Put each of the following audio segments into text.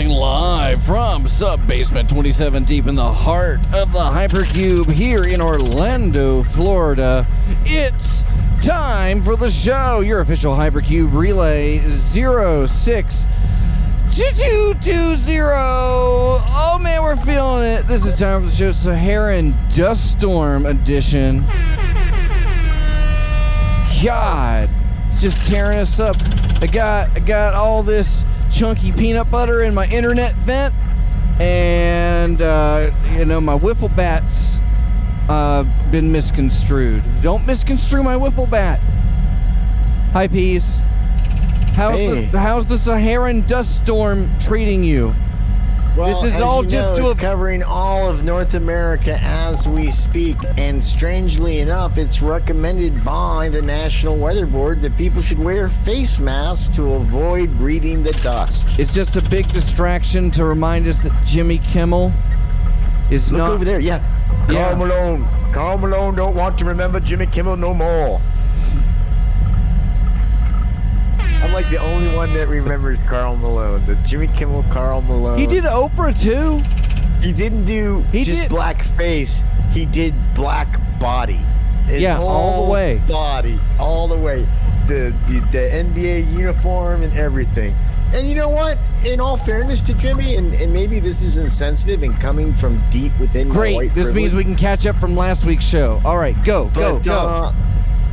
Broadcasting live from Sub-Basement 27 deep in the heart of the Hypercube here in Orlando, Florida. It's time for the show. Your official Hypercube relay 062220. Oh man, we're feeling it. This is time for the show, Saharan Dust Storm edition. God, it's just tearing us up. I got all this chunky peanut butter in my internet vent, and my wiffle bat's been misconstrued. Don't misconstrue my wiffle bat. Hi, Peas. How's the Saharan dust storm treating you? Well, this is all just it's covering all of North America as we speak, and strangely enough, it's recommended by the National Weather Board that people should wear face masks to avoid breathing the dust. It's just a big distraction to remind us that Jimmy Kimmel is Look over there, yeah. Carl Malone don't want to remember Jimmy Kimmel no more. I'm like the only one that remembers Carl Malone. The Jimmy Kimmel Carl Malone. He did Oprah too. He didn't do black face. He did black body. His all the way. Body, all the way. The NBA uniform and everything. And you know what? In all fairness to Jimmy, and maybe this is insensitive and coming from deep within my white Great. This privilege. means we can catch up from last week's show. All right, go.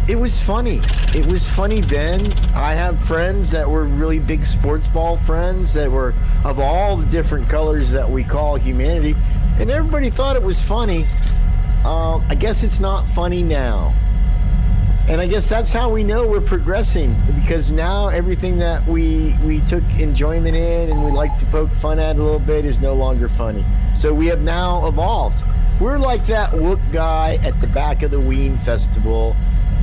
It was funny. It was funny then. I have friends that were really big sports ball friends that were of all the different colors that we call humanity, and everybody thought it was funny. I guess it's not funny now. And I guess that's how we know we're progressing, because now everything that we took enjoyment in and we like to poke fun at a little bit is no longer funny. So we have now evolved. We're like that Wook guy at the back of the Ween Festival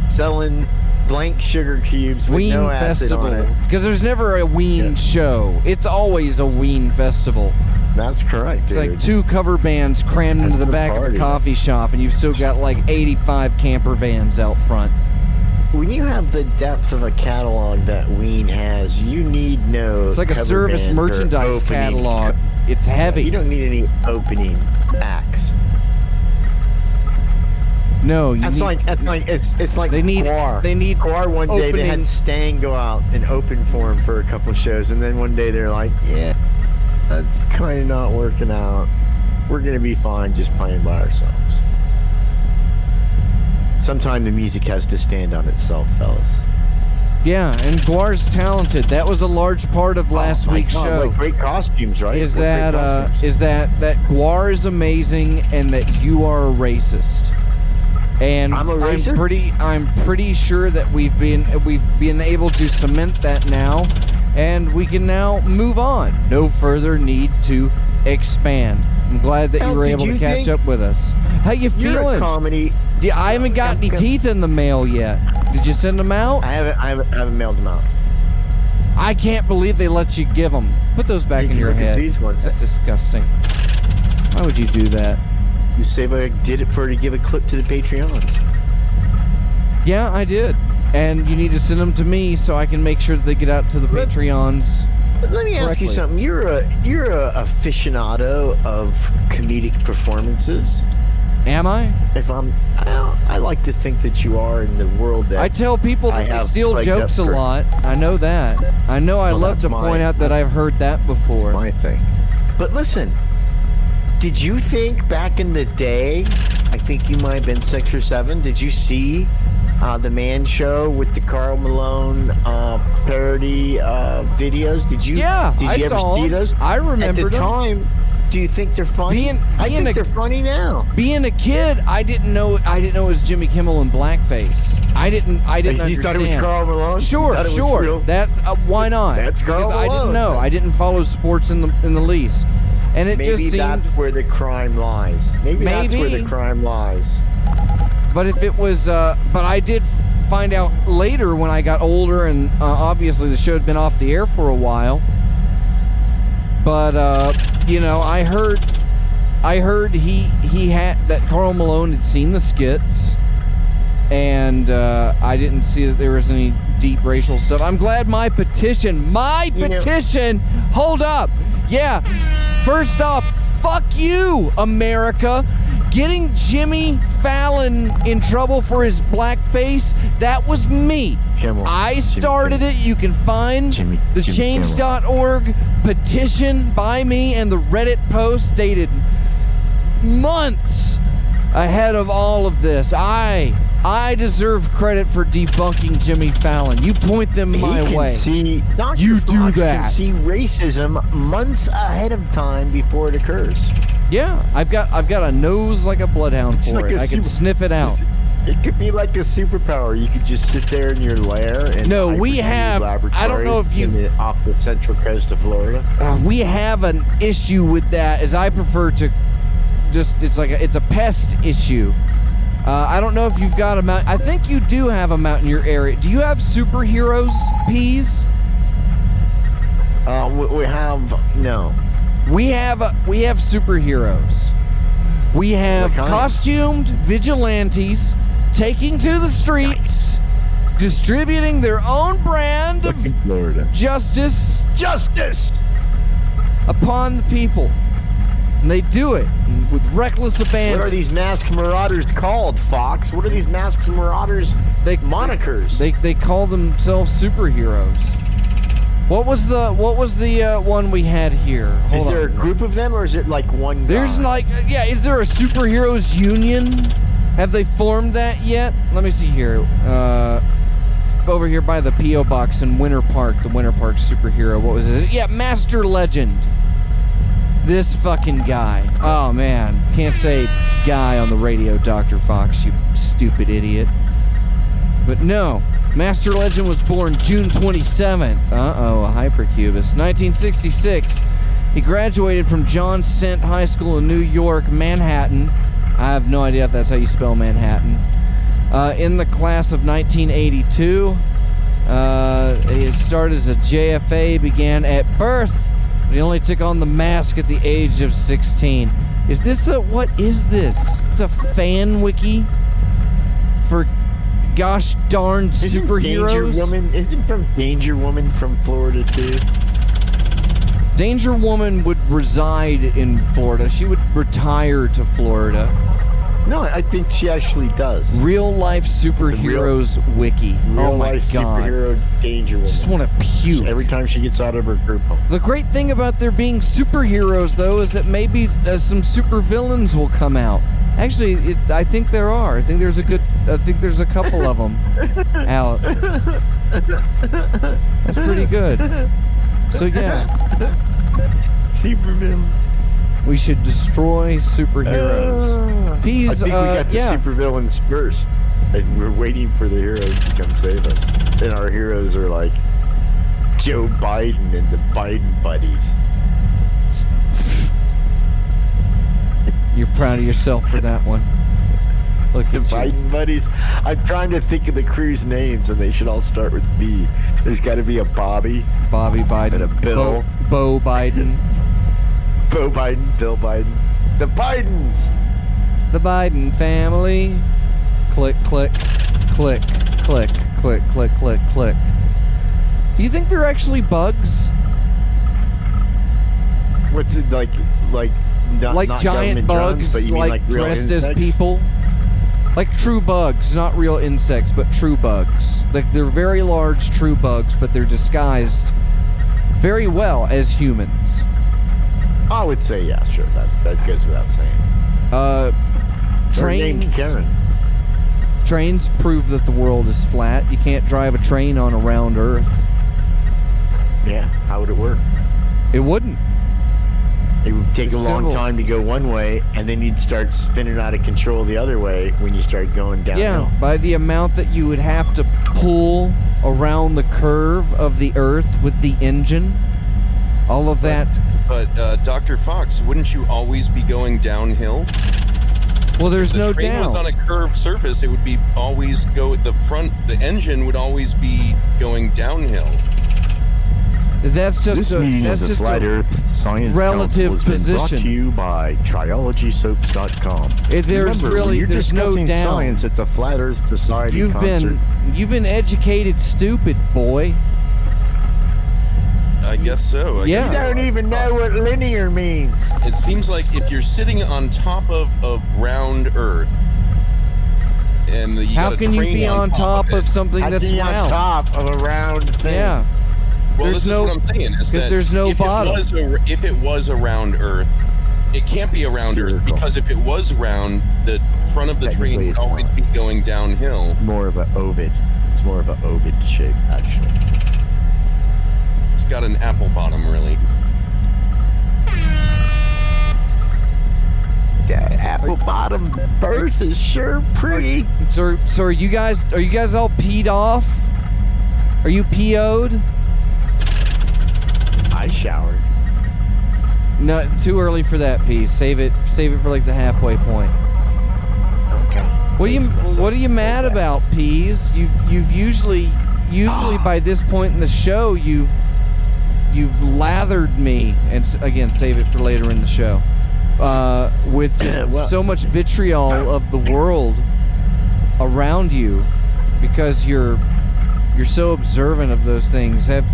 selling blank sugar cubes with no acid on it. Because there's never a Ween show. It's always a Ween festival. That's correct, dude. It's like two cover bands crammed into the back of the coffee shop, and you've still got like 85 camper vans out front. When you have the depth of a catalog that Ween has, you need no. It's like a service merchandise catalog. It's heavy. You don't need any opening acts. No, it's like they need Guar. They need Guar one day opening. They had Stang go out and open for him for a couple shows, and then one day they're like, yeah, that's kind of not working out. We're gonna be fine just playing by ourselves. Sometime the music has to stand on itself, fellas. Yeah, and Guar's talented. That was a large part of last week's show. Like great costumes, right? Is that Guar is amazing and that you are a racist. And I'm a racist? I'm pretty sure that we've been able to cement that now, and we can now move on. No further need to expand. I'm glad that you were able to catch up with us. How you feeling? You're a comedy. Yeah, I haven't got any teeth in the mail yet. Did you send them out? I haven't mailed them out. I can't believe they let you give them. Put those back in your head. These ones. That's disgusting. Why would you do that? You say I did it to give a clip to the Patreons. Yeah, I did. And you need to send them to me so I can make sure that they get out to the Patreons. Let me ask you something. You're a aficionado of comedic performances. Am I? I like to think that you are in the world that I tell people that they steal jokes a lot. I know that. I know I love to point out that I've heard that before. That's my thing. But listen, did you think back in the day, I think you might have been 6 or 7, did you see the Man Show with the Carl Malone parody videos? Did you ever see those? I remember at the time. Do you think they're funny? I think they're funny now. Being a kid, I didn't know it was Jimmy Kimmel in blackface. I didn't understand. You thought it was Carl Malone? Sure. That why not? That's Carl Malone. I didn't know. I didn't follow sports in the least. And it just seemed that's where the crime lies. Maybe that's where the crime lies. But if it was, but I did find out later when I got older, and obviously the show had been off the air for a while. But I heard he had that Carl Malone had seen the skits, and I didn't see that there was any deep racial stuff. I'm glad my petition. Hold up. Yeah, first off, fuck you, America. Getting Jimmy Fallon in trouble for his blackface, that was me. I started it. You can find the change.org petition by me and the Reddit post dated months ahead of all of this. I deserve credit for debunking Jimmy Fallon. You point them my way. Dr. You Fox do that. can see racism months ahead of time before it occurs. Yeah, I've got a nose like a bloodhound for it. I can sniff it out. It could be like a superpower. You could just sit there in your lair and we have. I don't know if you off the central coast of Florida. We have an issue with that, as I prefer to just. It's a pest issue. I don't know if you've got a mount. I think you do have a mount in your area. Do you have superheroes, Peas? We have no. We have superheroes. We have costumed vigilantes taking to the streets, distributing their own brand of justice upon the people. And they do it with reckless abandon. What are these masked marauders called, Fox? What are these masked marauders monikers? They call themselves superheroes. What was the one we had here? Is there a group of them, or is it like one guy? There's is there a superheroes union? Have they formed that yet? Let me see here. Over here by the P.O. Box in Winter Park, the Winter Park superhero. What was it? Yeah, Master Legend. This fucking guy. Oh, man. Can't say guy on the radio, Dr. Fox, you stupid idiot. But no. Master Legend was born June 27th. Uh-oh, a hypercubist. 1966. He graduated from John Sent High School in New York, Manhattan. I have no idea if that's how you spell Manhattan. In the class of 1982. He started as a JFA, began at birth. He only took on the mask at the age of 16. Is this what is this? It's a fan wiki for gosh darn superheroes. Isn't Danger Woman from Florida too? Danger Woman would reside in Florida. She would retire to Florida. No, I think she actually does. Real life superheroes wiki. Oh my god. Superhero Danger Woman. I just want to puke. Every time she gets out of her group home. The great thing about there being superheroes, though, is that maybe some supervillains will come out. Actually, I think there are. I think there's a couple of them out. That's pretty good. So yeah. Supervillains. We should destroy superheroes. Peas, I think we got the supervillains first, and we're waiting for the heroes to come save us. And our heroes are like Joe Biden and the Biden buddies. You're proud of yourself for that one. Look The at you. Biden buddies. I'm trying to think of the crew's names, and they should all start with B. There's got to be a Bobby Biden. and a Bill. Bo Biden. Bo Biden, Bill Biden. The Bidens! The Biden family. Click, click, click, click, click, click, click, click. Do you think they're actually bugs? What's it like not giant bugs, drones, but you mean like real dressed insects? as people? Like true bugs, not real insects, but true bugs. Like they're very large true bugs, but they're disguised very well as humans. I would say yeah, sure. That goes without saying. They're named Karen. Trains prove that the world is flat. You can't drive a train on a round Earth. Yeah, how would it work? It wouldn't. It would take a long time to go one way, and then you'd start spinning out of control the other way when you start going downhill. Yeah, by the amount that you would have to pull around the curve of the Earth with the engine. All of that. But Dr. Fox, wouldn't you always be going downhill? Well, there's no If the train doubt. was on a curved surface, it would be always go the front. The engine would always be going downhill. That's just a Flat Earth Science relative Council has been brought position. to you by triologysoaps.com. There's no doubt. Science at the Flat Earth Society concert. You've been educated stupid, boy. I guess so. I Yeah. guess You don't even know what linear means. It seems like if you're sitting on top of round Earth, and you How got a can you train be on top it, of something I'd that's be on round? top of a round thing. Yeah. Well, There's this no- is what I'm saying. Is 'cause that there's no if bottom. If it was a round Earth, it can't be a round Earth, Spherical. because if it was round, the front of the train Technically, would it's always not. be going downhill. More of an ovid. It's more of an ovid shape, actually. It's got an apple bottom, really. That apple bottom berth is sure pretty. So are you guys all peed off? Are you PO'd? I showered. No, too early for that piece. Save it for like the halfway point. Okay. What are you mad about, Peas? You've usually by this point in the show you've lathered me, and again, save it for later in the show. With just Well- so much vitriol of the world around you, because you're so observant of those things. Have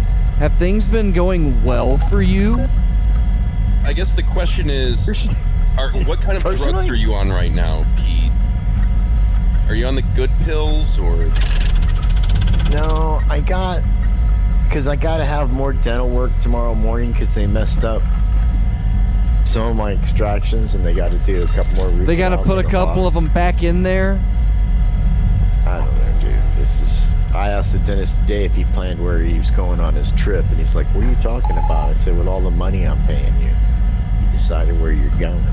things been going well for you? I guess the question is, what kind of drugs Personally? are you on right now, Pete? Are you on the good pills, or? No, because I got to have more dental work tomorrow morning because they messed up some of my extractions and they got to do a couple more root They got to canals put on a the couple of bottom. them back in there. I don't know, dude. I asked the dentist today if he planned where he was going on his trip, and he's like, "What are you talking about?" I said, "With all the money I'm paying you, you decided where you're going."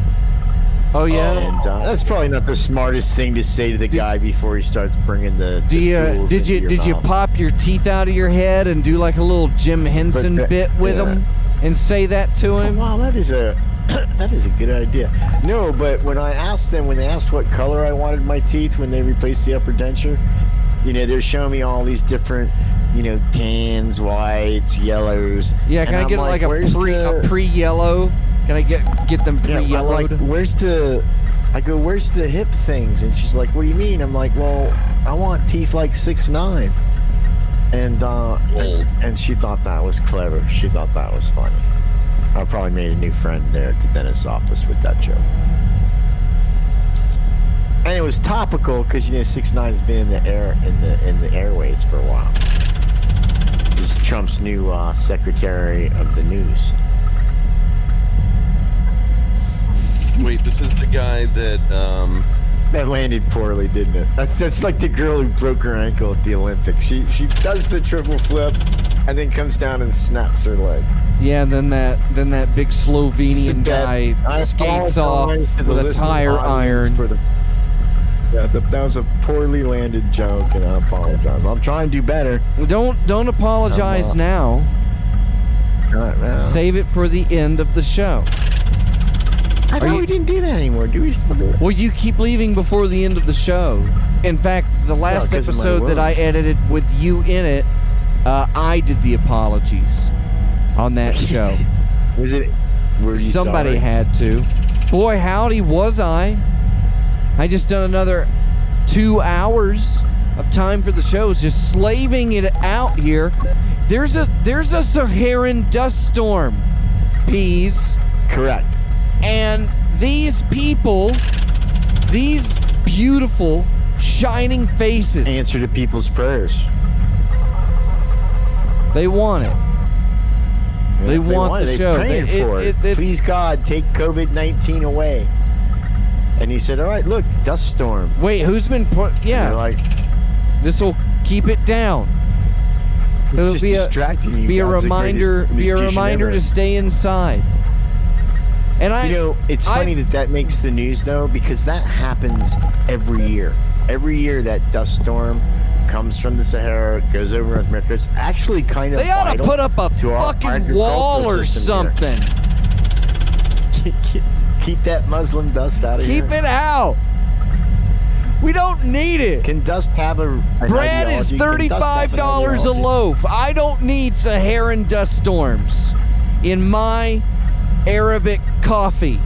Oh yeah. And that's probably not the smartest thing to say to the guy before he starts bringing the tools Did into you your mouth. pop your teeth out of your head and do like a little Jim Henson But bit with yeah. him and say that to Oh, him? wow, that is a good idea. No, but when they asked what color I wanted my teeth when they replaced the upper denture, they're showing me all these different, tans, whites, yellows. Yeah, can And I I'm get like a "Where's the-" pre-yellow? Can I get them Yeah, I'm pre-yellowed? like, where's the hip things? And she's like, what do you mean? I'm like, well, I want teeth like 6'9". And she thought that was clever. She thought that was funny. I probably made a new friend there at the dentist's office with that joke. And it was topical because 6'9" has been in the airways for a while. This is Trump's new Secretary of the News. Wait, this is the guy that That landed poorly, didn't it? That's like the girl who broke her ankle at the Olympics. She does the triple flip and then comes down and snaps her leg. Yeah, and then that big Slovenian guy I skates apologize off to the with a listening tire audience iron. that was a poorly landed joke, and I apologize. I'm trying to do better. Don't apologize now. Right now. Save it for the end of the show. I thought we didn't do that anymore. Do we still do it? Well, you keep leaving before the end of the show. In fact, the last 'cause of my episode that I wounds. edited with you in it, I did the apologies on that show. Were you Somebody sorry? had to. Boy, howdy, was I. I just done another 2 hours of time for the shows, just slaving it out here. There's a Saharan dust storm, Peas. Correct. And these people, these beautiful, shining faces, Answer to people's prayers. they want it. They want the They're show. praying for it. It's- Please God, take COVID-19 away. And he said, all right, look, dust storm. Wait, who's been put? And Yeah, they're like, this will keep it down. It'll it's just be distracting you. Be a God's the reminder. greatest Be a magician reminder ever. to stay inside. And It's funny that makes the news, though, because that happens every year. Every year that dust storm comes from the Sahara, goes over North America. It's actually kind of they ought to vital put up a to our fucking agricultural wall or system here. something. Keep that Muslim dust out of here. Keep it out. We don't need it. Can dust have an Bread is ideology? Can dust have an $35 a ideology? loaf. I don't need Saharan dust storms in my Arabic coffee.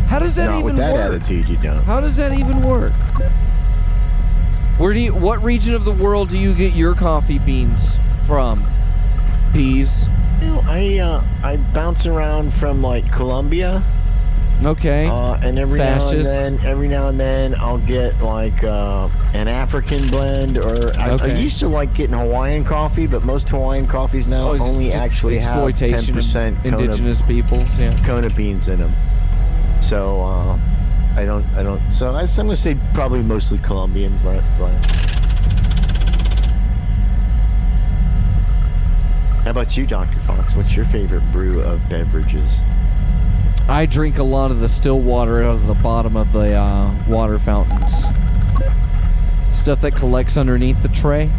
How does that Not even with that work? attitude, you don't. How does that even work? What region of the world do you get your coffee beans from? Peas. I bounce around from like Colombia. Okay. And every now and then I'll get like an African blend, or I used to like getting Hawaiian coffee, but most Hawaiian coffees now only actually have 10% indigenous peoples, Kona beans in them. So I don't. So I'm gonna say probably mostly Colombian, Brian. How about you, Dr. Fox? What's your favorite brew of beverages? I drink a lot of the still water out of the bottom of the water fountains. Stuff that collects underneath the tray.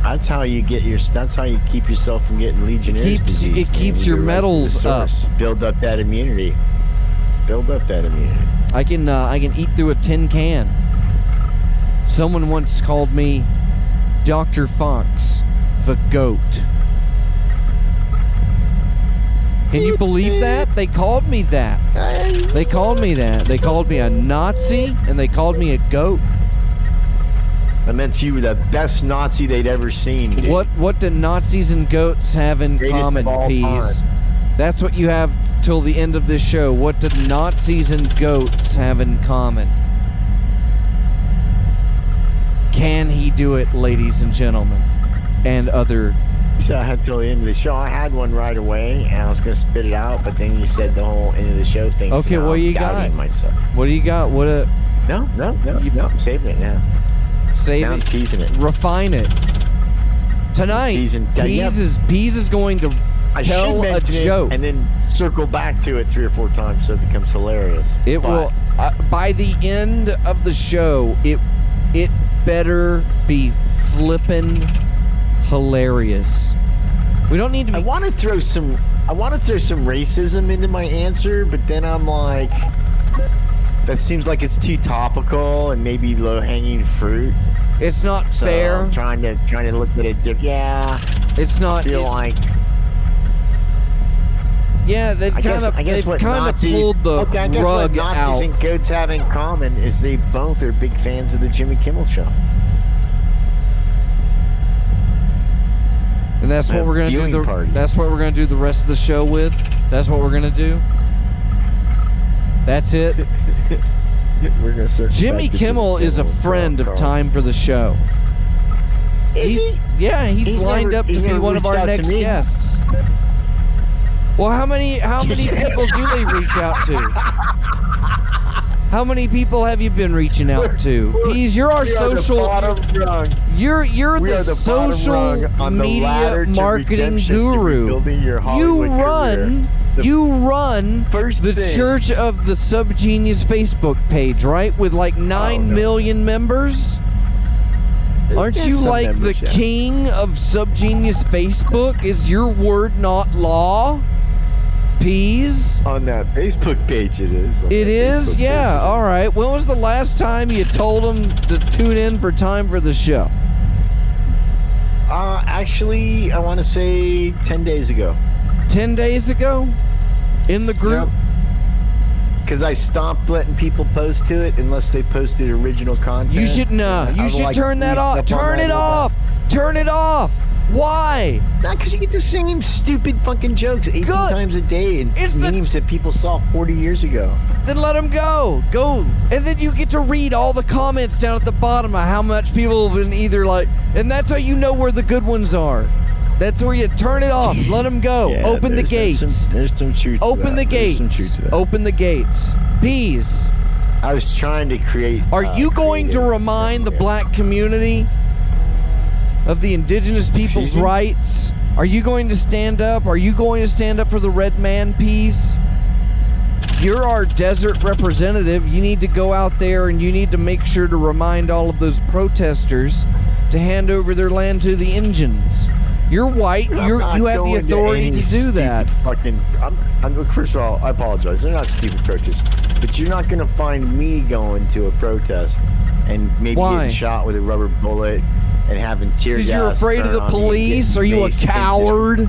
That's how you get That's how you keep yourself from getting Legionnaire's disease. It keeps your metals up. Build up that immunity. I can eat through a tin can. Someone once called me Dr. Fox, the goat. Can you believe that? They called me that. They called me a Nazi, and they called me a goat. That meant you were the best Nazi they'd ever seen, dude. What do Nazis and goats have in common, Peas? That's what you have till the end of this show. What do Nazis and goats have in common? Can he do it, ladies and gentlemen? And other... So I had till the end of the show. I had one right away, and I was gonna spit it out, but then you said the whole end of the show thing. Okay, so what do you got? Myself. What do you got? No, I'm saving it now. Save now it. I'm teasing it. Refine it. Tonight, Peas is going to tell a joke, and then circle back to it 3 or 4 times so it becomes hilarious. It will. By the end of the show, it better be flippin' hilarious. We don't need to be... I want to throw some racism into my answer, but then I'm like, that seems like it's too topical and maybe low-hanging fruit. It's not fair. I'm trying to look at it. Yeah. It's not. I feel like. Yeah, they've kind of pulled the rug out. Nazis and goats have in common is they both are big fans of the Jimmy Kimmel Show. And that's what we're gonna do. That's what we're gonna do the rest of the show with. That's what we're gonna do. That's it. We're gonna Jimmy Kimmel is a friend of Time for the Show. Is he? Yeah, he's lined up to be one of our next guests. Well, how many people do they reach out to? How many people have you been reaching out to? Peas, you're our social. You're the social media marketing guru. You run the Church of the Subgenius Facebook page, right? With like 9 million members. Aren't you like the king of Subgenius Facebook? Is your word not law? Peas? On that Facebook page it is. It is? Yeah, all right. When was the last time you told them to tune in for Time for the Show? Actually, I want to say 10 days ago. 10 days ago? In the group? Because I stopped letting people post to it unless they posted original content. You should turn that off. Turn it off. Turn it off. Why? Not because you get the same stupid fucking jokes 18 times a day and memes that people saw 40 years ago. Then let them go. Go. And then you get to read all the comments down at the bottom of how much people have been either like, and that's how you know where the good ones are. That's where you turn it off. Let them go. Yeah, Open the gates. There's some truth to that. Open the gates. Open the gates. Peas. I was trying to create... Are you going to remind the black community of the indigenous people's rights? Are you going to stand up? Are you going to stand up for the red man, Peas? You're our desert representative. You need to go out there and you need to make sure to remind all of those protesters to hand over their land to the Indians. You're white. You have the authority to do that. First of all, I apologize. They're not stupid protests, but you're not going to find me going to a protest and maybe getting shot with a rubber bullet and having tear gas. Because you're afraid of the police? Are you a coward?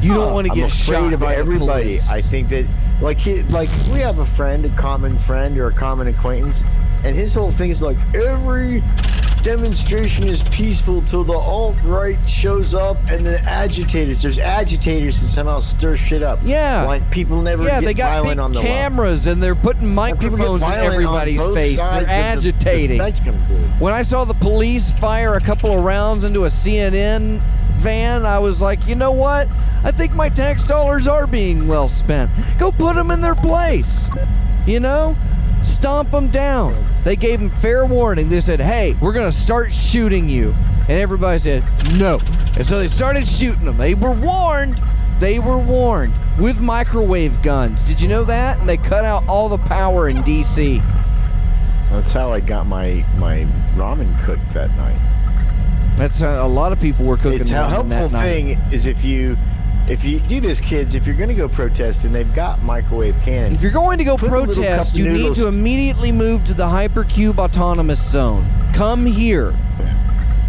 You don't want to get shot by everybody. I think that, like we have a friend, a common friend or a common acquaintance, and his whole thing is like every demonstration is peaceful till the alt-right shows up and the agitators. There's agitators that somehow stir shit up. Yeah. Like people never Yeah, get they got violent big on the left. cameras and they're putting microphones in everybody's face. They're agitating. When I saw the police fire a couple of rounds into a CNN van, I was like, you know what? I think my tax dollars are being well spent. Go put them in their place. You know? Stomp them down. They gave them fair warning. They said, hey, we're going to start shooting you. And everybody said, no. And so they started shooting them. They were warned. They were warned with microwave guns. Did you know that? And they cut out all the power in D.C. That's how I got my ramen cooked that night. That's a lot of people were cooking It's a ramen helpful that night. thing is if you do this, kids, if you're going to go protest and they've got microwave cannons. If you're going to go put a little cup protest, of you need noodles- to immediately move to the Hypercube Autonomous Zone. Come here.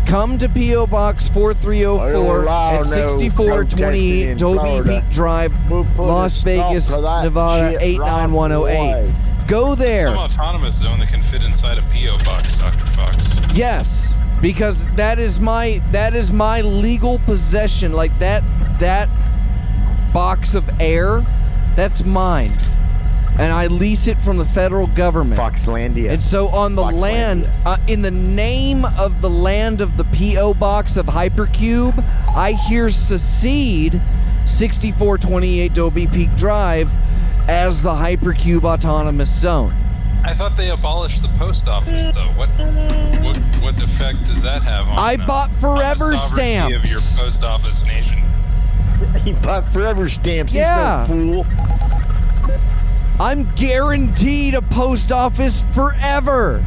Come to P.O. Box 4304 at 6420 Adobe Peak Drive, Las Vegas, Nevada 89108. Go there. Some autonomous zone that can fit inside a P.O. box, Dr. Fox. Yes, because that is my legal possession. Like that box of air, that's mine. And I lease it from the federal government. Foxlandia. And so on the land, in the name of the land of the P.O. Box of Hypercube, I here secede 6428 Adobe Peak Drive as the Hypercube Autonomous Zone. I thought they abolished the post office, though. What effect does that have on? I bought forever on the sovereignty stamps of your post office nation? He bought forever stamps. Yeah. He's no fool. I'm guaranteed a post office forever.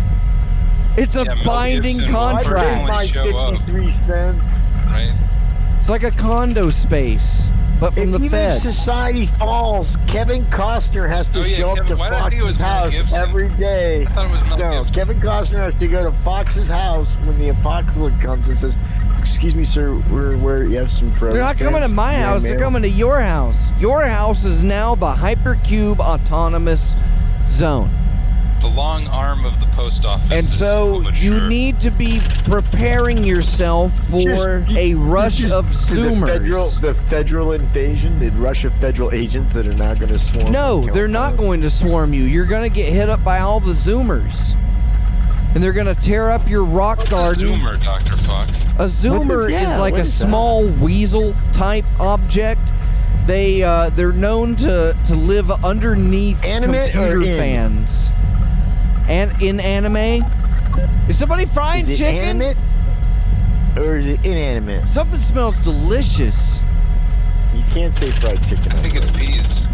It's a Mel binding Gibson will I contract. paid my show up. 53 cents. Right? It's like a condo space, but from If the even Fed. if society falls, Kevin Costner has to Oh, yeah, show Kevin- up why to did I think it was Fox's Mel house Gibson? every day. I thought it was Mel No, Gibson. Kevin Costner has to go to Fox's house when the apocalypse comes and says, "Excuse me, sir, where you have some forever They're not coming to stamps? my Yeah, house. They're mail." coming to your house. Your house is now the Hypercube Autonomous Zone. The long arm of the post office. And is so you mature. need to be preparing yourself for a rush of For Zoomers. the federal invasion, the rush of federal agents that are now going to swarm. No, and kill they're not us. going to swarm you. You're going to get hit up by all the Zoomers. And they're going to tear up your rock What's garden. a zoomer, Dr. Fox? A zoomer yeah, is like what a is that? small weasel type object. They're known to live underneath Animate or computer in? fans. And in anime? Is somebody frying Is it chicken? animate or is it inanimate? Something smells delicious. You can't say fried chicken. I think it's peas.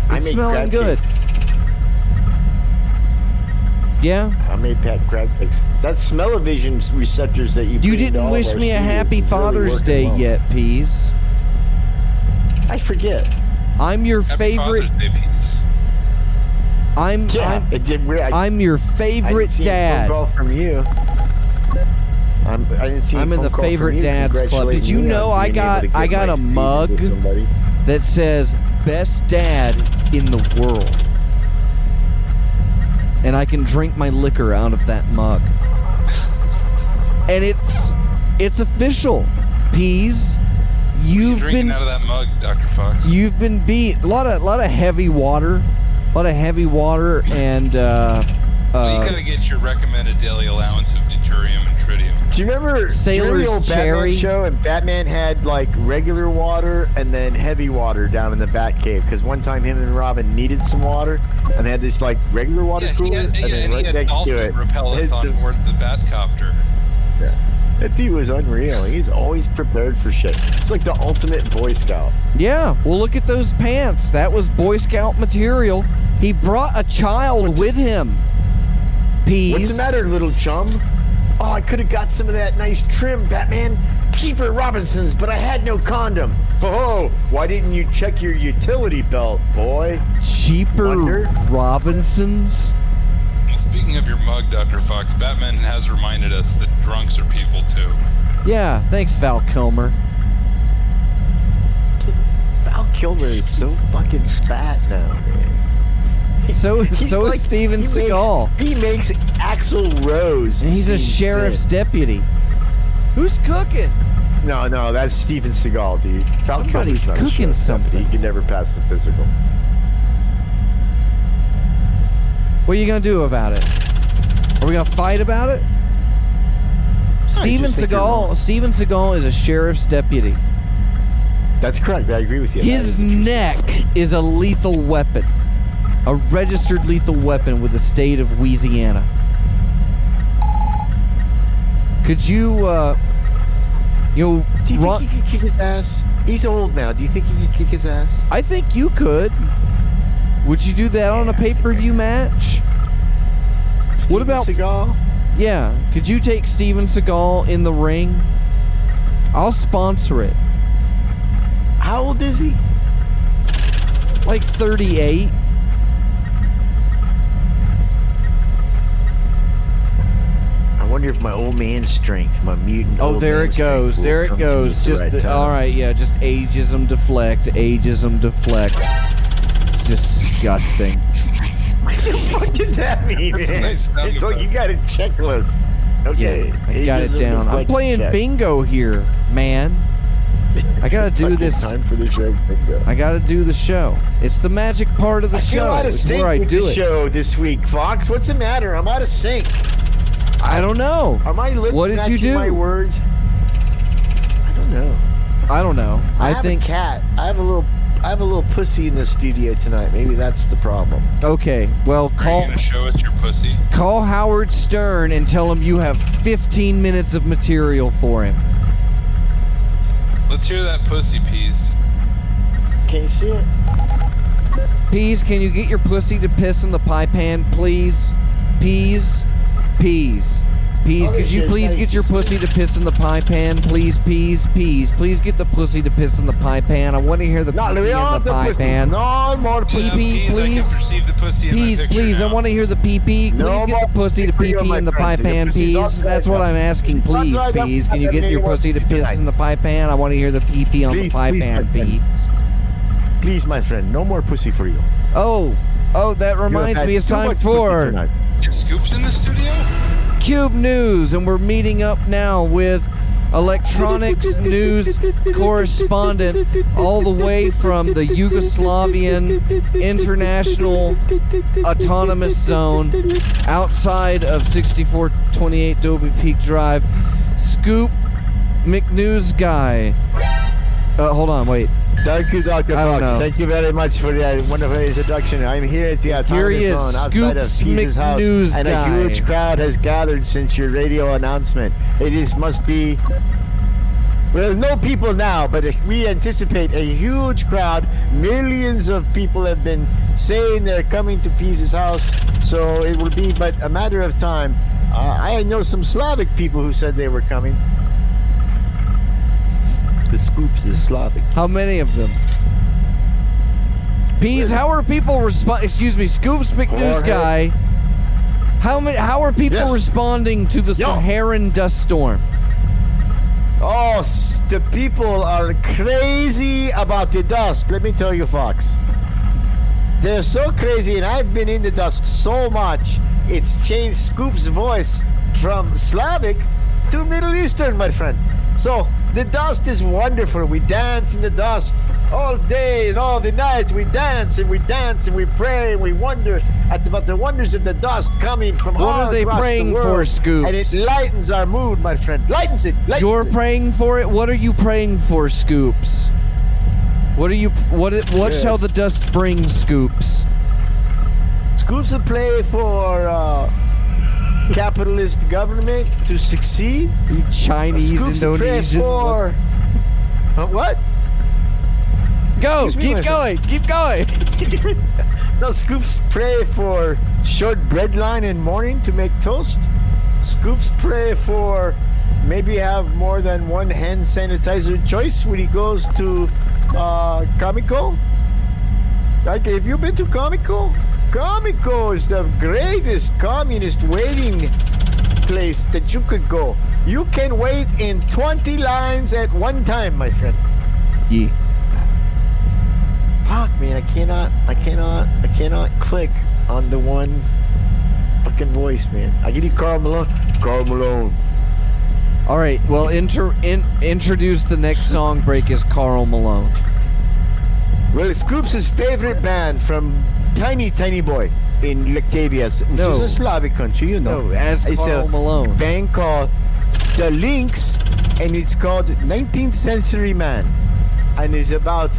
I It's make smelling crab good. cakes. Yeah? I made Pat crab cakes. That smell-o-vision receptors that you. You put into didn't all wish of our me a studios happy is really Father's working Day well. yet, Peas. I forget. I'm your Happy favorite. Father's Day peas. Yeah, it did weird. I'm your I favorite didn't see a dad. phone call from you. I didn't see. I'm a in phone the call favorite from you dads club. congratulating Did you me know on I being able got to get a my speed mug with somebody? that says best dad in the world? And I can drink my liquor out of that mug. And it's official. Peas, You're you've drinking been out of that mug, Dr. Fox. you've been beat. A lot of heavy water. And Well, you gotta get your recommended daily allowance of deuterium and tritium. Do you remember Sailor's the old Cherry? Batman show? And Batman had like regular water and then heavy water down in the Batcave because one time him and Robin needed some water and they had this like regular water Yeah, cooler and then right he had next to dolphin it. repellent it's on the- board the Batcopter. That dude was unreal. He's always prepared for shit. It's like the ultimate Boy Scout. yeah, well, look at those pants. That was Boy Scout material. He brought a child with him. Peas. What's the matter, little chum? Oh, I could have got some of that nice trim, Batman. Cheaper Robinsons, but I had no condom. Oh, why didn't you check your utility belt, boy? Cheaper Wonder? Robinsons? Well, speaking of your mug, Dr. Fox, Batman has reminded us that drunks are people too. Yeah, thanks, Val Kilmer. Val Kilmer is so fucking fat now, man. So He's is like- Steven he Seagal. He makes Axl Rose. And he's a seemed sheriff's fit. deputy. Who's cooking? No, that's Steven Seagal, dude. Val Somebody's Kilmer's not a cooking sheriff's deputy. something. He can never pass the physical. What are you gonna do about it? Are we gonna fight about it? Steven just think you're wrong. Seagal is a sheriff's deputy. That's correct. I agree with you. His That is a true neck is a lethal weapon. A registered lethal weapon with the state of Louisiana. Could you, Do you think he could kick his ass? He's old now. Do you think he could kick his ass? I think you could. Would you do that on a pay-per-view match? What about Seagal? Yeah, could you take Steven Seagal in the ring? I'll sponsor it. How old is he? Like 38. I wonder if my old man strength, my mutant. Oh, old there man it strength goes. will There it come to me goes. at the Just right time. all right, yeah. Just ageism deflect. Ageism deflect. It's disgusting. What the fuck does that mean, man? Nice sound It's like effect. you got a checklist. Okay, Yeah, I got it Ageism down. I'm deflect playing check. bingo here, man. I gotta do Fucking this. Time for the show. Bingo. I gotta do the show. It's the magic part of the I feel show. out of It's sync where I with do the it. show this week, Fox. What's the matter? I'm out of sync. I don't know. Are my lips What did you matching do? my words? I don't know. I don't know. I I have think a cat. I have a little pussy in the studio tonight. Maybe that's the problem. okay. Well, Are you call gonna show us your pussy? call Howard Stern and tell him you have 15 minutes of material for him. Let's hear that pussy, Peas. Can you see it? Peas, can you get your pussy to piss in the pie pan, please? Peas, peas. Peas, Oh, could you shit, please thank get your you, pussy sir. to piss in the pie pan, please? Peas, peas. Please get the pussy to piss in the pie pan. I want to hear the No, pee we in want the the pie pussy. pan. No more pussy. Yeah, Pee-pee, Peas, I please. can perceive the pussy in my Peas, picture please. now. I want to hear the pee-pee. No Please get more the pussy to pee-pee, pee-pee in the my pie friend. pan, The pussy's all peas. dried That's what up. I'm asking, It's all please, dried up. peas. Can you I'm get not your getting pussy to one piss tonight. in the pie pan? I want to hear the pee-pee on the Please, pie please, pan, my friend. peas. Please, my friend, no more pussy for you. Oh, that You have reminds had me. It's too time much pussy for tonight. Is Scoops in the studio? Cube News, and we're meeting up now with electronics news correspondent all the way from the Yugoslavian International Autonomous Zone outside of 6428 Dobie Peak Drive, Scoop McNews Guy. Hold on, wait. Thank you, Dr. I don't Fox. know. Thank you very much for that wonderful introduction. I'm here at the Here he Autonomous is, Zone outside of Scoops Pease's house, McNews and Guy. a huge crowd has gathered since your radio announcement. Must be, well, no people now, but we anticipate a huge crowd. Millions of people have been saying they're coming to Pease's house, so it will be but a matter of time. I know some Slavic people who said they were coming. The Scoops is Slavic. How many of them? Peas, how are people excuse me, Scoops McNews Guy. How are people Yes. responding to the Yo. Saharan dust storm? Oh, the people are crazy about the dust. Let me tell you, Fox. They're so crazy, and I've been in the dust so much, it's changed Scoop's voice from Slavic to Middle Eastern, my friend. So, the dust is wonderful. We dance in the dust all day and all the night. We dance and we dance and we pray and we wonder about the wonders of the dust coming from What all are they across praying the world. for, Scoops? And it lightens our mood, my friend. Lightens it. You're praying for it? What are you praying for, Scoops? What Yes. shall the dust bring, Scoops? Scoops will play for capitalist government to succeed. You Chinese, Scoops will pray Indonesian. for what? Go, Excuse me, keep my going, keep going. No, Scoops pray for short bread line in morning to make toast. Scoops pray for maybe have more than one hand sanitizer choice when he goes to Comico. Like, have you been to Comico? Comico is the greatest communist waiting place that you could go. You can wait in 20 lines at one time, my friend. Yeah. Fuck, man, I cannot click on the one fucking voice, man. I give you Carl Malone. Carl Malone. All right. Well, introduce the next song break is Carl Malone. Well, Scoops' favorite band from Tiny Boy in Latavia, which is a Slavic country, you know. No, as it's Carl a Malone. band called The Lynx, and it's called 19th Century Man, and it's about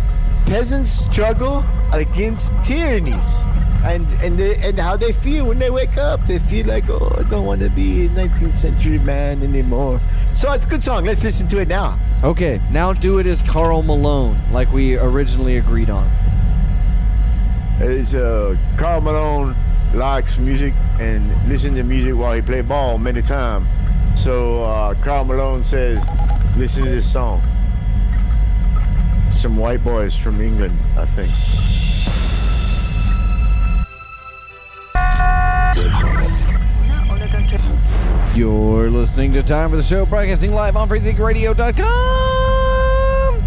peasants' struggle against tyrannies, and how they feel when they wake up. They feel like, oh, I don't want to be a 19th century man anymore. So it's a good song. Let's listen to it now. Okay, now do it as Carl Malone, like we originally agreed on. It's Carl Malone likes music and listen to music while he play ball many times. So Carl Malone says, listen to this song. Some white boys from England, I think. You're listening to Time for the Show, broadcasting live on freethinkradio.com.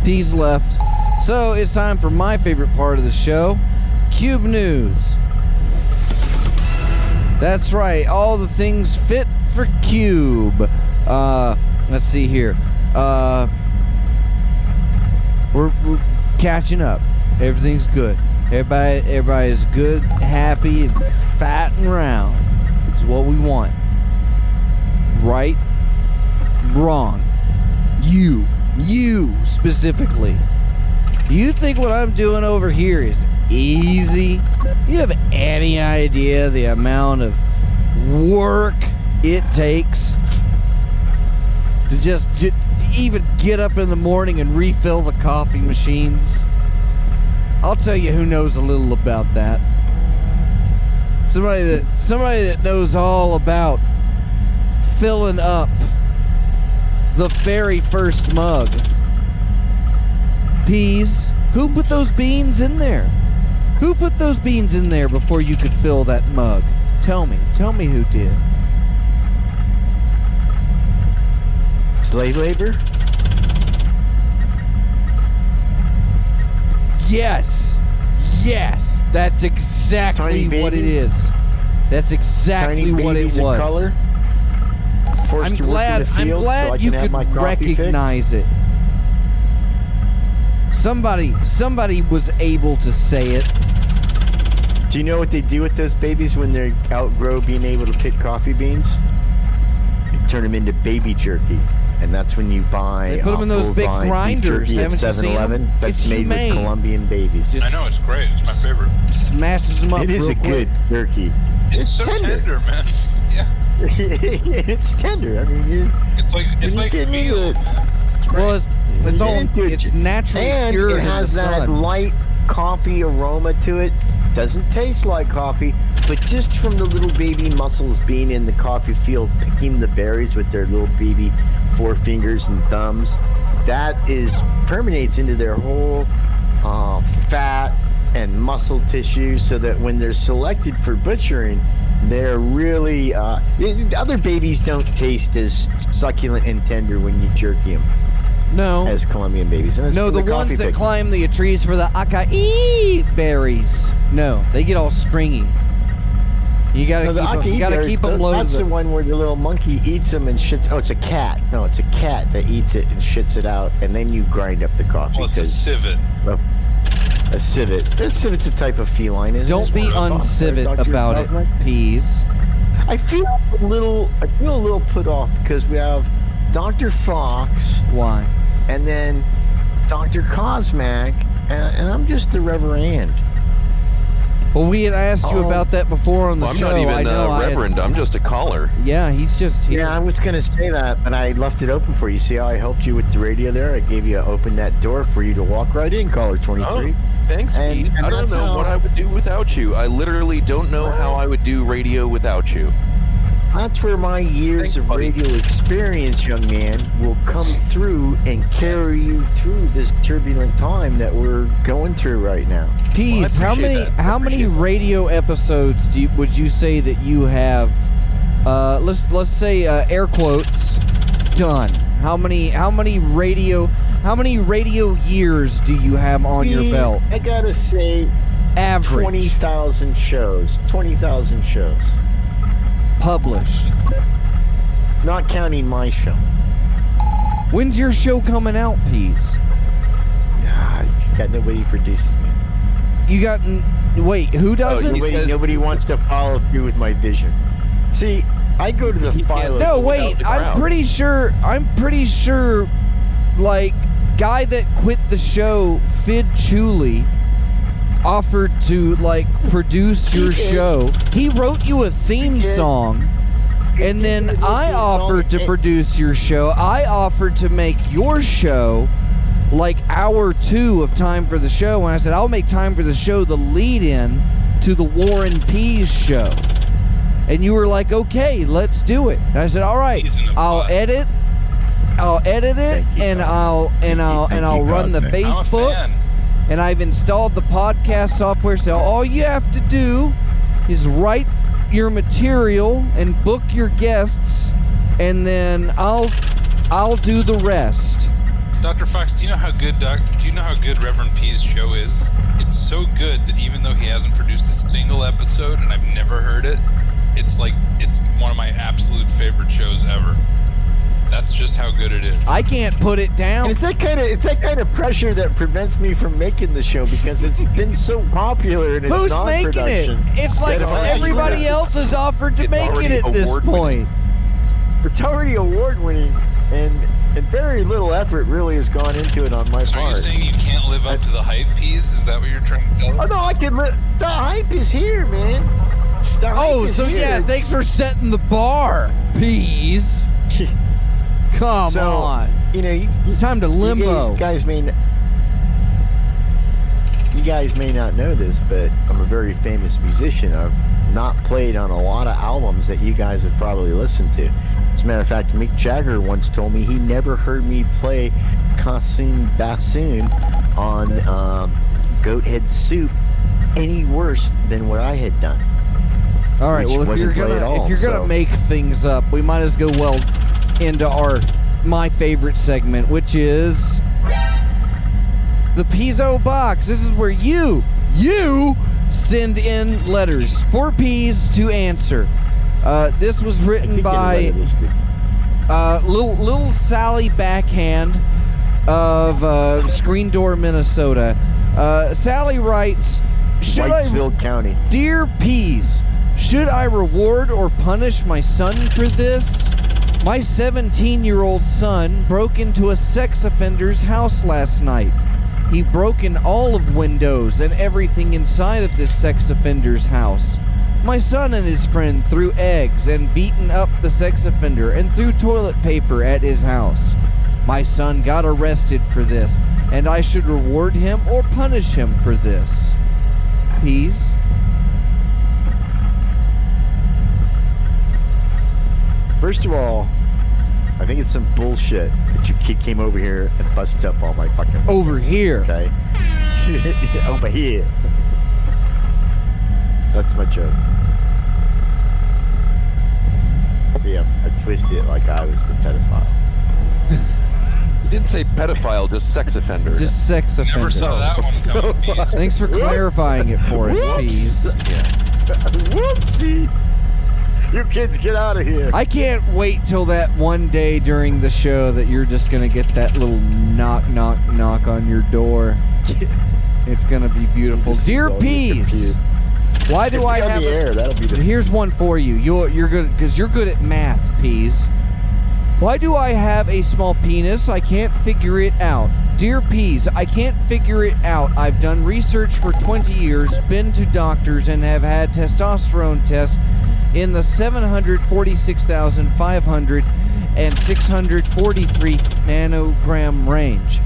Peace left. So it's time for my favorite part of the show, Cube News. That's right, all the things fit for Cube. Let's see here. We're catching up. Everything's good. Everybody is good, happy, and fat and round. It's what we want. Right? Wrong. You specifically. You think what I'm doing over here is easy? You have any idea the amount of work it takes to just even get up in the morning and refill the coffee machines? I'll tell you who knows a little about that. Somebody that knows all about filling up the very first mug. Peas, who put those beans in there? Who put those beans in there before you could fill that mug? Tell me who did. Slave labor? Yes, that's exactly what it is. That's exactly what it was. Color? I'm glad you could recognize it. Somebody was able to say it. Do you know what they do with those babies when they outgrow being able to pick coffee beans? They turn them into baby jerky. And that's when you buy. They put them in those big grinders. Haven't you seen them? That's made with Colombian babies. I know, it's great. It's my favorite. Smashes them up. It is a good jerky. It's so tender, man. Yeah. It's tender. I mean, it's like veal. Well, it's naturally and cured it has in the that sun. light coffee aroma to it. Doesn't taste like coffee, but just from the little baby mussels being in the coffee field, picking the berries with their little baby forefingers and thumbs, that permeates into their whole fat and muscle tissue, so that when they're selected for butchering, they're really other babies don't taste as succulent and tender when you jerky them. No. As Colombian babies. And No, the ones that climb the trees for the acai berries. No, they get all stringy. You gotta keep them low. That's the one where the little monkey eats them and shits. Oh, it's a cat. No, it's a cat that eats it and shits it out, and then you grind up the coffee. Well, it's a civet. A civet. A civet's a type of feline, isn't it? Don't be uncivet about it, Peas. I feel a little put off because we have Doktor Faux. Why? And then Doktor Cosmac, and I'm just the Reverend. Well, we had asked you about that before on the show. I'm not even Reverend. I'm just a caller. Yeah, he's just here. Yeah, I was going to say that, but I left it open for you. See how I helped you with the radio there? I gave you open that door for you to walk right in, caller 23. Oh, thanks, Pete. I don't know what I would do without you. I literally don't know how I would do radio without you. That's where my years of radio experience, young man, will come through and carry you through this turbulent time that we're going through right now. Peas, how many radio episodes would you say that you have? Let's say air quotes done. How many radio years do you have on your belt? I gotta say, average 20,000 shows. 20,000 shows. published. Not counting my show. When's your show coming out, Peas? You got nobody producing me. You got... Wait, who doesn't? Nobody wants to follow through with my vision. See, I go to the file. No, wait. I'm pretty sure, like, guy that quit the show, Fid Chuli, offered to, like, produce your show. He wrote you a theme song, and then I offered to produce your show. I offered to make your show like hour 2 of Time for the Show, and I said, I'll make Time for the Show the lead-in to the War and Peas show. And you were like, okay, let's do it. And I said, all right, I'll edit it, and I'll run the Facebook. And I've installed the podcast software, so all you have to do is write your material and book your guests, and then I'll do the rest. Dr. Fox, do you know how good Reverend P's show is? It's so good that even though he hasn't produced a single episode and I've never heard it, it's one of my absolute favorite shows ever. That's just how good it is. I can't put it down. And it's that kind of pressure that prevents me from making the show because it's been so popular and it's Who's making it? It's like everybody else has offered to make it at this point. It's already award-winning, and very little effort really has gone into it on my part. So are you saying you can't live up to the hype, Peas? Is that what you're trying to tell us? Oh, no, I can live. The hype is here, man. Yeah, thanks for setting the bar, Peas. Come on. You know, it's time to limbo. You guys may not know this, but I'm a very famous musician. I've not played on a lot of albums that you guys have probably listened to. As a matter of fact, Mick Jagger once told me he never heard me play Kassoon Bassoon on Goathead Soup any worse than what I had done. All right, well, if you're gonna make things up, we might as well into my favorite segment, which is the Pizzo Box. This is where you send in letters for Peas to answer. This was written by little Sally Backhand of Screen Door, Minnesota. Sally writes, Whitesville County. Dear Peas, should I reward or punish my son for this? My 17-year-old son broke into a sex offender's house last night. He broke in all of windows and everything inside of this sex offender's house. My son and his friend threw eggs and beaten up the sex offender and threw toilet paper at his house. My son got arrested for this, and I should reward him or punish him for this. Peas? First of all, I think it's some bullshit that your kid came over here and busted up all my fucking... Over here. Okay? Over here. That's my joke. See, I twisted it like I was the pedophile. You didn't say pedophile, just sex offender. Just sex offender. Never saw that one coming, Peas. Thanks for clarifying it for us, Peas. Yeah. Whoopsie! You kids get out of here. I can't wait till that one day during the show that you're just going to get that little knock, knock, knock on your door. It's going to be beautiful. Dear Peas, why do I have Here's one for you. You're good because you're good at math, Peas. Why do I have a small penis? I can't figure it out. Dear Peas, I can't figure it out. I've done research for 20 years, been to doctors, and have had testosterone tests in the 746,500 and 643 nanogram range.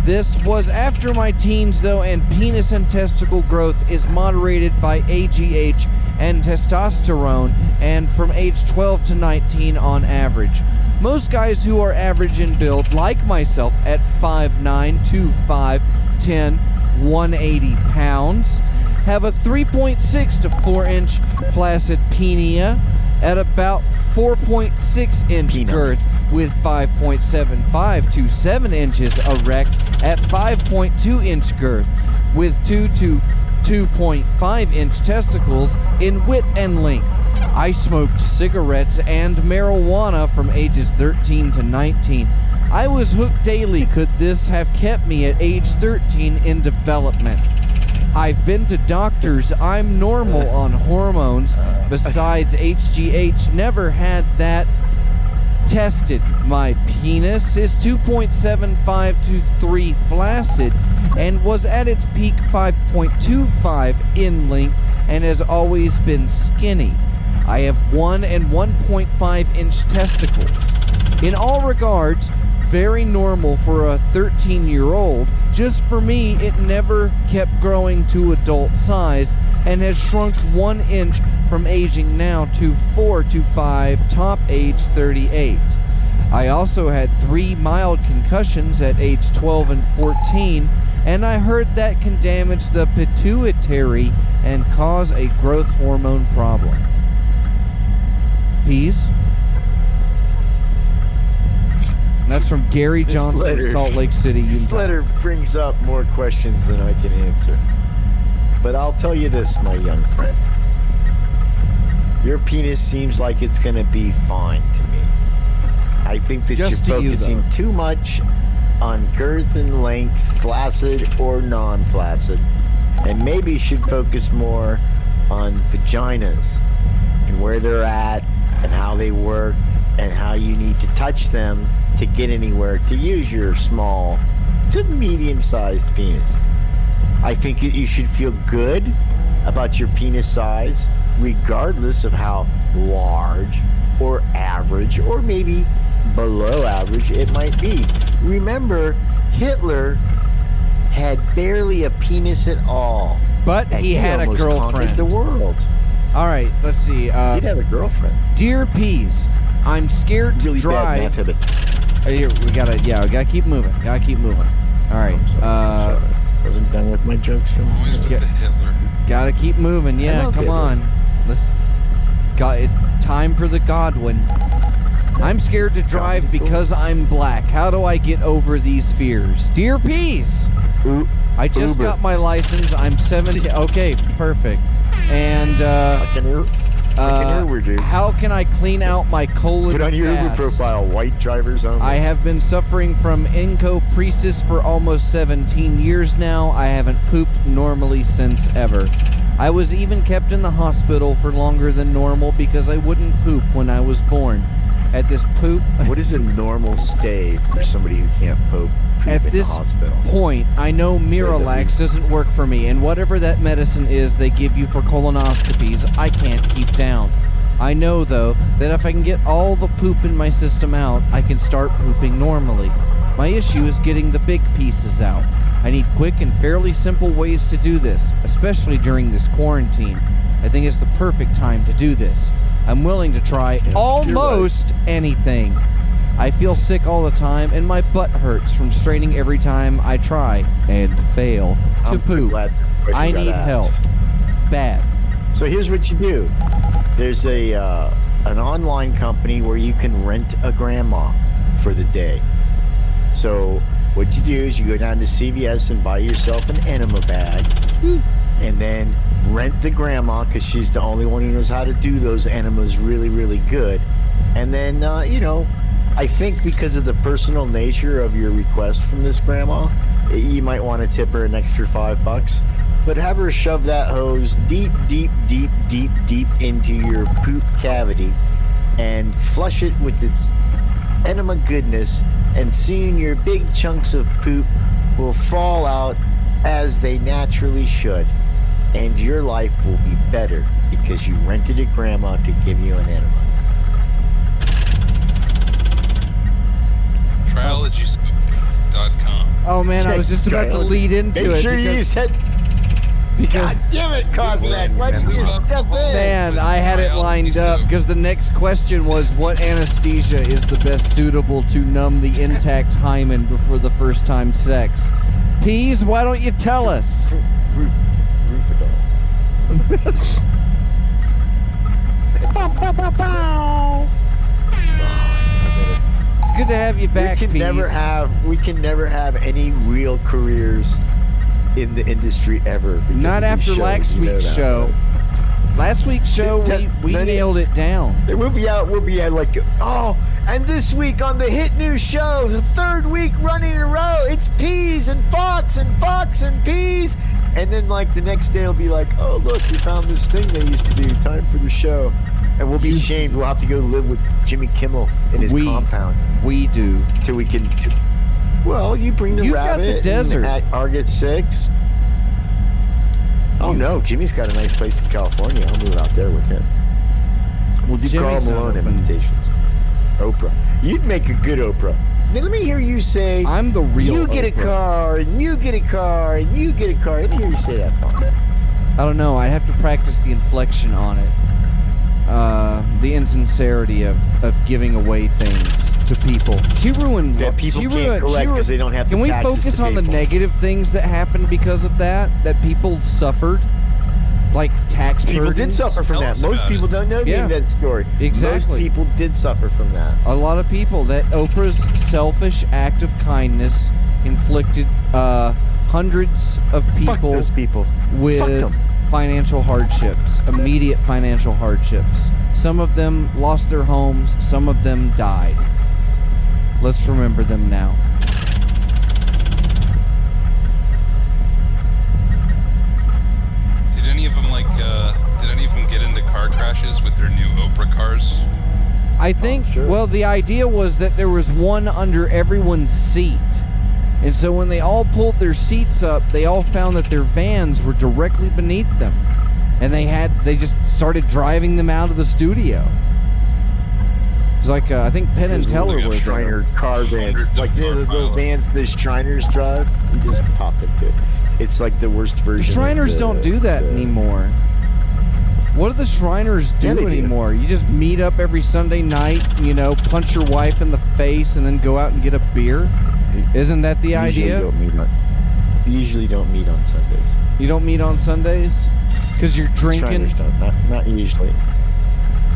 This was after my teens, though, and penis and testicle growth is moderated by AGH and testosterone, and from age 12 to 19 on average. Most guys who are average in build, like myself, at 5'9", 2'5", 10, 180 pounds, have a 3.6 to 4-inch flaccid penia at about 4.6-inch girth with 5.75 to 7 inches erect at 5.2-inch girth with 2 to 2.5-inch testicles in width and length. I smoked cigarettes and marijuana from ages 13 to 19. I was hooked daily. Could this have kept me at age 13 in development? I've been to doctors. I'm normal on hormones. Besides HGH, never had that tested. My penis is 2.75 to 3 flaccid and was at its peak 5.25 in length and has always been skinny. I have 1 and 1.5 inch testicles. In all regards, very normal for a 13-year-old. Just for me, it never kept growing to adult size and has shrunk 1 inch from aging now to 4 to 5, top age 38. I also had 3 mild concussions at age 12 and 14, and I heard that can damage the pituitary and cause a growth hormone problem. Peas? And that's from Gary Johnson of Salt Lake City, Utah. This letter brings up more questions than I can answer. But I'll tell you this, my young friend. Your penis seems like it's going to be fine to me. I think that Just you're to you, focusing though. too much on girth and length, flaccid or non-flaccid, and maybe should focus more on vaginas and where they're at and how they work and how you need to touch them to get anywhere to use your small to medium-sized penis. I think that you should feel good about your penis size regardless of how large or average or maybe below average it might be. Remember, Hitler had barely a penis at all. But and he had a almost girlfriend. conquered the world. All right, let's see. He did have a girlfriend. Dear Peas, I'm scared to Really bad meth drive. habit. Here, we gotta keep moving. All right, Sorry. Wasn't done with my jokes from Always with Yeah. the Hitler. gotta keep moving. Yeah, love come Hitler. on. Let's. Got it. Time for the Godwin. I'm scared to drive because I'm black. How do I get over these fears? Dear Peas, I just Uber. got my license. I'm 17. Okay, perfect. And Fucking Uber, dude. how can I clean out my colon Put on your Uber fast? profile, white drivers only. I have been suffering from encopresis for almost 17 years now. I haven't pooped normally since ever. I was even kept in the hospital for longer than normal because I wouldn't poop when I was born. At this What is a normal stay for somebody who can't poop At in this the hospital? point, I know Miralax doesn't work for me, and whatever that medicine is they give you for colonoscopies, I can't keep down. I know, though, that if I can get all the poop in my system out, I can start pooping normally. My issue is getting the big pieces out. I need quick and fairly simple ways to do this, especially during this quarantine. I think it's the perfect time to do this. I'm willing to try almost anything. I feel sick all the time, and my butt hurts from straining every time I try and fail to I'm pretty poop. glad this question I got need asked. help. Bad. So here's what you do. There's an online company where you can rent a grandma for the day. So what you do is you go down to CVS and buy yourself an enema bag, and then rent the grandma because she's the only one who knows how to do those enemas really, really good. And then, I think because of the personal nature of your request from this grandma, you might want to tip her an extra $5. But have her shove that hose deep into your poop cavity and flush it with its enema goodness, and soon your big chunks of poop will fall out as they naturally should. And your life will be better because you rented a grandma to give you an enema. Triologysoap.com. Oh man, I was just about to lead into Make it. sure you because- said, because God damn it, Cosmac, why did you step in? Man, I had it lined up because the next question was what anesthesia is the best suitable to numb the intact hymen before the first time sex? Peas, why don't you tell us? It's good to have you back, we can never have any real careers in the industry ever. because Not of these after shows, last you know week's that, show. right? Last week's show, we nailed it down. We'll be out like, and this week on the hit new show, the third week running in a row, it's Peas and Fox and Fox and Peas. And then like the next day will be like, oh look, we found this thing they used to do. Time for the show. And we'll be shamed. We'll have to go live with Jimmy Kimmel in his compound. We do. Till we can. Well, you bring the rabbit. Got the desert. And Arget 6. Oh no, Jimmy's got a nice place in California. I'll move out there with him. We'll do Carl Malone imitations. Oprah. You'd make a good Oprah. Now, let me hear you say, I'm the real you get Oprah. A car, and you get a car, and you get a car. Let me hear you say that, Paul. I don't know. I have to practice the inflection on it. The insincerity of giving away things to people. She ruined that people can't collect because they don't have the taxes. Can we focus on the negative things that happened because of that? That people suffered? Like tax people burdens? Did suffer from that. Most people don't know that story. Exactly. Most people did suffer from that. A lot of people. That Oprah's selfish act of kindness inflicted hundreds of people, Fuck those people. With financial hardships, immediate financial hardships. Some of them lost their homes. Some of them died. Let's remember them now. Did any of them get into car crashes with their new Oprah cars? I think, sure. Well, the idea was that there was one under everyone's seat. And so when they all pulled their seats up, they all found that their vans were directly beneath them. And they just started driving them out of the studio. It's like, I think Penn and Teller like were Shriner car vans. Like the vans the Shriners drive, you just pop into it. It's like the worst version. The Shriners don't do that anymore. What do the Shriners do anymore? You just meet up every Sunday night, punch your wife in the face, and then go out and get a beer? Isn't that the idea? Usually don't meet on Sundays. You don't meet on Sundays? Because you're drinking? Shriners don't. Not usually.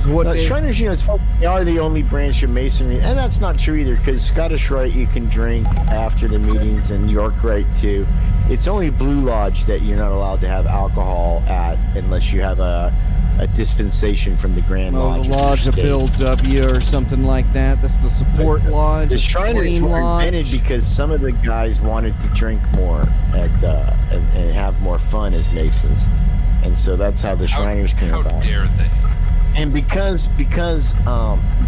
So Shriners, they are the only branch of masonry. And that's not true either, because Scottish Rite you can drink after the meetings, and York Rite too. It's only Blue Lodge that you're not allowed to have alcohol at unless you have a dispensation from the Grand Lodge. The Lodge of Bill W. or something like that. That's the support lodge. The Shriners were invented because some of the guys wanted to drink more and have more fun as Masons. And so that's how the Shriners came about. How dare they? And because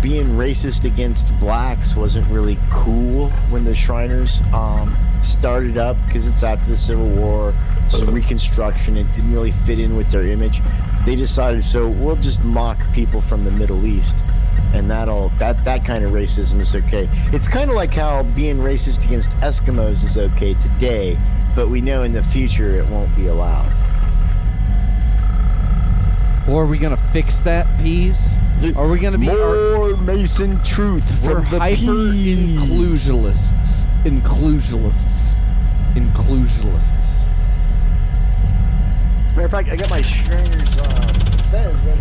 being racist against blacks wasn't really cool when the Shriners started up, because it's after the Civil War, it's Reconstruction, it didn't really fit in with their image. They decided, so we'll just mock people from the Middle East, and that kind of racism is okay. It's kind of like how being racist against Eskimos is okay today, but we know in the future it won't be allowed. Or are we going to fix that, Peas? Are we going to be more Mason truth We're from the hyper-inclusionists. Inclusionists. Matter of fact, I got my Shriners fez right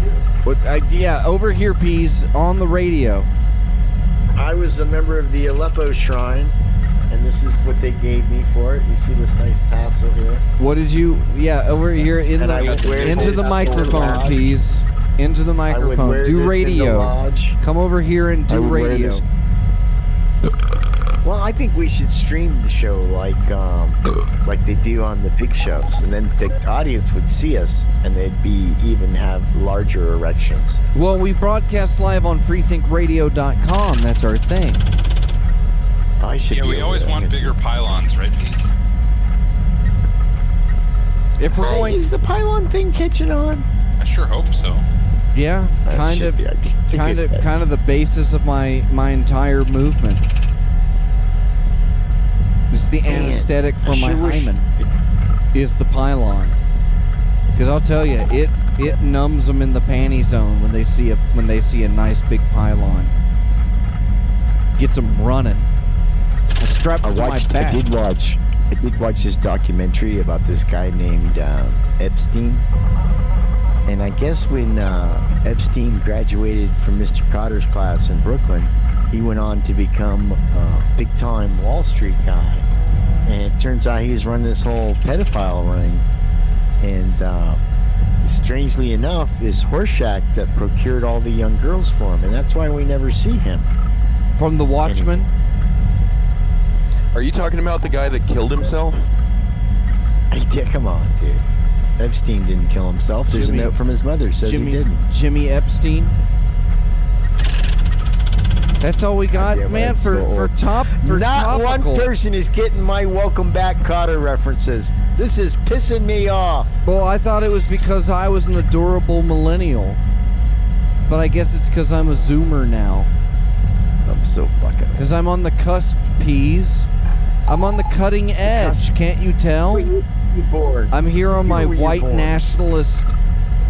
here. Over here, Peas, on the radio. I was a member of the Aleppo Shrine, and this is what they gave me for it. You see this nice tassel here? What did you... Yeah, over here into the microphone, Peas. Into the microphone. Do radio. Come over here and do radio. Well, I think we should stream the show like they do on the big shows, and then the audience would see us, and they'd even have larger erections. Well, we broadcast live on freethinkradio.com. That's our thing. We always want bigger pylons, right, Peace? If we're going, is the pylon thing catching on? I sure hope so. Yeah, kind of the basis of my entire movement. It's the anesthetic for my hymen. Is the pylon? Because I'll tell you, it numbs them in the panty zone when they see a nice big pylon. Gets them running. I strapped it to my back. I did watch this documentary about this guy named Epstein. And I guess when Epstein graduated from Mr. Cotter's class in Brooklyn, he went on to become a big-time Wall Street guy. And it turns out he was running this whole pedophile ring. And strangely enough, is Horshack that procured all the young girls for him, and that's why we never see him. From The Watchmen? Are you talking about the guy that killed himself? Hey, come on, dude. Epstein didn't kill himself. There's a note from his mother says he didn't. Jimmy Epstein? That's all we got, man, for topical. Not one person is getting my Welcome Back Kotter references. This is pissing me off. Well, I thought it was because I was an adorable millennial. But I guess it's because I'm a Zoomer now. I'm so fucking... Because I'm on the cusp, Peas. I'm on the cutting edge, can't you tell? Were you born? I'm here on my white nationalist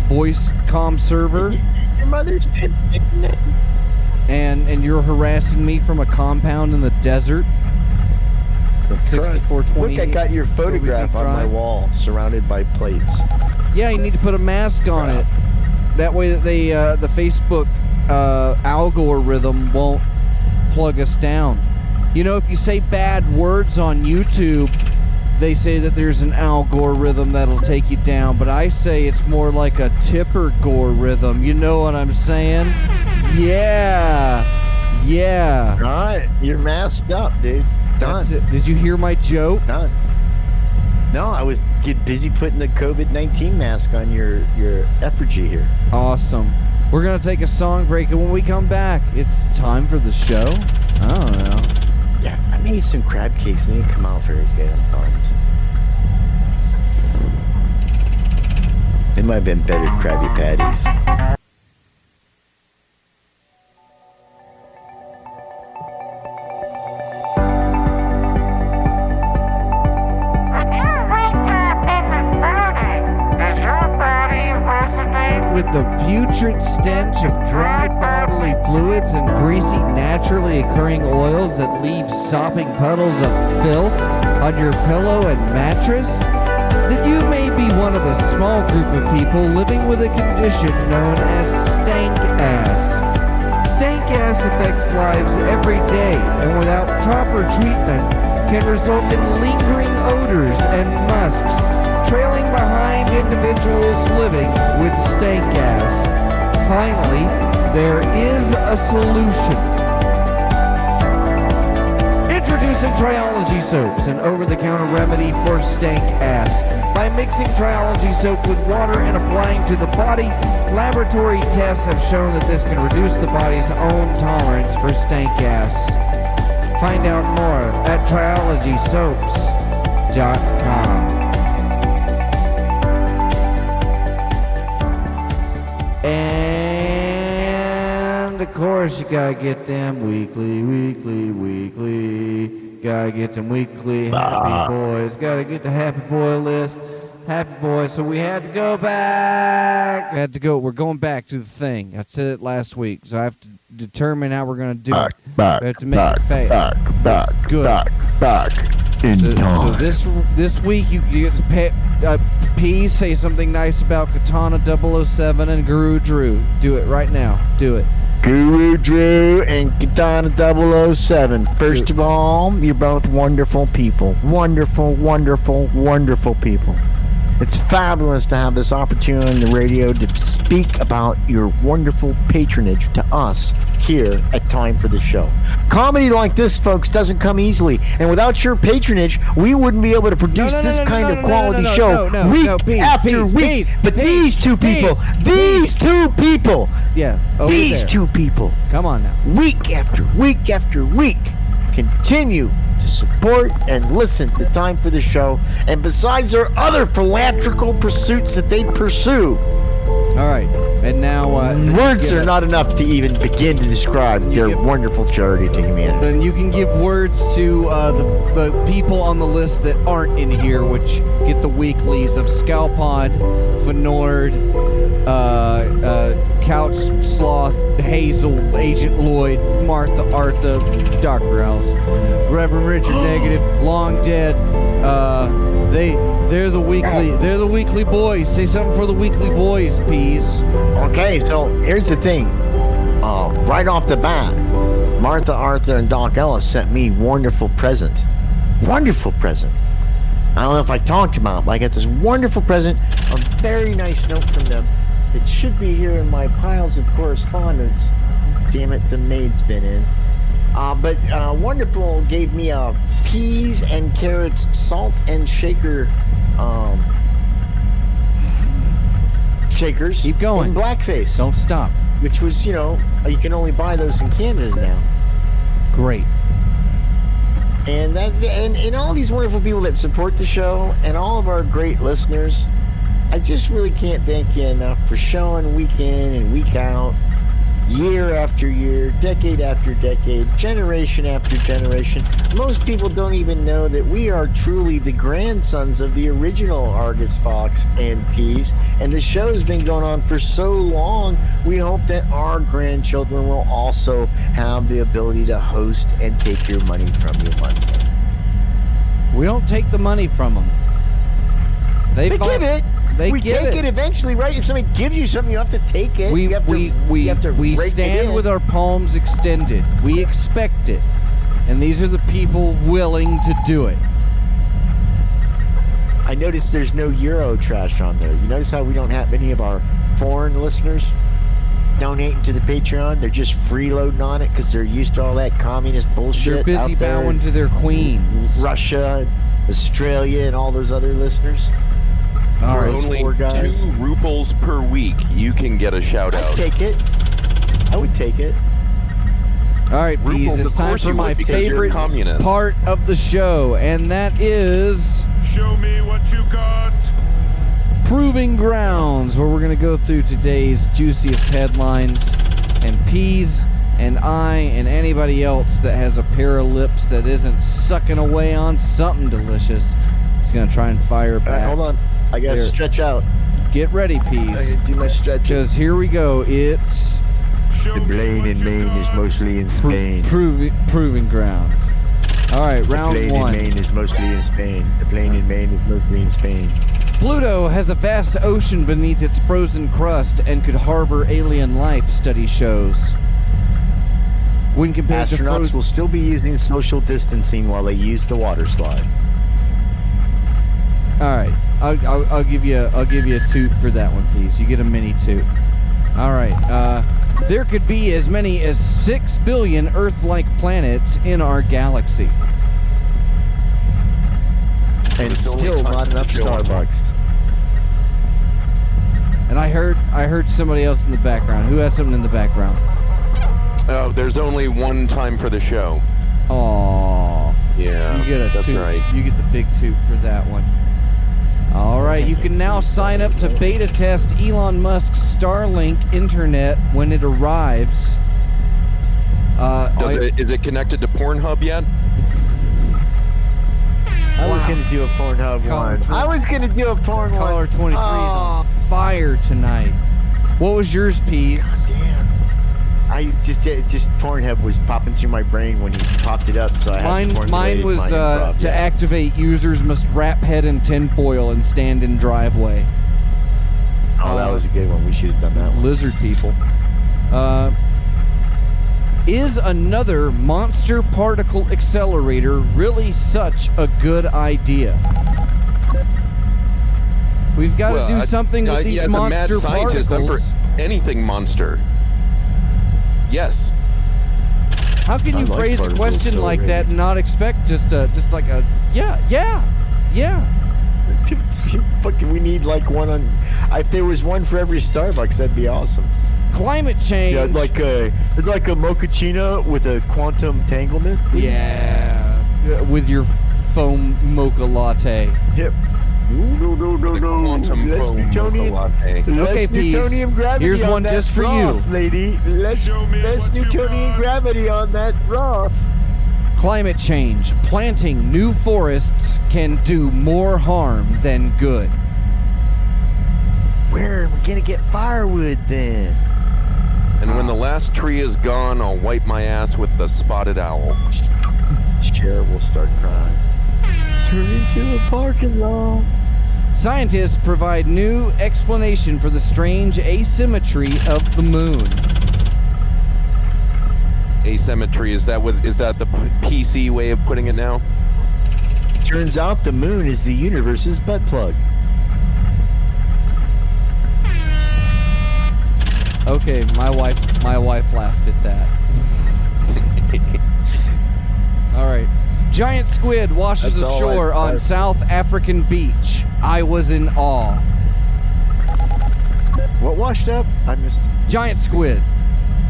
voice comm server. Your mother's dead. And you're harassing me from a compound in the desert. 6420. Look, I got your photograph on my wall, surrounded by plates. Yeah, you need to put a mask on it. That way, that the Facebook algorithm won't plug us down. You know, if you say bad words on YouTube, they say that there's an algorithm that'll take you down. But I say it's more like a tipper gore rhythm. You know what I'm saying? Yeah. All right, you're masked up, dude. Done. That's it. Did you hear my joke? Done. No, I was busy putting the COVID-19 mask on your effigy here. Awesome. We're going to take a song break, and when we come back, it's time for the show? I don't know. Yeah, I made some crab cakes, and they didn't come out very good. I'm bummed. They might have been better Krabby Patties. With the putrid stench of dry bodily fluids and greasy, naturally occurring oils that leave sopping puddles of filth on your pillow and mattress, that you may be one of a small group of people living with a condition known as stank ass. Stank ass affects lives every day, and without proper treatment can result in lingering odors and musks trailing behind individuals living with stank gas. Finally, there is a solution. Introducing Triology Soaps, an over-the-counter remedy for stank ass. By mixing Triology soap with water and applying to the body, laboratory tests have shown that this can reduce the body's own tolerance for stank gas. Find out more at triologysoaps.com. And of course you gotta get them weekly. Gotta get them weekly happy boys. Gotta get the happy boy list. Happy boys. So we had to go back. We're going back to the thing. I said it last week. So I have to determine how we're gonna do it. We have to make it fail. Good. Back. So this week you get to P, say something nice about Katana 007 and Guru Drew. Do it right now. Do it. Guru Drew and Katana 007. First of all, you're both wonderful people. Wonderful, wonderful, wonderful people. It's fabulous to have this opportunity on the radio to speak about your wonderful patronage to us here at Time for the Show. Comedy like this, folks, doesn't come easily. And without your patronage, we wouldn't be able to produce this kind of quality show week after week. But these two people, Yeah, these two people, come on now, week after week after week, continue to support and listen to Time for the Show, and besides their other philanthropical pursuits that they pursue. All right, and now words are not enough to even begin to describe their wonderful charity to humanity. Then you can give words to the people on the list that aren't in here, which get the weeklies of Scalpod, Fenord, Couch Sloth, Hazel, Agent Lloyd, Martha Artha, Dr. House, Reverend Richard Negative, Long Dead. They're the weekly boys. Say something for the weekly boys, Peas. Okay, so here's the thing. Right off the bat, Martha Arthur and Doc Ellis sent me wonderful present. I don't know if I talked about it, but I got this wonderful present, a very nice note from them. It should be here in my piles of correspondence. Damn it, the maid's been in. But Wonderful gave me a peas and carrots salt and shaker shakers. Keep going. In blackface. Don't stop. Which was, you can only buy those in Canada now. Great. And and all these wonderful people that support the show and all of our great listeners, I just really can't thank you enough for showing week in and week out, year after year, decade after decade, generation after generation. Most people don't even know that we are truly the grandsons of the original Argus, Fox, and Peas. And the show has been going on for so long, we hope that our grandchildren will also have the ability to host and take your money from you one day. We don't take the money from them. They give it. We give take it eventually, right? If somebody gives you something, you have to take it. We rake stand it with our palms extended. We expect it. And these are the people willing to do it. I noticed there's no Euro trash on there. You notice how we don't have any of our foreign listeners donating to the Patreon? They're just freeloading on it because they're used to all that communist bullshit. They're busy out there. bowing to their queens. Russia, Australia, and all those other listeners. All For right. only 2 rubles per week, you can get a shout I'd out. take it. I would take it. All right, Bees, Rubles, it's of time course for you my would, because you're favorite communist. part of the show, and that is Show me what you got. Proving Grounds, where we're going to go through today's juiciest headlines, and Peas and I and anybody else that has a pair of lips that isn't sucking away on something delicious is going to try and fire back. Hold on. I got to There. stretch out. Get ready, I Peas, got to do my stretching. because here we go. It's Show The me plane what in you Maine is got. mostly in Spain. Proving Grounds. All right, The round plane one. in Maine is mostly in Spain. The plane in Maine is mostly in Spain. Pluto has a vast ocean beneath its frozen crust and could harbor alien life, study shows. When compared to Astronauts frozen... will still be using social distancing while they use the water slide. All right, I'll give you a toot for that one, please. You get a mini toot. All right. There could be as many as 6 billion Earth-like planets in our galaxy. And it's only still time not to enough show up. Starbucks. And I heard somebody else in the background. Who had something in the background? Oh, there's only one time for the show. Aww. Yeah, You get a that's toot. right. You get the big toot for that one. All right, you can now sign up to beta test Elon Musk's Starlink internet when it arrives. Is it connected to Pornhub yet? I was going to do a Pornhub Caller one. 20 I was going to do a porn one. Caller 23 is on Oh, fire tonight. What was yours, Peas? damn. I just Pornhub was popping through my brain when he popped it up, so I had Mine formulated was my improv, to yeah. activate users must wrap head in tinfoil and stand in driveway. Oh, that was a good one. We should have done that one. Lizard people. Is another monster particle accelerator really such a good idea? We've got to do something with these as a mad monster scientist, I'm particles. for anything monster. Yes. How can I you like phrase a particle question like that accelerator. and not expect just like a yeah? Fucking, we need like one on. If there was one for every Starbucks, that'd be awesome. Climate change. Yeah, like a mochaccino with a quantum entanglement. Yeah, with your foam mocha latte. Yep. No. The quantum Less foam Newtonian. mocha latte. Less Okay, Peas. Newtonian gravity. Here's on one that just for froth, you. lady. Less Show me what you Newtonian got. gravity on that froth. Climate change. Planting new forests can do more harm than good. Where are we gonna get firewood then? And when the last tree is gone, I'll wipe my ass with the spotted owl. Cher will start crying. Turn into a parking lot. Scientists provide new explanation for the strange asymmetry of the moon. Asymmetry, is that the PC way of putting it now? Turns out the moon is the universe's butt plug. Okay, my wife laughed at that. All right. Giant squid washes That's all ashore on South African beach. I was in awe. What washed up? I missed. Giant squid.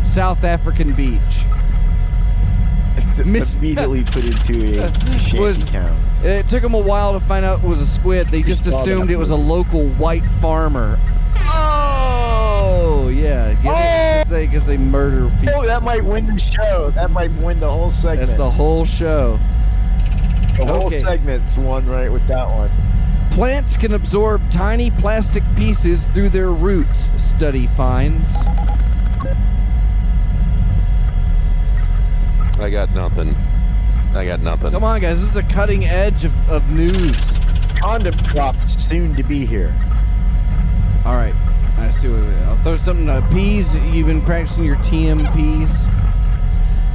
South African beach. Immediately put into a shanty town. It took them a while to find out it was a squid. They just assumed it was a local white farmer. Oh, yeah. Because they murder people. Oh, that might win the show. That might win the whole segment. That's the whole show. The whole segment's won right with that one. Plants can absorb tiny plastic pieces through their roots, study finds. I got nothing. Come on, guys. This is the cutting edge of news. Condom drops soon to be here. All right. I see what I'll throw something. Peas. You've been practicing your TMPs.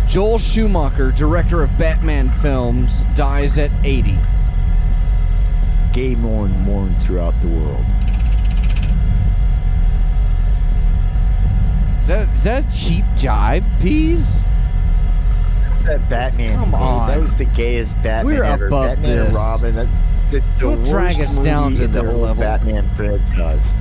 Joel Schumacher, director of Batman films, dies at 80. Gay mourn throughout the world. Is that a cheap jive, Peas? That Batman. Come on. That was the gayest Batman We're ever. above Batman this. and Robin. That's the Don't worst drag us movie down to in the that whole level. Batman franchise.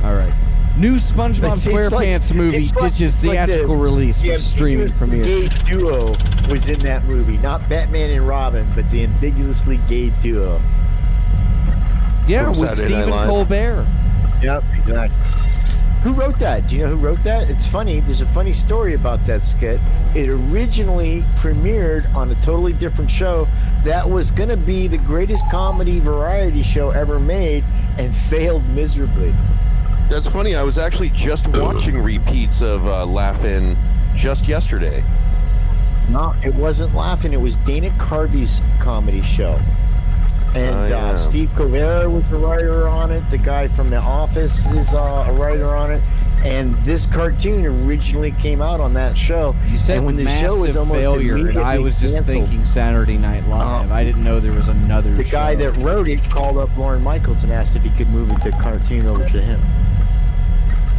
All right. New SpongeBob SquarePants movie ditches theatrical release for streaming premiere. Gay duo was in that movie, not Batman and Robin, but the ambiguously gay duo. Yeah, From with Saturday Night Stephen Live. Colbert. Yep, exactly. Who wrote that? Do you know who wrote that? It's funny. There's a funny story about that skit. It originally premiered on a totally different show that was going to be the greatest comedy variety show ever made and failed miserably. That's funny. I was actually just watching repeats of Laugh-In just yesterday. No, it wasn't Laughing. It was Dana Carvey's comedy show. And yeah. Steve Colbert was the writer on it. The guy from The Office is a writer on it. And this cartoon originally came out on that show. You said and when the massive show was almost failure, and I was just canceled, thinking Saturday Night Live. I didn't know there was another the guy show. that wrote it called up Lorne Michaels and asked if he could move the cartoon over to him.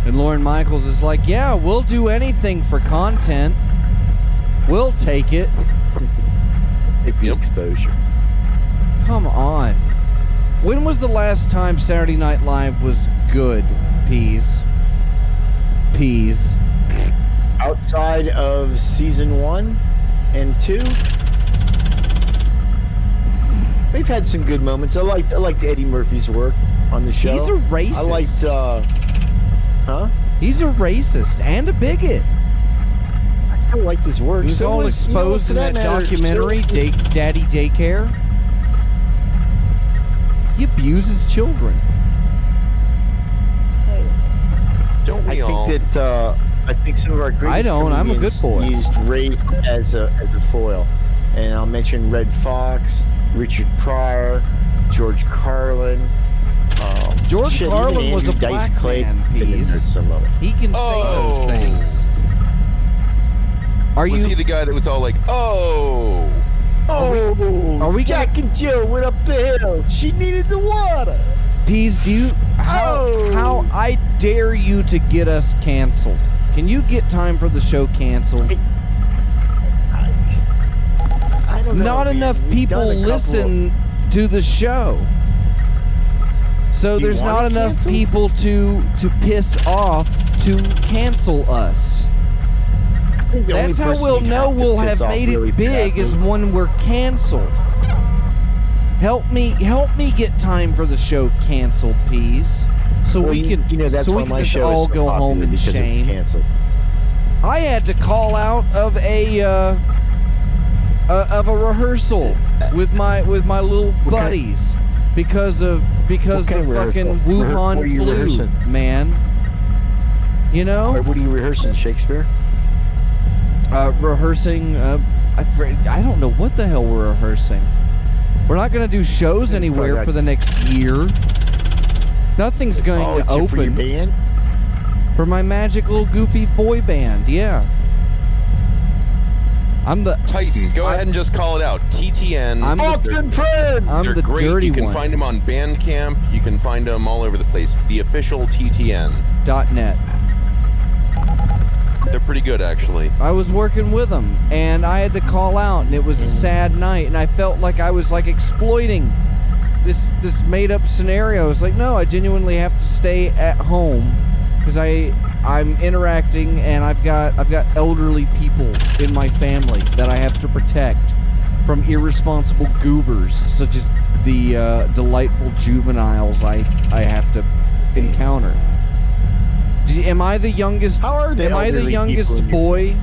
And Lorne Michaels is like, yeah, we'll do anything for content. We'll take it. It'd be exposure. Come on. When was the last time Saturday Night Live was good, Peas? Peas. Outside of season 1 and 2, they've had some good moments. I liked Eddie Murphy's work on the show. He's a racist. I liked, He's a racist and a bigot. I liked his work. He was all exposed in that documentary, Daddy Daycare. He abuses children. I think some of our greatest I don't. I'm a good boy. Used race as a foil, and I'll mention Red Fox, Richard Pryor, George Carlin. George Carlin even was a Andrew Dice black Clay man, fit in there Peas. at some level. He can say those things. Was he the guy that was all like, oh? Are we Jack and Jill went up the hill. She needed the water. Peas, do you how I dare you to get us canceled? Can you get Time for the Show canceled? I don't know. Not man. enough We've people done a couple listen to the show. So Do you there's want not it enough canceled? people to piss off to cancel us. I think the only That's how person we'll you'd know to we'll piss have off made really it big badly. is when we're canceled. Help me get Time for the Show canceled, Peas. So Well, we can that's so why we can my just show all is so go popular home in because it was shame. canceled. I had to call out of a rehearsal with my little buddies because of What kind the of fucking rehearsal? What are Wuhan you flu, rehearsing? man. You know, What are you rehearsing, Shakespeare? rehearsing. I don't know what the hell we're rehearsing. We're not going to do shows anywhere for the next year. Nothing's going to For your open band? for my magic little goofy boy band. Yeah. I'm the Titan. Go ahead and just call it out. TTN. I'm Austin friend. I'm They're the great. dirty You can one. find them on Bandcamp. You can find them all over the place. The official TTN. .net. They're pretty good, actually. I was working with them, and I had to call out, and it was a sad night, and I felt like I was like exploiting this made-up scenario. I was like, no, I genuinely have to stay at home because I'm interacting, and I've got elderly people in my family that I have to protect from irresponsible goobers such as the delightful juveniles I have to encounter. Am I the youngest? How are the Am I the elderly youngest people in boy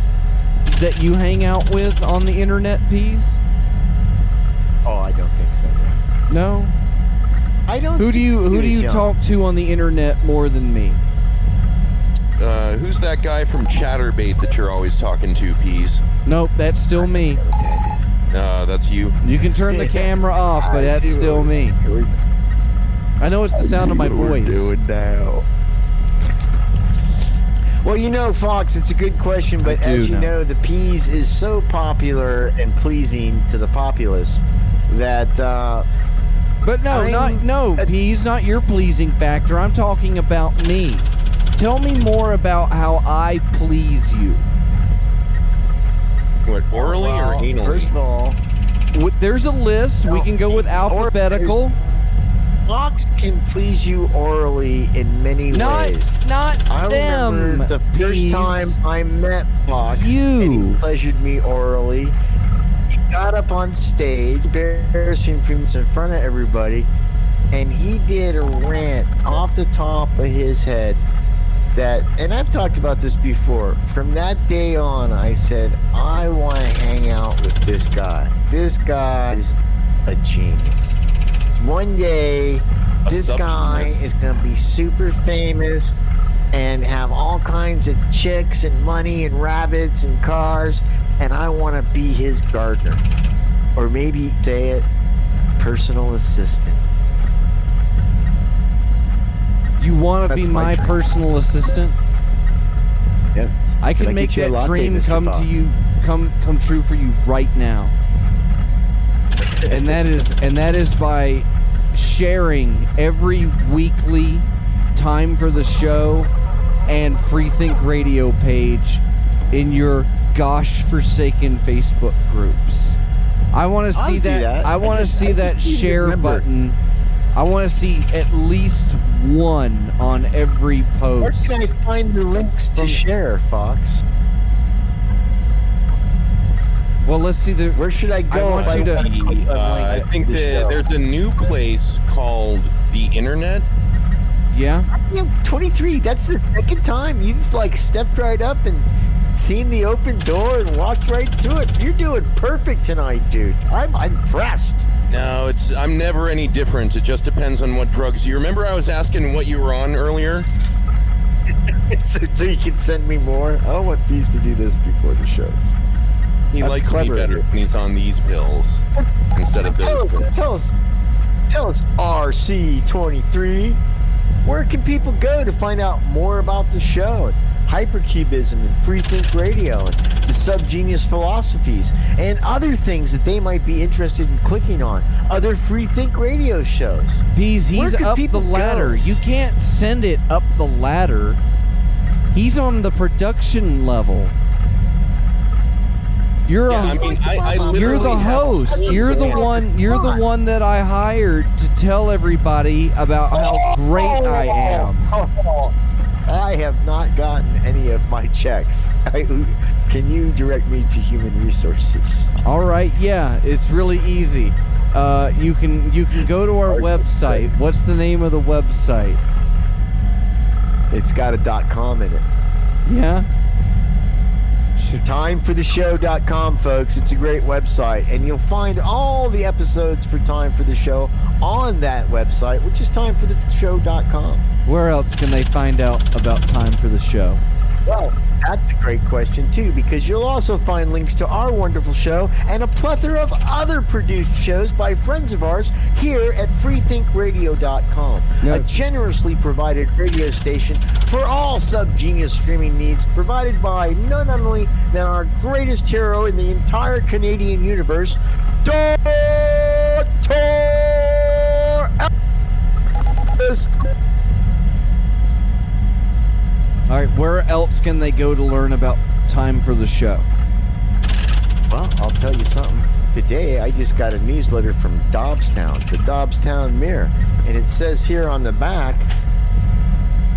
that you hang out with on the internet, Peas? Oh, I don't think so. No. I don't. Who do you think young. talk to on the internet more than me? Who's that guy from Chatterbait that you're always talking to, Peas? Nope, that's still me. That's you. You can turn the camera off, but that's still me. I know it's the sound of my voice. Now. Well, you know, Fox, it's a good question, but as you know, the Peas is so popular and pleasing to the populace that. But no, Peas, not your pleasing factor. I'm talking about me. Tell me more about how I please you. What, orally or anally? First of all, there's a list. We can go with alphabetical. Fox can please you orally in many ways. Not I them. remember the first Peas. time I met Fox. You. And he pleasured me orally. He got up on stage, embarrassing things in front of everybody, and he did a rant off the top of his head that, and I've talked about this before, from that day on, I said, I want to hang out with this guy. This guy is a genius. One day, this guy is going to be super famous and have all kinds of chicks and money and rabbits and cars, and I want to be his gardener. Or maybe, say it, personal assistant. You want to be That's my my dream. personal assistant? Yep. I can make get you a that latte, dream Mr. come Fox? to you, come true for you right now. and that is by sharing every weekly Time for the Show and Free Think Radio page in your gosh forsaken Facebook groups. I want to see that. I want to see that share button. I want to see at least one on every post. Where can I find the links to share, Fox? Well, let's see the. Where should I go? I want if you to- want click on I links think to the that show? there's a new place called the Internet. Yeah. Yeah, 23. That's the second time you've like stepped right up and seen the open door and walked right to it. You're doing perfect tonight, dude. I'm impressed. No, I'm never any different. It just depends on what drugs. You remember I was asking what you were on earlier? So you can send me more. I don't want these to do this before the shows. He That's likes clever. me better when he's on these pills instead of those pills. Tell us, RC23. Where can people go to find out more about the show, and hypercubism, and free think radio, and the subgenius philosophies, and other things that they might be interested in clicking on? Other free think radio shows. Peas, Where he's can up the people ladder. go? You can't send it up the ladder. He's on the production level. You're Yeah, on. I mean, I You're literally the have- host. You're the one. You're the one that I hired to tell everybody about how great I am. I have not gotten any of my checks. Can you direct me to human resources? All right. Yeah, it's really easy. You can go to our website. What's the name of the website? It's got a .com in it. Yeah. Timefortheshow.com, folks. It's a great website, and you'll find all the episodes for Time for the Show on that website, which is timefortheshow.com. Where else can they find out about Time for the Show? Well, That's a great question, too, because you'll also find links to our wonderful show and a plethora of other produced shows by friends of ours here at freethinkradio.com, a generously provided radio station for all subgenius streaming needs, provided by none other than our greatest hero in the entire Canadian universe, Doktor Faux. All right, where else can they go to learn about Time for the Show? Well, I'll tell you something. Today, I just got a newsletter from Dobbstown, the Dobbstown Mirror, and it says here on the back,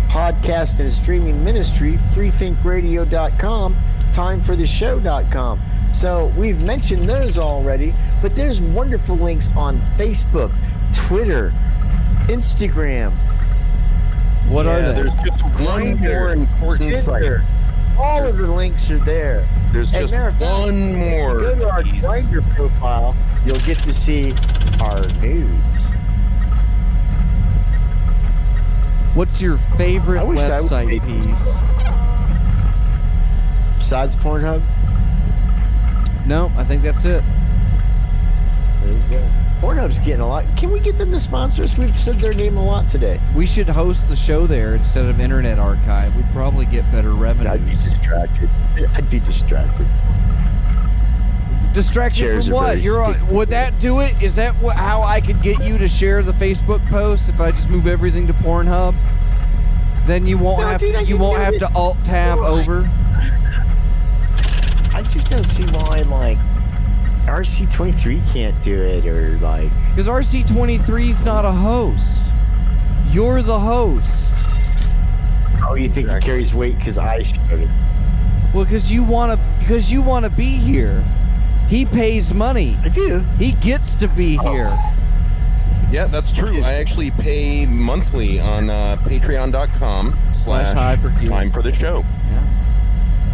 podcast and streaming ministry, freethinkradio.com, timefortheshow.com. So we've mentioned those already, but there's wonderful links on Facebook, Twitter, Instagram. What are they? There's just one more important site. All of the links are there. There's just one more. If you go to our Grindr profile, you'll get to see our nudes. What's your favorite website, Peace? Besides Pornhub? No, I think that's it. There you go. Pornhub's getting a lot. Can we get them to sponsor us? We've said their name a lot today. We should host the show there instead of Internet Archive. We'd probably get better revenues. I'd be distracted. Distracted Chairs from are what? very You're on, sticky. would that do it? Is that how I could get you to share the Facebook post if I just move everything to Pornhub? Then you won't have to. You won't have to alt tab over. I just don't see why RC23 can't do it, or because RC23's not a host. You're the host. Oh, you think he carries weight because I showed it? Well, because you wanna be here. He pays money. I do. He gets to be here. Yeah, that's true. I actually pay monthly on patreon.com/Hypercube. Time for the Show.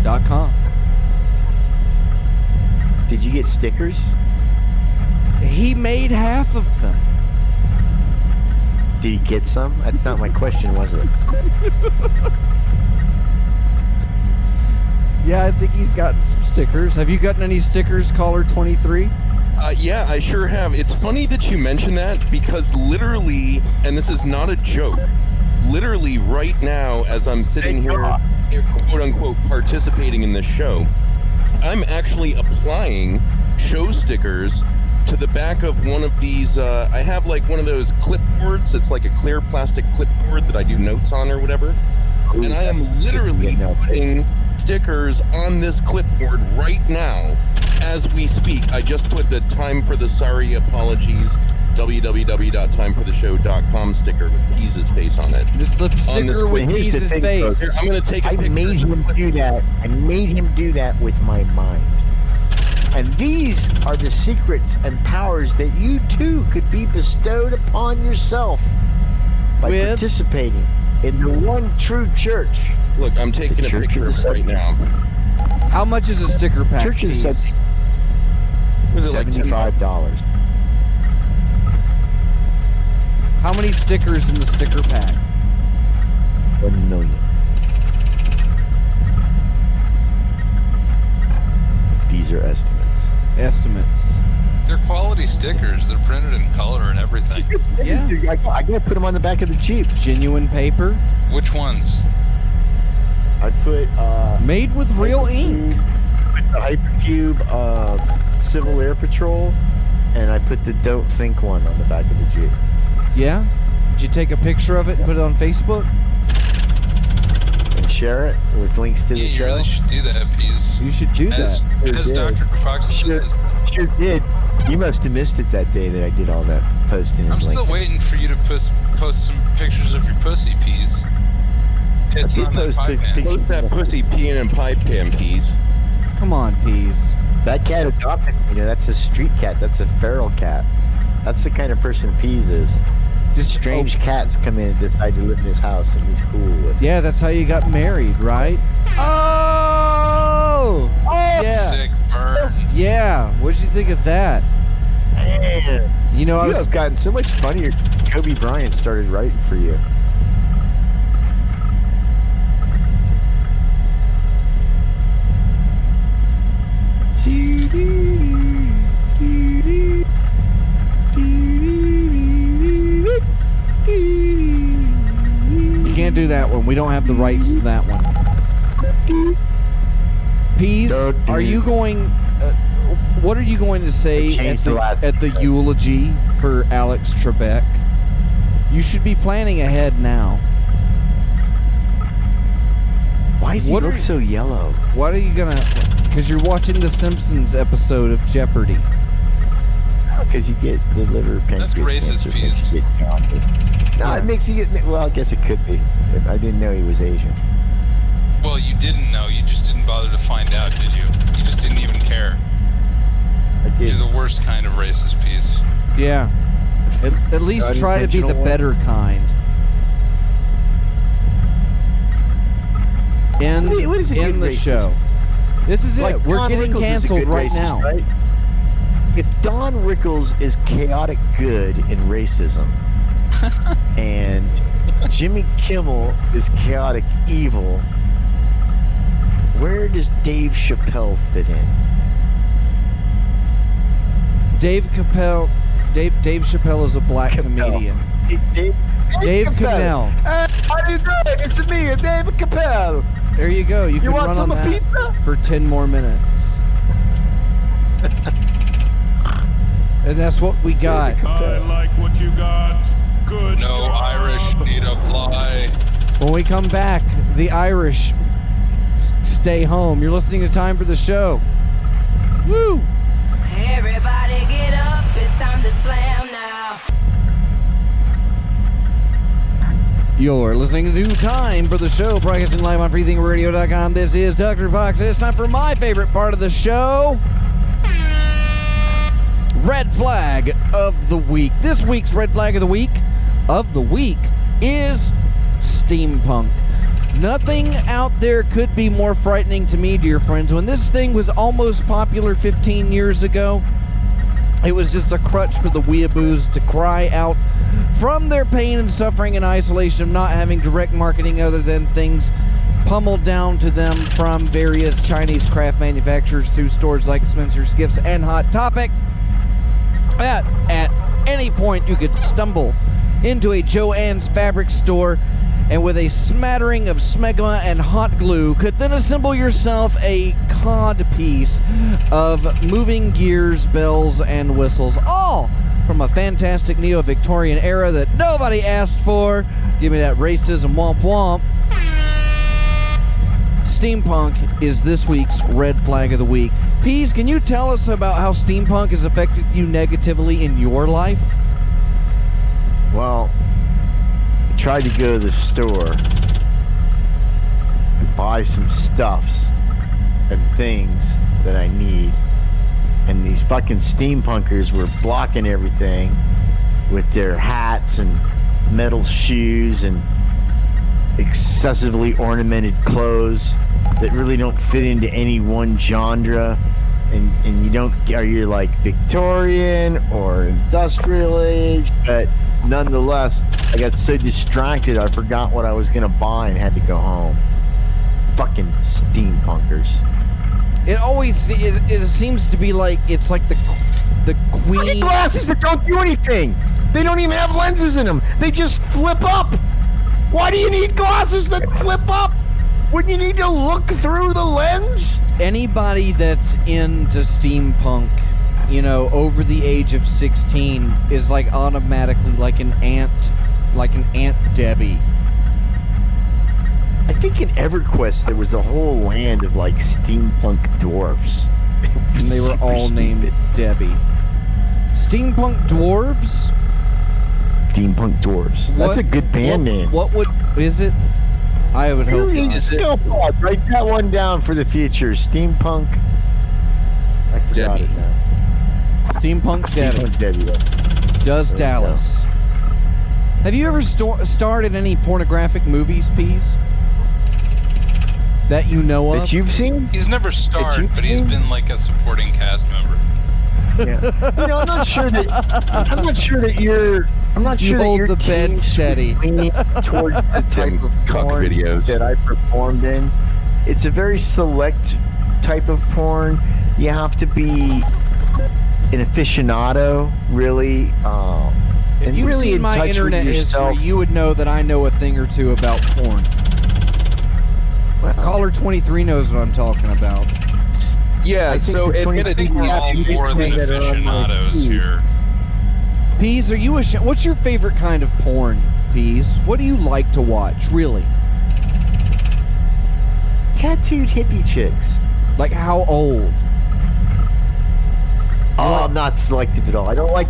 Yeah. .com. Did you get stickers? He made half of them. Did he get some? That's not my question, was it? Yeah, I think he's gotten some stickers. Have you gotten any stickers, Caller 23? Yeah, I sure have. It's funny that you mention that because literally, and this is not a joke, literally right now as I'm sitting here, quote unquote, participating in this show, I'm actually applying show stickers to the back of one of these. I have like one of those clipboards. It's like a clear plastic clipboard that I do notes on or whatever. And I am literally putting stickers on this clipboard right now as we speak. I just put the Time for the Sorry Apologies www.timefortheshow.com sticker with Pease's face on it. Just the sticker with Pease's face. Here, I'm going to take a picture. I made him do that. I made him do that with my mind. And these are the secrets and powers that you too could be bestowed upon yourself by participating in the one true church. Look, I'm taking a picture of it right now. How much is a sticker pack? Church of the Pease? Was it like $75. How many stickers in the sticker pack? 1 million. These are estimates. Estimates. They're quality stickers. They're printed in color and everything. Yeah. I gotta put them on the back of the Jeep. Genuine paper. Which ones? I put made with real ink. Put the Hypercube Civil Air Patrol, and I put the Don't Think one on the back of the Jeep. Yeah? Did you take a picture of it and put it on Facebook? And share it with links to the show? You really should do that, Pease. You should do that. As Dr. Fox's assistant. Sure did. You must have missed it that day that I did all that posting. I'm still waiting for you to post some pictures of your pussy, Pease. It's not that pie pan. Post that pussy peeing in pie pan, Pease. Come on, Pease. That cat adopted me. You know, that's a street cat. That's a feral cat. That's the kind of person Pease is. Just strange cats come in and decide to live in his house, and he's cool with it. Yeah, that's how you got married, right? Oh! Yeah. Sick burn. Yeah. What'd you think of that? Man. You know, I was have gotten so much funnier. Kobe Bryant started writing for you. one. We don't have the rights to that one. Peas, are you going... what are you going to say at the eulogy for Alex Trebek? You should be planning ahead now. Why does he look so yellow? What are you gonna... Because you're watching the Simpsons episode of Jeopardy. Because you get the liver, pancreas. That's racist, Peas. No, it makes you get... Well, I guess it could be. I didn't know he was Asian. Well, you didn't know. You just didn't bother to find out, did you? You just didn't even care. I did. You're the worst kind of racist, Peas. Yeah. At least try to be the better kind. End the racist? show. This is Like, it. We're Don getting Rickles canceled is a good right racist, now. Right? If Don Rickles is chaotic good in racism, and Jimmy Kimmel is chaotic evil, where does Dave Chappelle fit in? Dave Chappelle is a black comedian. Dave Chappelle. Hey, how you doing? It's me, Dave Chappelle. There you go. You can want run some on that pizza? for 10 more minutes. And that's what we got. I like what you got. Good No job. Irish need apply. When we come back, the Irish stay home. You're listening to Time for the Show. Woo! Everybody get up, it's time to slam now. You're listening to Time for the Show, broadcasting live on freethinkradio.com. This is Doktor Faux. It's time for my favorite part of the show. Red Flag of the Week. This week's Red Flag of the Week is steampunk. Nothing out there could be more frightening to me, dear friends. When this thing was almost popular 15 years ago, it was just a crutch for the weeaboos to cry out from their pain and suffering and isolation of not having direct marketing other than things pummeled down to them from various Chinese craft manufacturers through stores like Spencer's Gifts and Hot Topic. At any point, you could stumble into a Joann's fabric store and with a smattering of smegma and hot glue could then assemble yourself a cod piece of moving gears, bells, and whistles, all from a fantastic neo-Victorian era that nobody asked for. Give me that racism womp womp. Steampunk is this week's Red Flag of the Week. Peas, can you tell us about how steampunk has affected you negatively in your life? Well, I tried to go to the store and buy some stuffs and things that I need, and these fucking steampunkers were blocking everything with their hats and metal shoes and excessively ornamented clothes that really don't fit into any one genre, and you don't, are you like Victorian or industrial age? But nonetheless, I got so distracted I forgot what I was gonna buy and had to go home. Fucking steampunkers. It always it seems to be like it's like the queen. Fucking glasses that don't do anything. They don't even have lenses in them. They just flip up. Why do you need glasses that flip up? Wouldn't you need to look through the lens? Anybody that's into steampunk, you know, over the age of 16 is like automatically like an Aunt Debbie. I think in EverQuest there was a whole land of like steampunk dwarfs. And they were all named Debbie. Steampunk dwarves? Steampunk dwarves. That's a good band name. What is it? I would hope Really? not. Go pod. Write that one down for the future. Steampunk. I forgot it now. Steampunk Debbie. Steampunk Debbie. Does There we Dallas. Have you ever starred in any pornographic movies, Peas? That you know of? That you've seen? He's never starred, but he's been like a supporting cast member. Yeah. You know, I'm not sure that you're the bed steady. Towards the type of Cuck porn videos that I performed in. It's a very select type of porn. You have to be an aficionado, really. If and you've really seen in my touch with internet yourself. history, you would know that I know a thing or two about porn. Caller 23 knows what I'm talking about. Yeah, I think so the I think we're all more than that are on my aficionados feed. here. Peas, are you what's your favorite kind of porn, Peas? What do you like to watch, really? Tattooed hippie chicks. Like how old? Oh, I'm not selective at all. I don't like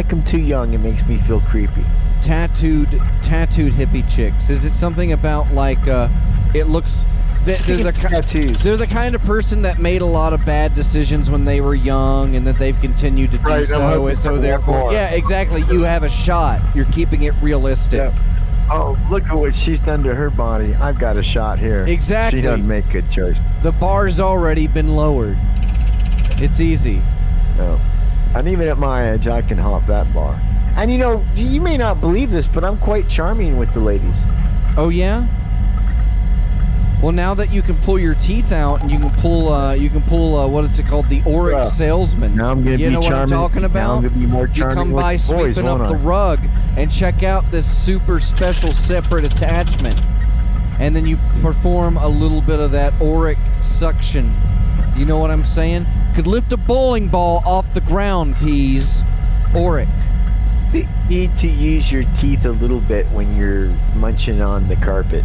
them too young. It makes me feel creepy. Tattooed hippie chicks. Is it something about like it looks they're tattoos. they're the kind of person that made a lot of bad decisions when they were young and that they've continued to do Right, so, and so therefore more. yeah, exactly, you have a shot. You're keeping it realistic. Yeah. Oh, look at what she's done to her body. I've got a shot here. Exactly. She doesn't make good choice. The bar's already been lowered. It's easy. No. And even at my age, I can hop that bar. And you know, you may not believe this, but I'm quite charming with the ladies. Oh yeah? Well, now that you can pull your teeth out and you can pull what is it called, the Auric Yeah. salesman. Now I'm gonna You be know what I'm charming. talking Now about? I'm gonna be more You charming come with by the boys, sweeping up won't the I? rug and check out this super special separate attachment, and then you perform a little bit of that Auric suction. You know what I'm saying? Could lift a bowling ball off the ground, Peas. Auric. You need to use your teeth a little bit when you're munching on the carpet.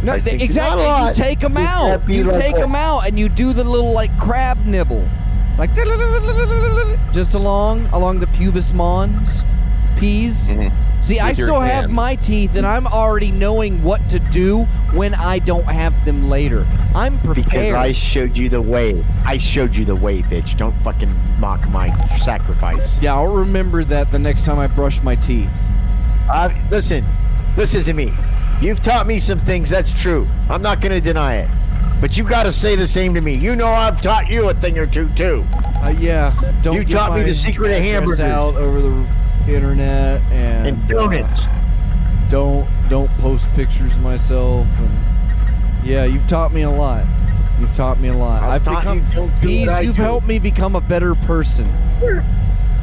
No, I think exactly. not a You lot. take them Just out. happy You like take that. them out, and you do the little like crab nibble, like just along the pubis mons, Peas. Mhm. See, I With your still have hand. my teeth, and I'm already knowing what to do when I don't have them later. I'm Because prepared. I showed you the way. I showed you the way, bitch. Don't fucking mock my sacrifice. Yeah, I'll remember that the next time I brush my teeth. Listen to me. You've taught me some things, that's true. I'm not going to deny it. But you got to say the same to me. You know I've taught you a thing or two, too. Yeah, don't You get taught me my the secret of address hamburgers. out over the internet And donuts. Don't post pictures of myself, and yeah, you've taught me a lot. You've taught me a lot. I've taught become you don't do Peas, what I you've do. helped me become a better person.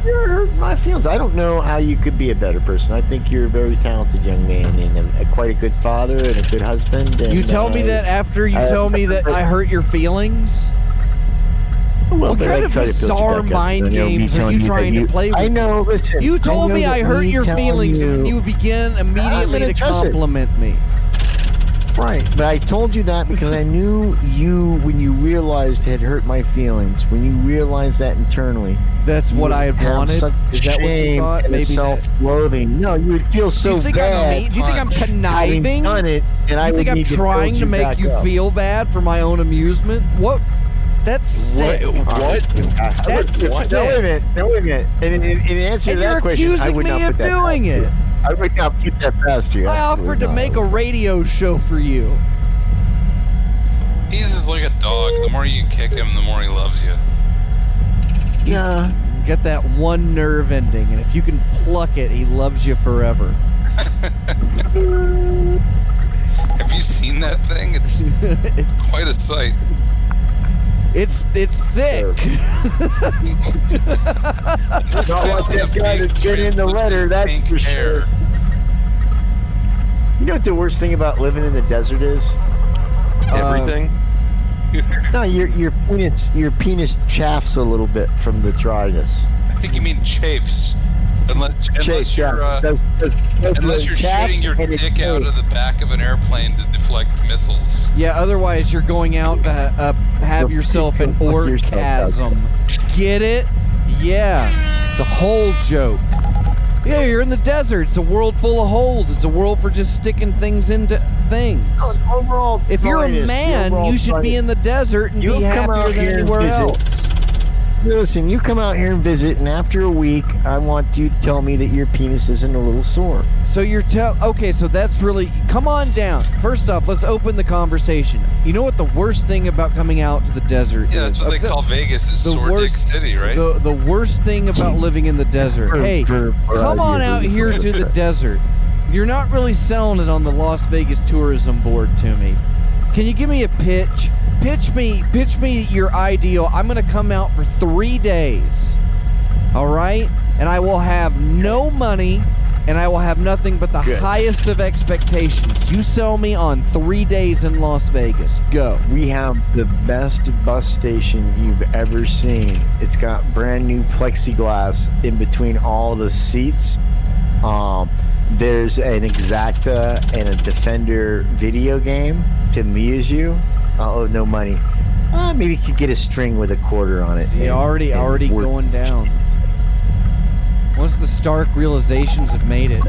You're hurting my feelings. I don't know how you could be a better person. I think you're a very talented young man and quite a good father and a good husband. And, You tell me that after you I- tell me that I hurt your feelings? What but kind I of try to build you bizarre back up. mind You know, me games are telling you that trying to play with? I know, listen. You told know me that I hurt me your telling feelings, and then you begin immediately gonna to address it. compliment me. Right, but I told you that because I knew you, when you realized it had hurt my feelings, when you realized that internally. That's you what would I had have wanted. such Is that what you shame thought? and Maybe that. self-loathing. No, you would feel so Do you think bad. I'm mean? Do you think I'm having conniving? done it, and I You would think I'm need trying to build make back you up. feel bad for my own amusement? What? That's sick. What? That's What? No, wait a sick. minute. No, wait a minute. And in answer And to you're that question, I accusing would me not of put that doing past you. it. I would not put that past you. I offered to make a radio show for you. He's just like a dog. The more you kick him, the more he loves you. Yeah. Get that one nerve ending, and if you can pluck it, he loves you forever. Have you seen that thing? It's quite a sight. It's thick. Not like that guy that's been in the letter, that's Pink for sure. hair. You know what the worst thing about living in the desert is? Everything? No, your penis chafes a little bit from the dryness. I think you mean chafes. Unless Chafes, you're yeah. unless you're shooting your dick out of the back of an airplane to deflect missiles. Yeah, otherwise you're going out to have yourself an orgasm. Get it? Yeah. It's a hole joke. Yeah, you're in the desert. It's a world full of holes. It's a world for just sticking things into things. Overall, If you're a dryness, the man, overall you should be dryness. in the desert and You be come out happier than here and anywhere visit. else. Listen, you come out here and visit, and after a week, I want you to tell me that your penis isn't a little sore. So you're okay, so that's really, come on down. First off, let's open the conversation. You know what the worst thing about coming out to the desert Yeah, is? that's what they call Vegas is Sore Dick City, right? The worst thing about living in the desert. Hey, come on out here to the desert. You're not really selling it on the Las Vegas tourism board to me. Can you give me a pitch? Pitch me your ideal. I'm going to come out for 3 days. All right? And I will have no money and I will have nothing but the Good. highest of expectations. You sell me on 3 days in Las Vegas. Go. We have the best bus station you've ever seen. It's got brand new plexiglass in between all the seats. There's an Exacta and a Defender video game to amuse you. Oh, no money. Maybe you could get a string with a quarter on it. Yeah, already work. going down. Once the stark realizations have made it.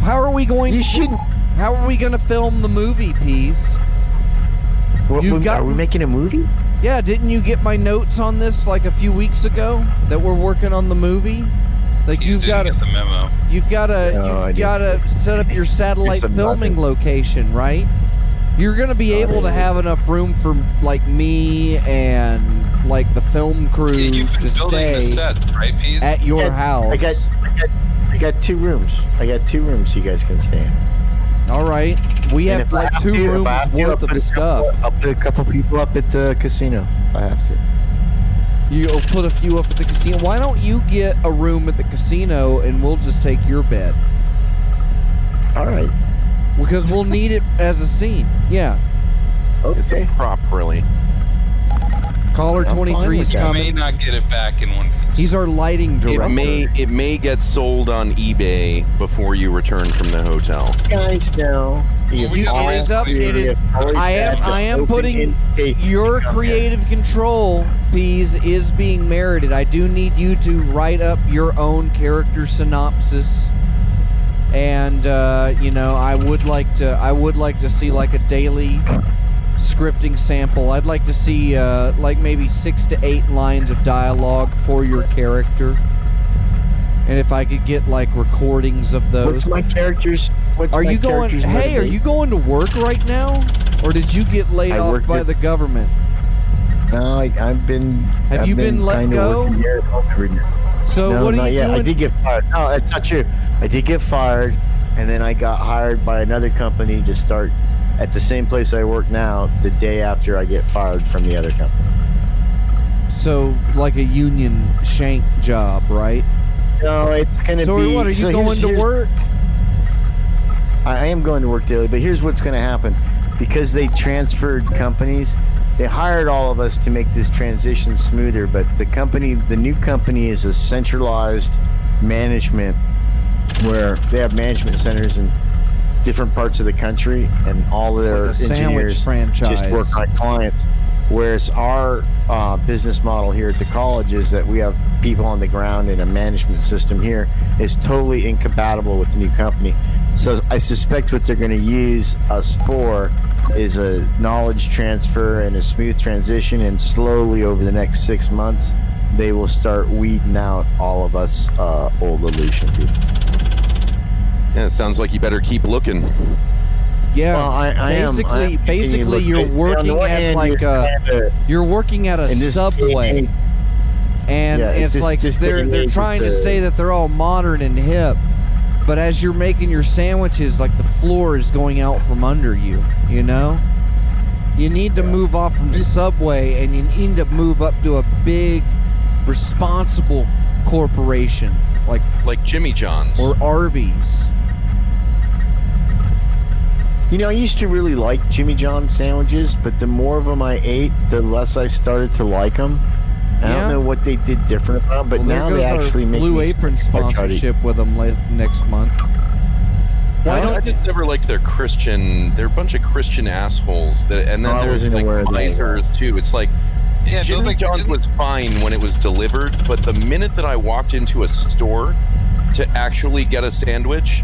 How are we going? You should. How are we going to film the movie, Peas? Are we making a movie? Yeah, didn't you get my notes on this like a few weeks ago that we're working on the movie? Like You you've got didn't to, get the memo. you've got No, I to, set up your satellite It's a filming nugget. location, right? You're gonna be able to have enough room for like me and like the film crew Yeah, you've been to building the stay set, right, Pete? at your house. I got 2 rooms. I got 2 rooms you guys can stay in. All right, we And have if I like have 2 to, if rooms I have to, I'll worth put of a stuff. I'll put a couple people up at the casino. If I have to. You'll put a few up at the casino. Why don't you get a room at the casino and we'll just take your bed? All right. Because we'll need it as a scene. Yeah. It's a Okay. prop, really. Caller I'm fine 23's with that. You may coming. not get it back in one piece. He's our lighting director. It may get sold on eBay before you return from the hotel. Guys, now Well, we You, got it is up. It is. I am putting your creative control, Peas, is being merited. I do need you to write up your own character synopsis, and I would like to see like a daily scripting sample. I'd like to see like maybe 6 to 8 lines of dialogue for your character, and if I could get like recordings of those. What's my character's? Are you going? Hey, are you going to work right now, or did you get laid I off work by at- the government? No, I've been. Have you been let kinda go? working here every day. So No, what are not you yet. doing? I did get fired. No, that's not true. I did get fired, and then I got hired by another company to start at the same place I work now the day after I get fired from the other company. So like a union shank job, right? No, it's gonna So be. what are you so going to here's- work? I am going to work daily, but here's what's going to happen. Because they transferred companies, they hired all of us to make this transition smoother, but the new company is a centralized management where they have management centers in different parts of the country, and all of their Like a sandwich engineers franchise. just work on clients. Whereas our business model here at the college is that we have people on the ground and a management system here is totally incompatible with the new company. So I suspect what they're going to use us for is a knowledge transfer and a smooth transition, and slowly over the next 6 months, they will start weeding out all of us old Aleutian people. Yeah, it sounds like you better keep looking. Yeah. Well, I am basically, continuing to look. you're On the working one at hand, like you're working at a in this subway, day and Yeah, it's this- like this day they're and age, trying to it's, say that they're all modern and hip, but as you're making your sandwiches, like the floor is going out from under you. You know, you need to move off from Subway, and you need to move up to a big, responsible corporation Like Jimmy John's. or Arby's. You know, I used to really like Jimmy John's sandwiches, but the more of them I ate, the less I started to like them. I Yeah. don't know what they did different about, but Well, now there they goes actually our make Blue me Apron start trying to- sponsorship with them next month. Why I don't just never liked their Christian. They're a bunch of Christian assholes. And then I there's wasn't like aware of that. misers too. It's like Yeah, Jimmy like, John's was fine when it was delivered, but the minute that I walked into a store to actually get a sandwich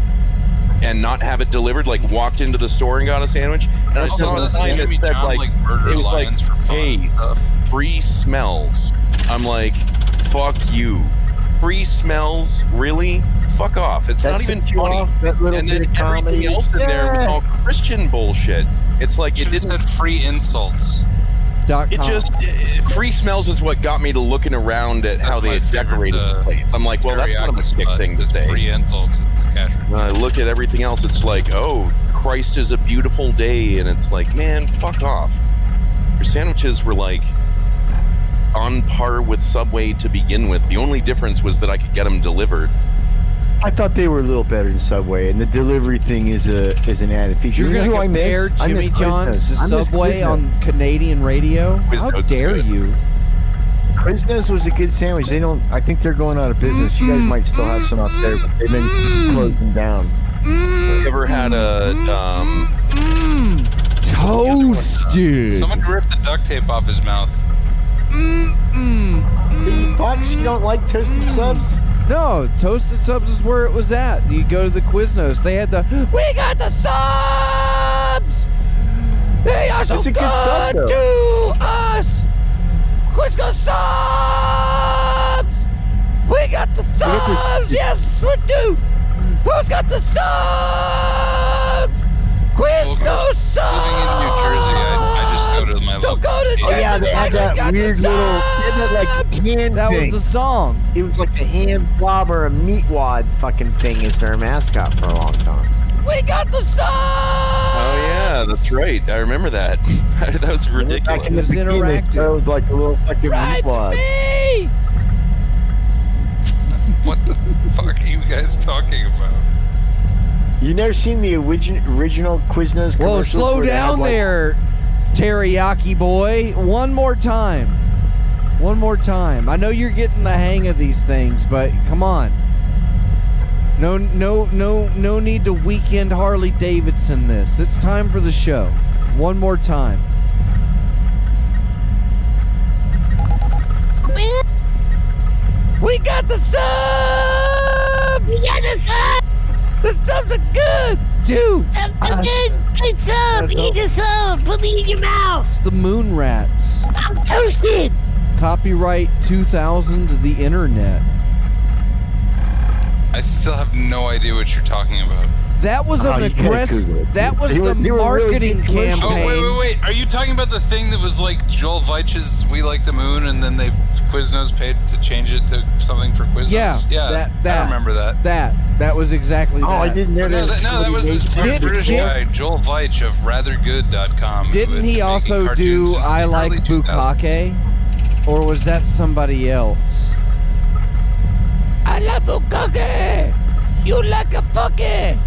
and not have it delivered, like walked into the store and got a sandwich, and I also, saw a doesn't sign that Jimmy said John like murder it was like, lions for fun hey, and stuff? free smells. I'm like, fuck you. Free smells? Really? Fuck off. It's That not even set you funny. off, that little And bit then of comedy. everything else in there was Yeah. all Christian bullshit. It's like it Should have didn't. said free insults. It just free smells is what got me to looking around at how they had decorated the place. I'm like, well, that's kind of a sick thing to say. Free insults at the cash register. I look at everything else. It's like, oh, Christ is a beautiful day, and it's like, man, fuck off. Your sandwiches were like on par with Subway to begin with. The only difference was that I could get them delivered. I thought they were a little better than Subway, and the delivery thing is an added feature. You're You know going who to I compare miss? I Jimmy miss John's to Quiznos. I miss Subway Quiznos. on Canadian radio? How Quiznos is dare good. you? Quiznos was a good sandwich. They don't. I think they're going out of business. You guys might still have some out there, but they've been closing down. You ever had a Toasted. Someone ripped the duct tape off his mouth. Fox, you don't like toasted subs? No, Toasted Subs is where it was at. You go to the Quiznos. They had we got the subs! They are so It's a good sub, good though. to us! Quiznos subs! We got the subs! Yes, we do! Who's got the subs? Quiznos subs! Living in New Jersey, I just go to my Don't local. go to Oh yeah, they had that got the weird little, they had that like hand That was thing. the song. It was like a hand blob or a meat wad fucking thing as their mascot for a long time. We got the subs! Oh yeah, that's right. I remember that. That was ridiculous. Back in the It was beginning, interactive. they showed like a little fucking Right meat wad. to me! What the fuck are you guys talking about? You never seen the original Quiznos commercials? Whoa, slow where they had, down like- there, teriyaki boy. One more time. One more time. I know you're getting the hang of these things, but come on. No need to weekend Harley Davidson this. It's time for the show. One more time. We got the subs! We got the subs! The subs are good! Dude! Good sub. That's Eat a sub. Put me in your mouth. It's the Moon Rats. I'm toasted. Copyright 2000 to the internet. I still have no idea what you're talking about. That was Oh, an you gotta aggressive. Google it. That was They were- the they were really marketing good commercials. Oh, campaign. wait. Are you talking about the thing that was like Joel Veitch's We Like the Moon and then Quiznos paid to change it to something for Quiznos? Yeah, Yeah, that- I remember that. That was exactly Oh, that. I didn't know No, that. that was this Did- British did- guy, Joel Veitch of RatherGood.com. who Didn't had he been also making cartoons do since I the Like early 2000s. Bukkake? Or was that somebody else? I love Bukkake! You like a fucky!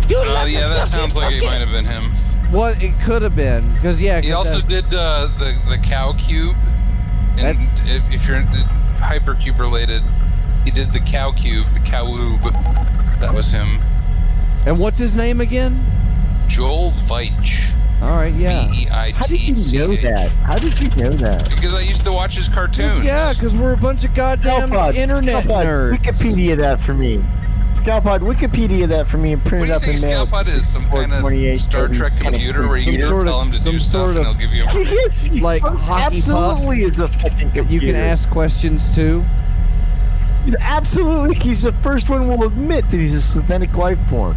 You Oh, like yeah, a that fucky sounds like it fucky. might have been him. Well, it could have been, because yeah. He 'cause also that- did the Cow Cube. And That's- if you're Hypercube related, he did the Cow Cube, the Cowoob. That was him. And what's his name again? Joel Veitch. All right, yeah. V-E-I-T-C-H. How did you know that? How did you know that? Because I used to watch his cartoons. Yeah, because we're a bunch of goddamn internet Scalpod, nerds. Wikipedia that for me. Scalpod, Wikipedia that for me and print What it do you up think and mail it. Scalpod is? Some kind of 28, Star Trek 30, computer where you some just sort tell of- him to some do stuff sort and of- he'll give you He is. He's Like hockey puck? absolutely is a fucking computer. You can ask questions too. Absolutely, he's the first one will admit that he's a synthetic life form.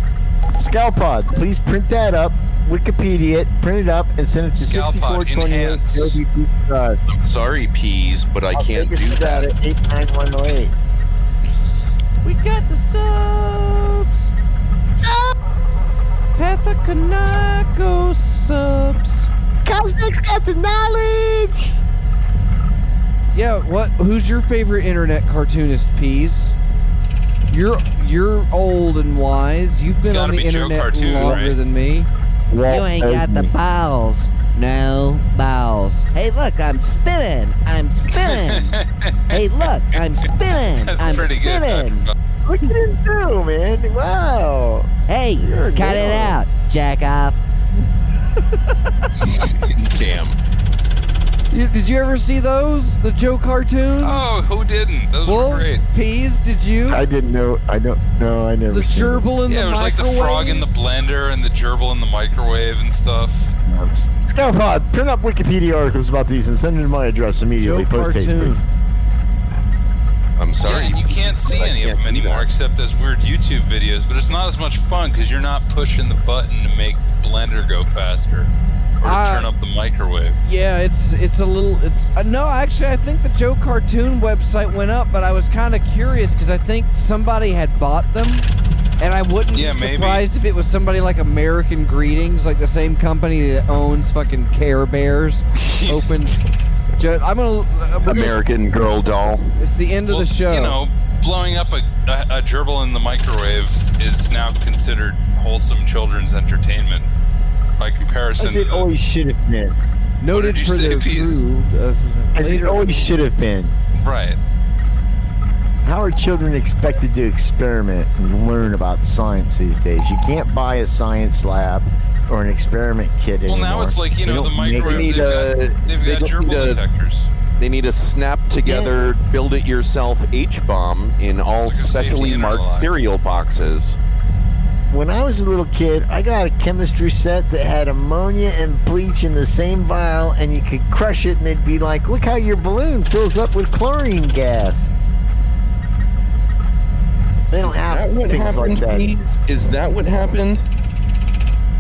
Scalpod, please print that up, Wikipedia it, print it up, and send it to Scalpod, 6428 enhance. LBP Drive. I'm sorry, Peas, but I can't do that. At 89108. We got the subs. Pathakanako subs. Cosmac's got the knowledge. Yeah, what? Who's your favorite internet cartoonist, Peas? You're old and wise. You've been on gotta the be Joe internet Cartoon, longer right? than me. You ain't got the balls. No balls. Hey, look, I'm spinning. I'm spinning. Hey, look, I'm spinning. That's I'm pretty good. spinning. Look at him do, man. Wow. Hey, You're a cut it nail. out, jack off. Damn. Did you ever see those? The Joe cartoons? Oh, who didn't? Those well, were great. Peas, did you? I didn't know. I don't know. I never The seen it. gerbil in Yeah, the it was like microwave? the frog in the blender and the gerbil in the microwave and stuff. Scalpod, print up Wikipedia articles about these and send them to my address immediately. Joe Post haste, cartoon. please. I'm sorry. Yeah, and you can't see I any of can't them do anymore that. except as weird YouTube videos, but it's not as much fun because you're not pushing the button to make the blender go faster or to turn up the microwave. Yeah, it's a little. No, actually, I think the Joe Cartoon website went up, but I was kind of curious because I think somebody had bought them, and I wouldn't Yeah, be maybe. surprised if it was somebody like American Greetings, like the same company that owns fucking Care Bears, opens. I'm gonna. American Girl doll. It's the end of Well, the show. you know, blowing up a gerbil in the microwave is now considered wholesome children's entertainment by comparison. As it always should have been. Noted did you for say, the Pease? As it always should have been. Right. How are children expected to experiment and learn about science these days? You can't buy a science lab or an experiment kit Well, anymore. now it's like, They the don't make microwave, need they've got don't gerbil need a- detectors. They need a snap together, build it yourself H-bomb in all like a safety specially marked interlock. cereal boxes. When I was a little kid, I got a chemistry set that had ammonia and bleach in the same vial, and you could crush it, and it'd be like, look how your balloon fills up with chlorine gas. They don't Is that have what things like happened, that. Pease? Is that what happened?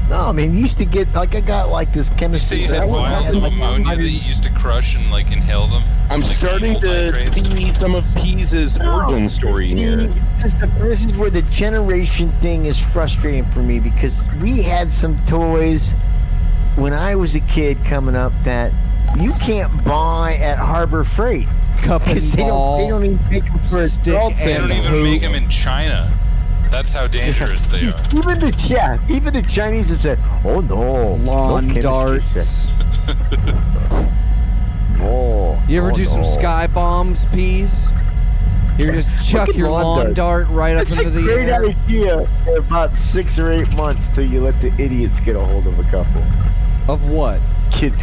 No, I mean, you used to get, like, I got, like, this You say chemistry you set. had one vials time, of like, ammonia that you used to crush and inhale them. I'm Like starting old to nitrates. see some of Pease's origin story See, here. this is where the generation thing is frustrating for me, because we had some toys when I was a kid coming up that you can't buy at Harbor Freight. Cup and Because ball. they don't even make them for stick adults. They don't and even make them in China. That's how dangerous they are. Even the Chinese have said, "Oh no, Lawn no chemistry darts. set." Oh, You ever do some sky bombs, Peas? You just chuck Fucking your lawn lawn dart. dart right up That's into a the great air. idea for about 6 or 8 months till you let the idiots get a hold of a couple. Of what? Kids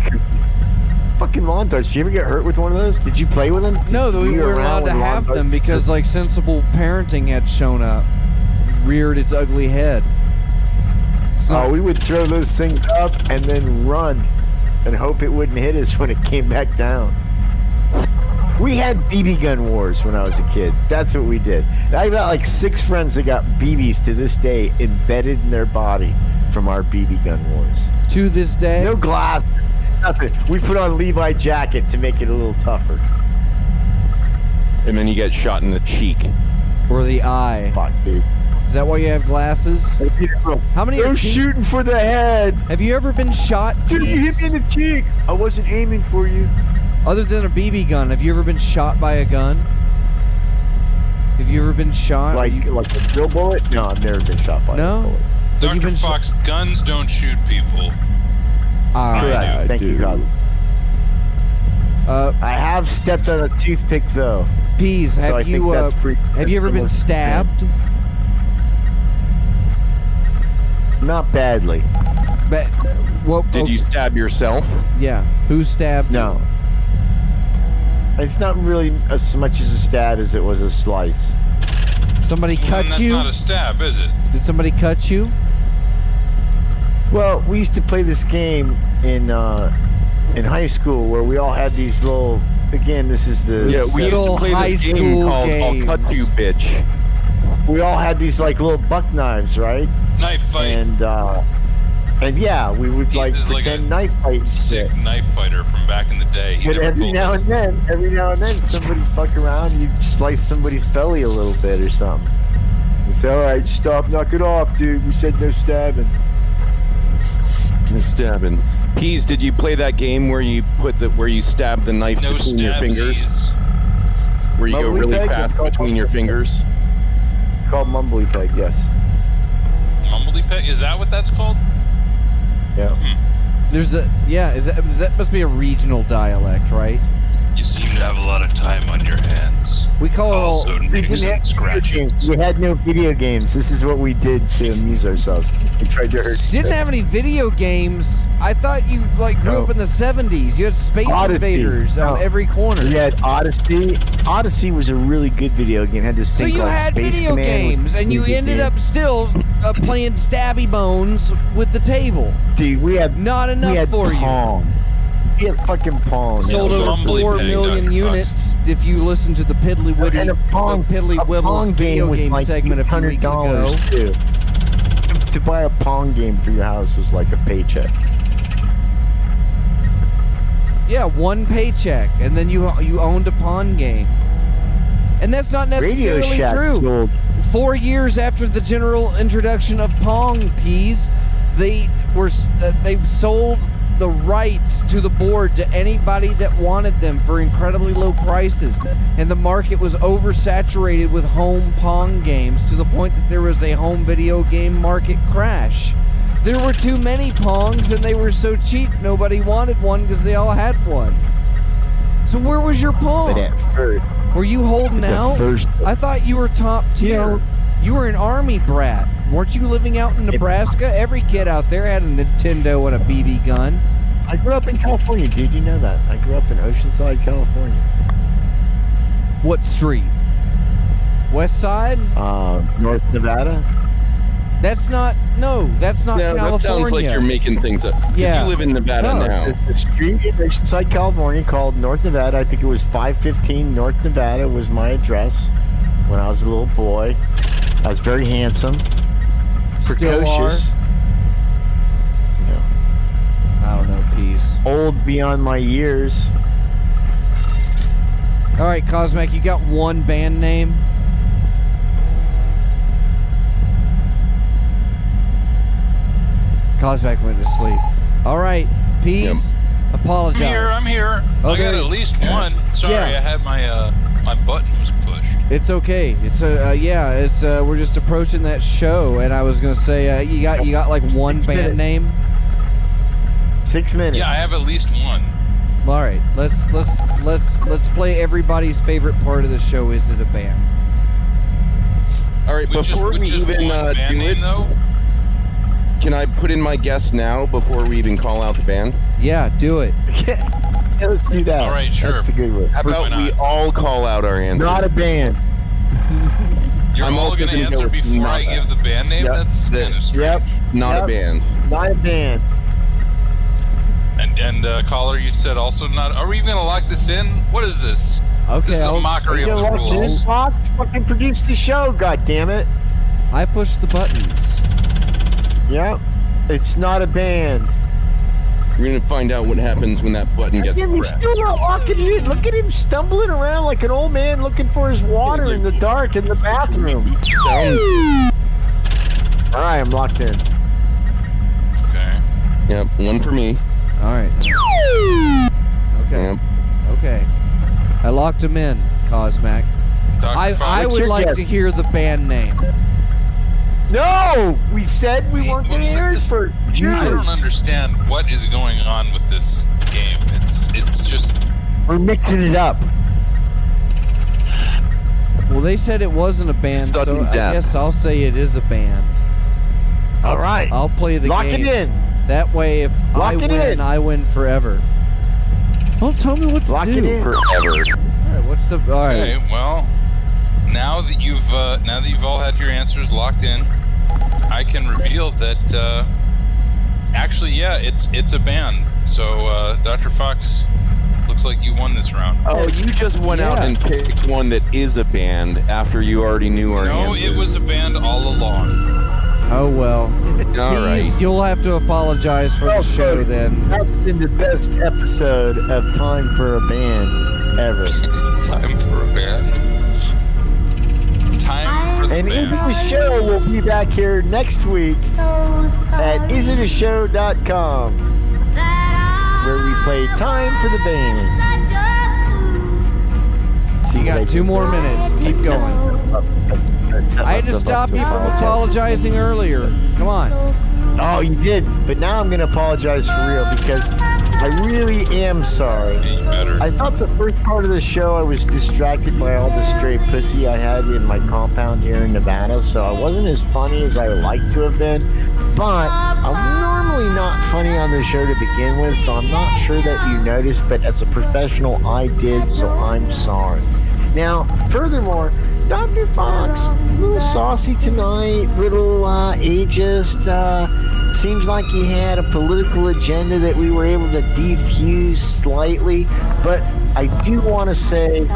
fucking lawn darts. Did you ever get hurt with one of those? Did you play with them? No, Did we you were around allowed with to lawn have darts? them because sensible parenting had shown up, reared its ugly head. It's not, Oh, we would throw those things up and then run and hope it wouldn't hit us when it came back down. We had BB gun wars when I was a kid. That's what we did. I got like 6 friends that got BBs to this day embedded in their body from our BB gun wars. to this day. No glass, nothing. We put on Levi jacket to make it a little tougher. And then you get shot in the cheek. Or the eye. Fuck, dude. Is that why you have glasses? How many No are shooting for the head. Have you ever been shot? Dude, you hit me in the cheek. I wasn't aiming for you. Other than a BB gun, have you ever been shot by a gun? Have you ever been shot? Like a drill bullet? No, I've never been shot by No? a bullet. Have you Dr. been Fox, guns don't shoot people. Correct. Thank you, God. I have stepped on a toothpick though. Peas, So I have think you that's pretty- have you ever been that's stabbed? Not badly. But what? Did you stab yourself? Yeah. Who stabbed? No. It's not really as much as a stab as it was a slice. You? Somebody Well, then cut that's you? not a stab, is it? Did somebody cut you? Well, we used to play this game in high school where we all had these little. Again, this is the. Yeah, we used to Little play high this game school called I'll Cut games. You, Bitch. We all had these like little buck knives, right? Knife fight. And yeah, we would He's like just like pretend a knife fight. Sick knife fighter from back in the day. He But never every pulled now it. and then, somebody fuck around, you slice somebody's belly a little bit or something. And say, all right, stop, knock it off, dude. We said no stabbing. Stabbing. Peas, did you play that game where you stab the knife No between your fingers? stabsies. Where you go Mumbly really peg? fast It's called between your fingers? It's called mumbly peg, yes. Mumbledy peg? Is that what that's called? Yeah. There's a that must be a regional dialect, right? You seem to have a lot of time on your hands. We call it all. Also, We makes didn't it have video scratchy. games. We had no video games. This is what we did to amuse ourselves. We tried to hurt. Didn't have any video games. I thought you grew No. up in the 70s. You had Space Odyssey. Invaders on No. every corner. We had Odyssey. Odyssey was a really good video game. It had this So thing you called had Space video Command, games, which and you was a ended game. up still playing Stabby Bones with the table. Dude, we had Not enough we had for you. Pong. We had fucking Pong. Sold was over Mumbly 4 Pig, million Dr. Fox. units. If you listen to the Piddly Witty, And a Pong Wibble's video was game like segment a few weeks ago. $800 too. To buy a Pong game for your house was like a paycheck. Yeah, one paycheck, and then you owned a pawn game. And that's not Radio necessarily Shack true. sold. 4 years after the general introduction of Pong Peas, they sold the rights to the board to anybody that wanted them for incredibly low prices. And the market was oversaturated with home Pong games to the point that there was a home video game market crash. There were too many Pongs and they were so cheap nobody wanted one because they all had one. So where was your Pong? But at first, Were you holding out? I thought you were top tier. You were an army brat. Weren't you living out in Nebraska? Every kid out there had a Nintendo and a BB gun. I grew up in California, dude. You know that. I grew up in Oceanside, California. What street? West Side? North Nevada. That's not California. That sounds like you're making things up. 'Cause Yeah. you live in Nevada now. There's a street in Oceanside, California called North Nevada. I think it was 515 North Nevada was my address when I was a little boy. I was very handsome. Still are. Precocious. I don't know, Peace. Old beyond my years. All right, Cosmac, you got one band name? Cosmac went to sleep. All right, Peace. Apologize. I'm here. I got at least one. Sorry, Yeah. I had my my button was pushed. It's okay. It's we're just approaching that show, and I was gonna say you got like one band name. 6 minutes. Yeah, I have at least one. All right, let's play everybody's favorite part of the show. Is it a band? All right, before we even band do name it, though. can I put in my guess now before we even call out the band? Yeah, do it. Yeah, let's do that. All right, sure. That's a good one. How about we all call out our answer? Not a band. You're I'm all also going to gonna go answer with before not I that. give the band name? Yep, That's kind of strange. Not a band. Not a band. And caller, you said also not. Are we even going to lock this in? What is this? Okay, This is a mockery of the rules. Fox fucking produce the show, goddammit. I pushed the buttons. Yep. It's not a band. You're gonna find out what happens when that button gets Damn, he's pressed. still not locking it in. Look at him stumbling around like an old man looking for his water in the dark in the bathroom. All right, I'm locked in. Okay. Yep, one for me. All right. Okay. Yep. Okay. I locked him in, Cosmac. Dr. I Fox. would your like guess? to hear the band name. No, we said we weren't going to hear it for I don't understand what is going on with this game. It's just We're mixing it up. Well, they said it wasn't a band, so Sudden I death. guess I'll say it is a band. All right. I'll play the Lock game. it in. That way, if Lock I it win, in. I win forever. Don't tell me what to Lock do. it in. Forever. All right, what's the? All right. okay. Well, now that you've all had your answers locked in, I can reveal that actually, yeah, it's a band. So, Dr. Fox, looks like you won this round. Oh, you just went out and picked one that is a band after you already knew our No, answer. it was a band all along. Oh well. All right. Peace, you'll have to apologize for the show then. That's been the best episode of Time for a Band ever. Time for a band. Time for the And Is It band. a Show will be back here next week at isitashow.com, where we play Time for the Band. See You what I got 2 did more there? minutes. Keep going. I had to stop you from apologizing earlier. Come on. Oh, you did, but now I'm going to apologize for real because I really am sorry. Yeah, you better. I thought the first part of the show I was distracted by all the stray pussy I had in my compound here in Nevada, so I wasn't as funny as I would like to have been. But I'm normally not funny on the show to begin with, so I'm not sure that you noticed, but as a professional, I did, so I'm sorry. Now, furthermore, Dr. Fox, a little saucy tonight, little ageist. Seems like he had a political agenda that we were able to defuse slightly. But I do want to say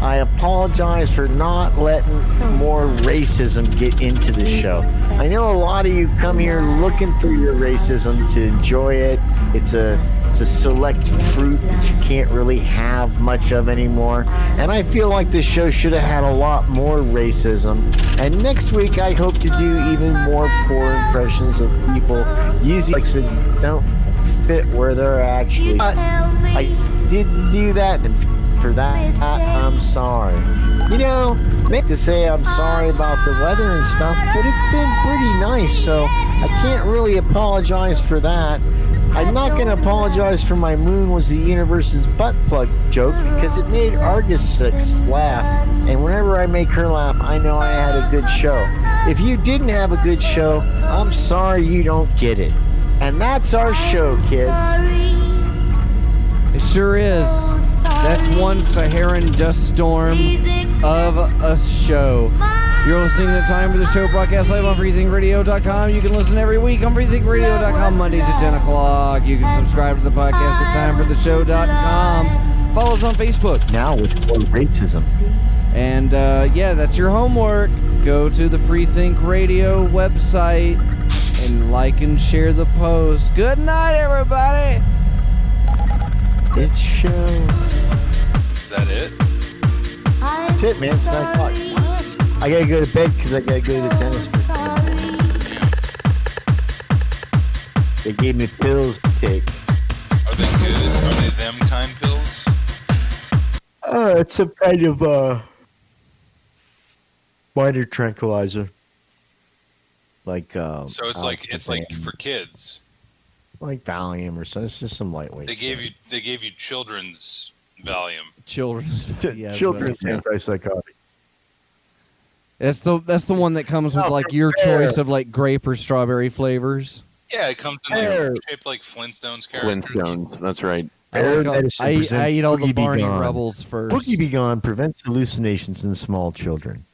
I apologize for not letting more racism get into the show. I know a lot of you come here looking for your racism to enjoy it. It's a select fruit that you can't really have much of anymore. And I feel like this show should have had a lot more racism. And next week, I hope to do even more poor impressions of people using, like I said, don't spit where they're actually. But I didn't do that, and for that, I'm sorry. You know, meant to say I'm sorry about the weather and stuff, but it's been pretty nice, so I can't really apologize for that. I'm not going to apologize for my moon was the universe's butt plug joke because it made Argus 6 laugh. And whenever I make her laugh, I know I had a good show. If you didn't have a good show, I'm sorry you don't get it. And that's our show, kids. It sure is. That's one Saharan dust storm of a show. You're listening to Time for the Show, broadcast live on freethinkradio.com. You can listen every week on freethinkradio.com, Mondays at 10 o'clock. You can subscribe to the podcast at timefortheshow.com. Follow us on Facebook. Now with more racism. And, yeah, that's your homework. Go to the Free Think Radio website and like and share the post. Good night, everybody. It's show. Is that it? That's it, man. It's 9 o'clock. I gotta go to bed because I gotta go to the dentist. They gave me pills to take. Are they good? Are they them kind pills? It's some kind of minor tranquilizer. Like So it's like for kids. Like Valium or something. It's just some lightweight. They gave you children's Valium. Children's children's antipsychotic. That's the one that comes with like your choice of like grape or strawberry flavors. Yeah, it comes in like shaped like Flintstones characters. Flintstones, that's right. I eat all the Barney Gone. Rubbles first. Boogie Be Gone prevents hallucinations in small children.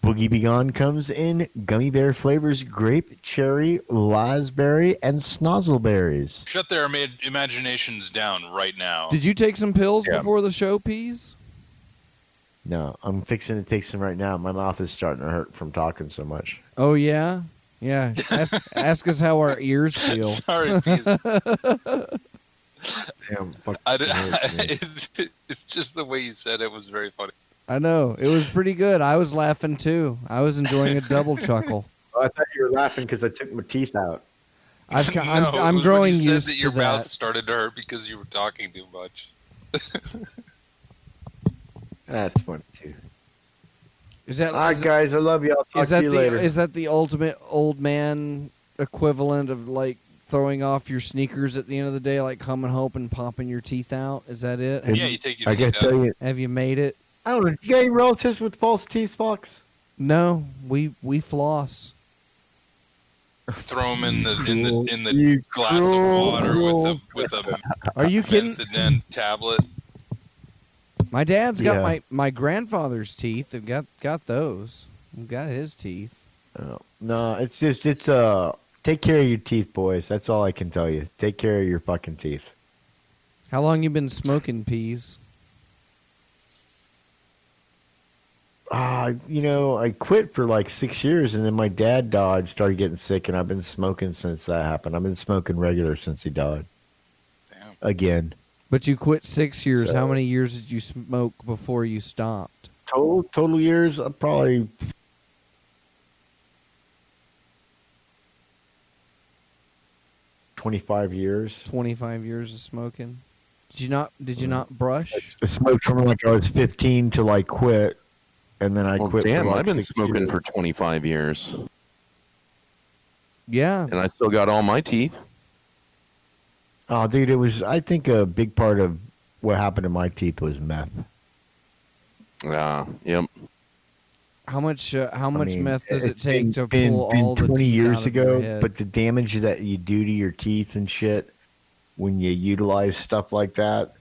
Boogie Be Gone comes in gummy bear flavors: grape, cherry, raspberry, and snozzleberries. Shut their imaginations down right now. Did you take some pills before the show, Peas? No, I'm fixing to take some right now. My mouth is starting to hurt from talking so much. Oh, yeah? Yeah. Ask us how our ears feel. Sorry, Peas. Damn, it's just the way you said it was very funny. I know. It was pretty good. I was laughing, too. I was enjoying a double chuckle. Oh, I thought you were laughing because I took my teeth out. I'm growing when you used said that to your that. mouth started to hurt because you were talking too much. That's funny, too. Is that, All right, guys. I love you. I'll talk to you later. Is that the ultimate old man equivalent of, like, throwing off your sneakers at the end of the day, like coming home and popping your teeth out? Is that it? Yeah, you take your I teeth gotta out. tell you. Have you made it? I don't know. You got any relatives with false teeth, Fox? No, we floss. Throw them in the glass of water with a Are you kidding? methadone tablet. My dad's got my grandfather's teeth. I've got those. I've got his teeth. Oh, no, it's take care of your teeth, boys. That's all I can tell you. Take care of your fucking teeth. How long you been smoking, Peas? I quit for like 6 years, and then my dad died, started getting sick, and I've been smoking since that happened. I've been smoking regular since he died. Damn. Again. But you quit 6 years. So- How many years did you smoke before you stopped? Total years, probably 25 years. 25 years of smoking. Did you not brush? I smoked from like I was 15 till I quit, and then I Well, quit. damn, for like I've been 6 smoking years. for 25 years, Yeah. and I still got all my teeth. Oh, dude, I think a big part of what happened to my teeth was meth. Yep. How much I mean, meth does it it's take to been pull all the 20 teeth years out of your ago, head? but the damage that you do to your teeth and shit when you utilize stuff like that,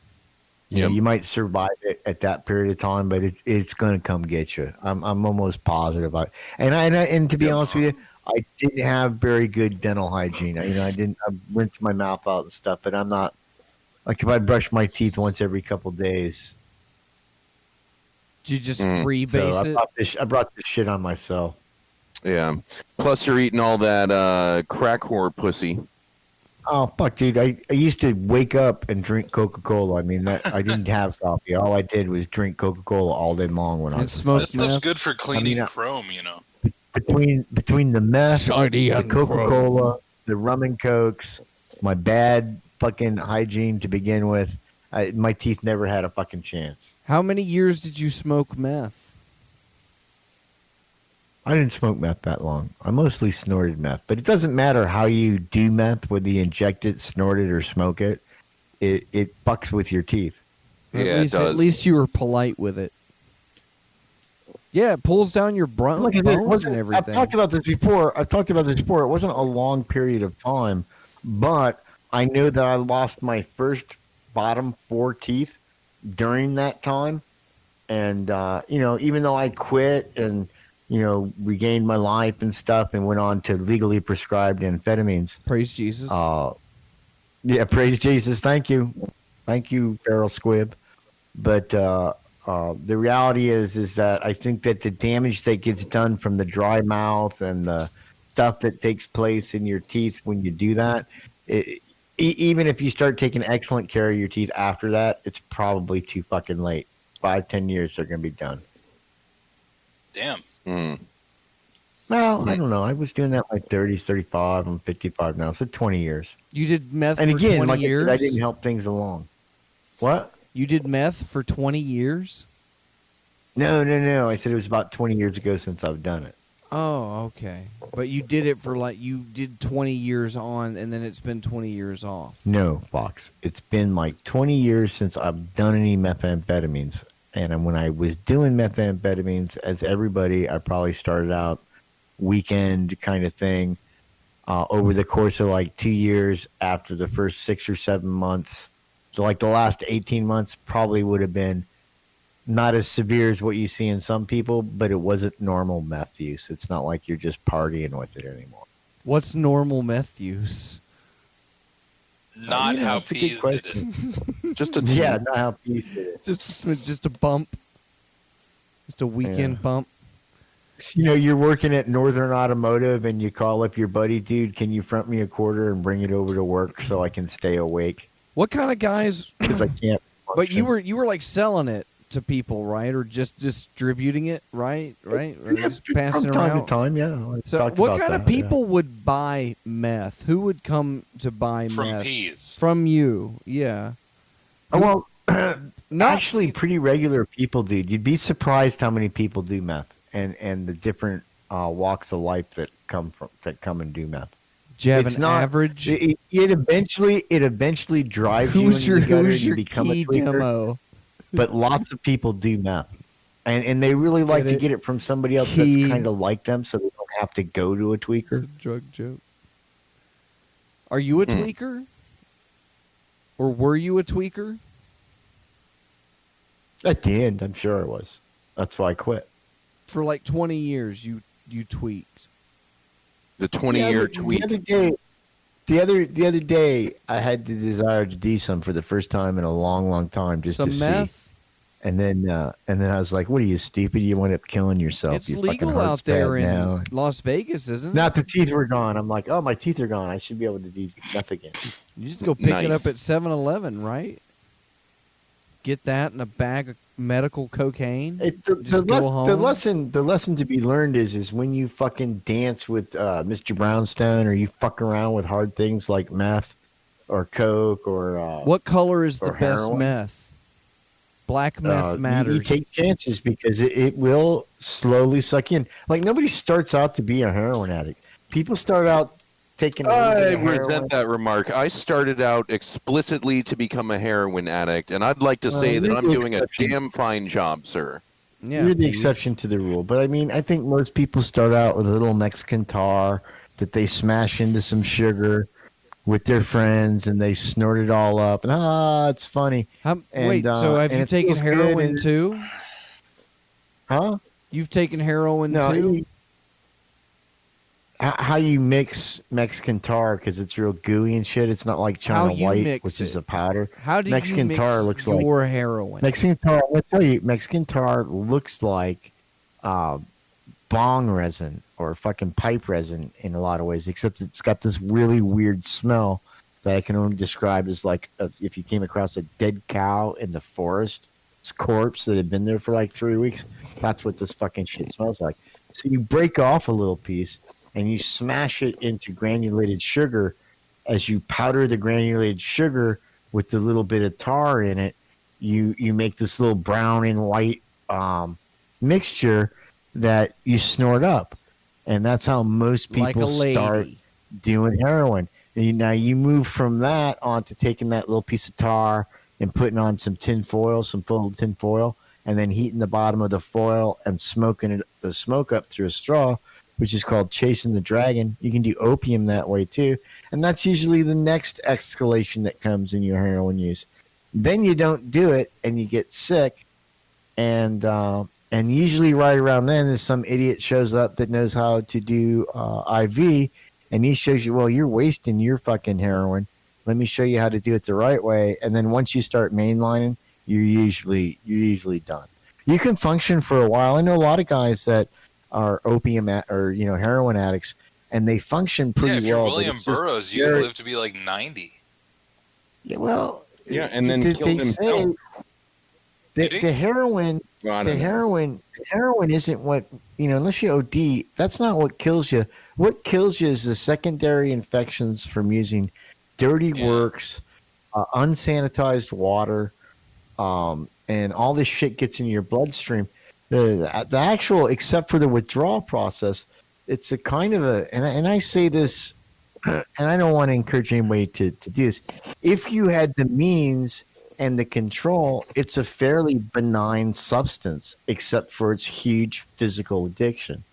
you know, Yep. you might survive it at that period of time, but it's going to come get you. I'm almost positive. And to be honest with you, I didn't have very good dental hygiene. I rinsed my mouth out and stuff, but I'm not like if I brush my teeth once every couple days. Did you just So freebase it? I brought this shit on myself. Yeah. Plus, you're eating all that crack whore pussy. Oh fuck, dude! I used to wake up and drink Coca-Cola. I mean, I didn't have coffee. All I did was drink Coca-Cola all day long when I And was smoke That stuff's meth? good for cleaning I- chrome, you know. between the meth, Shiny the and Coca-Cola, the rum and cokes, my bad fucking hygiene to begin with. My teeth never had a fucking chance. How many years did you smoke meth? I didn't smoke meth that long. I mostly snorted meth. But it doesn't matter how you do meth, whether you inject it, snort it, or smoke it. It fucks with your teeth. At least you were polite with it. Yeah, it pulls down your bones and everything. I've talked about this before. It wasn't a long period of time, but I know that I lost my first bottom 4 teeth during that time. And, even though I quit and, regained my life and stuff and went on to legally prescribed amphetamines. Praise Jesus. Yeah, praise Jesus. Thank you. Thank you, Feral Squib. But the reality is that I think that the damage that gets done from the dry mouth and the stuff that takes place in your teeth when you do that, even if you start taking excellent care of your teeth after that, it's probably too fucking late. 5-10 years, they're going to be done. Damn. Well, I don't know. I was doing that in my 30s, 35. I'm 55 now, so 20 years. You did meth and for again, 20 like years? I didn't help things along. What? You did meth for 20 years? No. I said it was about 20 years ago since I've done it. Oh, okay. But you did it for you did 20 years on, and then it's been 20 years off. No, Fox. It's been like 20 years since I've done any methamphetamines. And when I was doing methamphetamines, as everybody, I probably started out weekend kind of thing. Over the course of 2 years, after the first 6 or 7 months, so the last 18 months probably would have been not as severe as what you see in some people, but it wasn't normal meth use. It's not like you're just partying with it anymore. What's normal meth use? Not how Peas did it. Just a not how Peas did it. Just a bump. Just a weekend bump. You're working at Northern Automotive and you call up your buddy, dude, can you front me a quarter and bring it over to work so I can stay awake? What kind of guys? Because I can't. But you were selling it to people, right? Or just distributing it, right? Or just passing from time around? to time, yeah. So what kind of people would buy meth? Who would come to buy From meth? Peas. From you, yeah. Well, actually pretty regular people, dude. You'd be surprised how many people do meth and the different walks of life that come and do meth. Do you have It's an not- average? It eventually drives you into the gutter and you become a key tweaker. demo? But lots of people do meth. And they really like to get it from somebody else that's kind of like them so they don't have to go to a tweaker. Drug joke. Are you a tweaker? Or were you a tweaker? At the end, I'm sure I was. That's why I quit. For 20 years, you tweaked. The 20-year tweak. The other day, I had the desire to do some for the first time in a long, long time, just Some to meth? see. And then I was like, "What are you, stupid? You wind up killing yourself? It's You fucking legal heart's out there bad in now." Las Vegas, isn't it? Not the teeth were gone. I'm like, "Oh, my teeth are gone. I should be able to do meth again." You just go pick it Nice. up at 7-Eleven, right? Get that in a bag of medical cocaine. The lesson to be learned is when you fucking dance with Mr. Brownstone or you fuck around with hard things like meth or coke or What color is the or best heroin. meth? Black meth matters. You take chances because it will slowly suck in. Nobody starts out to be a heroin addict. People start out taking. I heroin. resent that remark. I started out explicitly to become a heroin addict, and I'd like to say that you're I'm the doing a exception. damn fine job, sir. Yeah, You're the please. exception to the rule. But I think most people start out with a little Mexican tar that they smash into some sugar with their friends and they snort it all up. And it's funny. Wait, so have and you it taken feels good heroin and- too? Huh? You've taken heroin No. too? How you mix Mexican tar because it's real gooey and shit. It's not like How China you White, mix which is it? a powder. How do Mexican you mix tar looks like your heroin? Mexican tar. I'll tell you, Mexican tar looks like bong resin or fucking pipe resin in a lot of ways, except it's got this really weird smell that I can only describe as if you came across a dead cow in the forest, its corpse that had been there for 3 weeks. That's what this fucking shit smells like. So you break off a little piece and you smash it into granulated sugar as you powder the granulated sugar with the little bit of tar in it, you make this little brown and white mixture that you snort up. And that's how most Like a people lady. start doing heroin. And now you move from that on to taking that little piece of tar and putting on some tin foil, some folded tin foil, and then heating the bottom of the foil and smoking the smoke up through a straw, which is called chasing the dragon. You can do opium that way too. And that's usually the next escalation that comes in your heroin use. Then you don't do it and you get sick. And usually right around then is some idiot shows up that knows how to do IV, and he shows you, well, you're wasting your fucking heroin. Let me show you how to do it the right way. And then once you start mainlining, you're usually done. You can function for a while. I know a lot of guys that are opium or heroin addicts, and they function pretty Yeah, if you're well. William Burroughs, you live to be like 90. Yeah, well, Yeah, and then they killed himself. The heroin, Well, I don't know. heroin isn't what, unless you OD, that's not what kills you. What kills you is the secondary infections from using dirty works, unsanitized water, and all this shit gets in your bloodstream. The actual, except for the withdrawal process, it's a kind of and I say this, and I don't want to encourage anybody to do this. If you had the means and the control, it's a fairly benign substance, except for its huge physical addiction.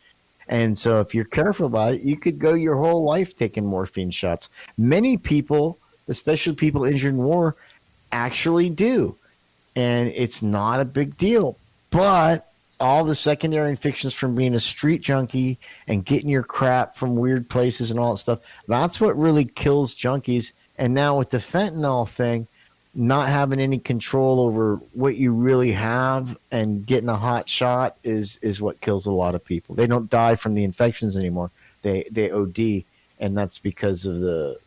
And so if you're careful about it, you could go your whole life taking morphine shots. Many people, especially people injured in war, actually do. And it's not a big deal. But all the secondary infections from being a street junkie and getting your crap from weird places and all that stuff, that's what really kills junkies. And now with the fentanyl thing, not having any control over what you really have and getting a hot shot is what kills a lot of people. They don't die from the infections anymore. They OD, and that's because of the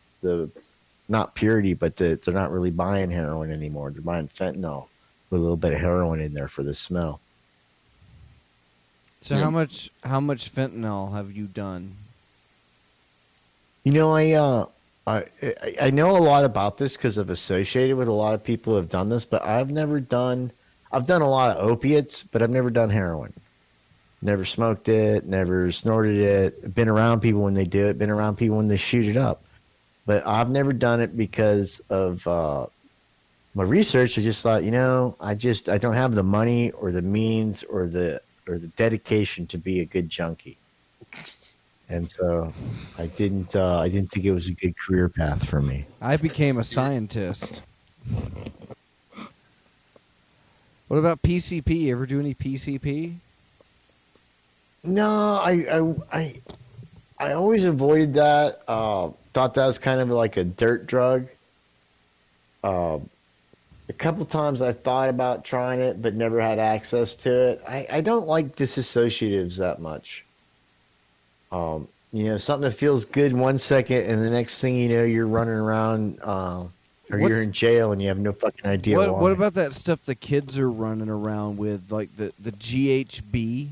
not purity, but they're not really buying heroin anymore. They're buying fentanyl with a little bit of heroin in there for the smell. So how much fentanyl have you done? I know a lot about this because I've associated with a lot of people who have done this, but I've done a lot of opiates, but I've never done heroin. Never smoked it, never snorted it. Been around people when they do it, been around people when they shoot it up. But I've never done it because of my research. I just thought, I don't have the money or the means or the dedication to be a good junkie. And so I didn't think it was a good career path for me. I became a scientist. What about PCP? You ever do any PCP? No, I always avoided that. Thought that was kind of like a dirt drug. A couple times I thought about trying it, but never had access to it. I don't like disassociatives that much. Something that feels good 1 second, and the next thing you know, you're running around, or you're in jail, and you have no fucking idea why. What about that stuff the kids are running around with, like the GHB?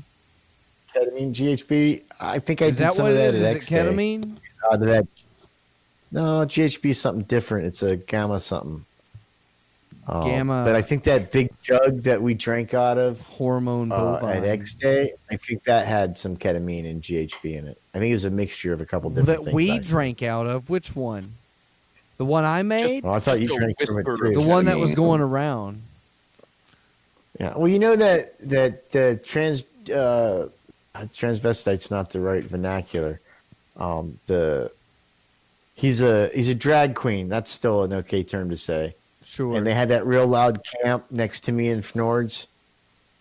Ketamine, GHB. I think I did some of that at X Day. Is it ketamine? No, GHB is something different. It's a gamma something. Gamma. But I think that big jug that we drank out of hormone at X Day, I think that had some ketamine and GHB in it. I think it was a mixture of a couple different things. That we drank out of? Which one? The one I made? I thought you drank from it too. The one that was going around. Yeah. Well, you know that the transvestite's not the right vernacular. He's a drag queen. That's still an okay term to say. Sure. And they had that real loud camp next to me in Fnords.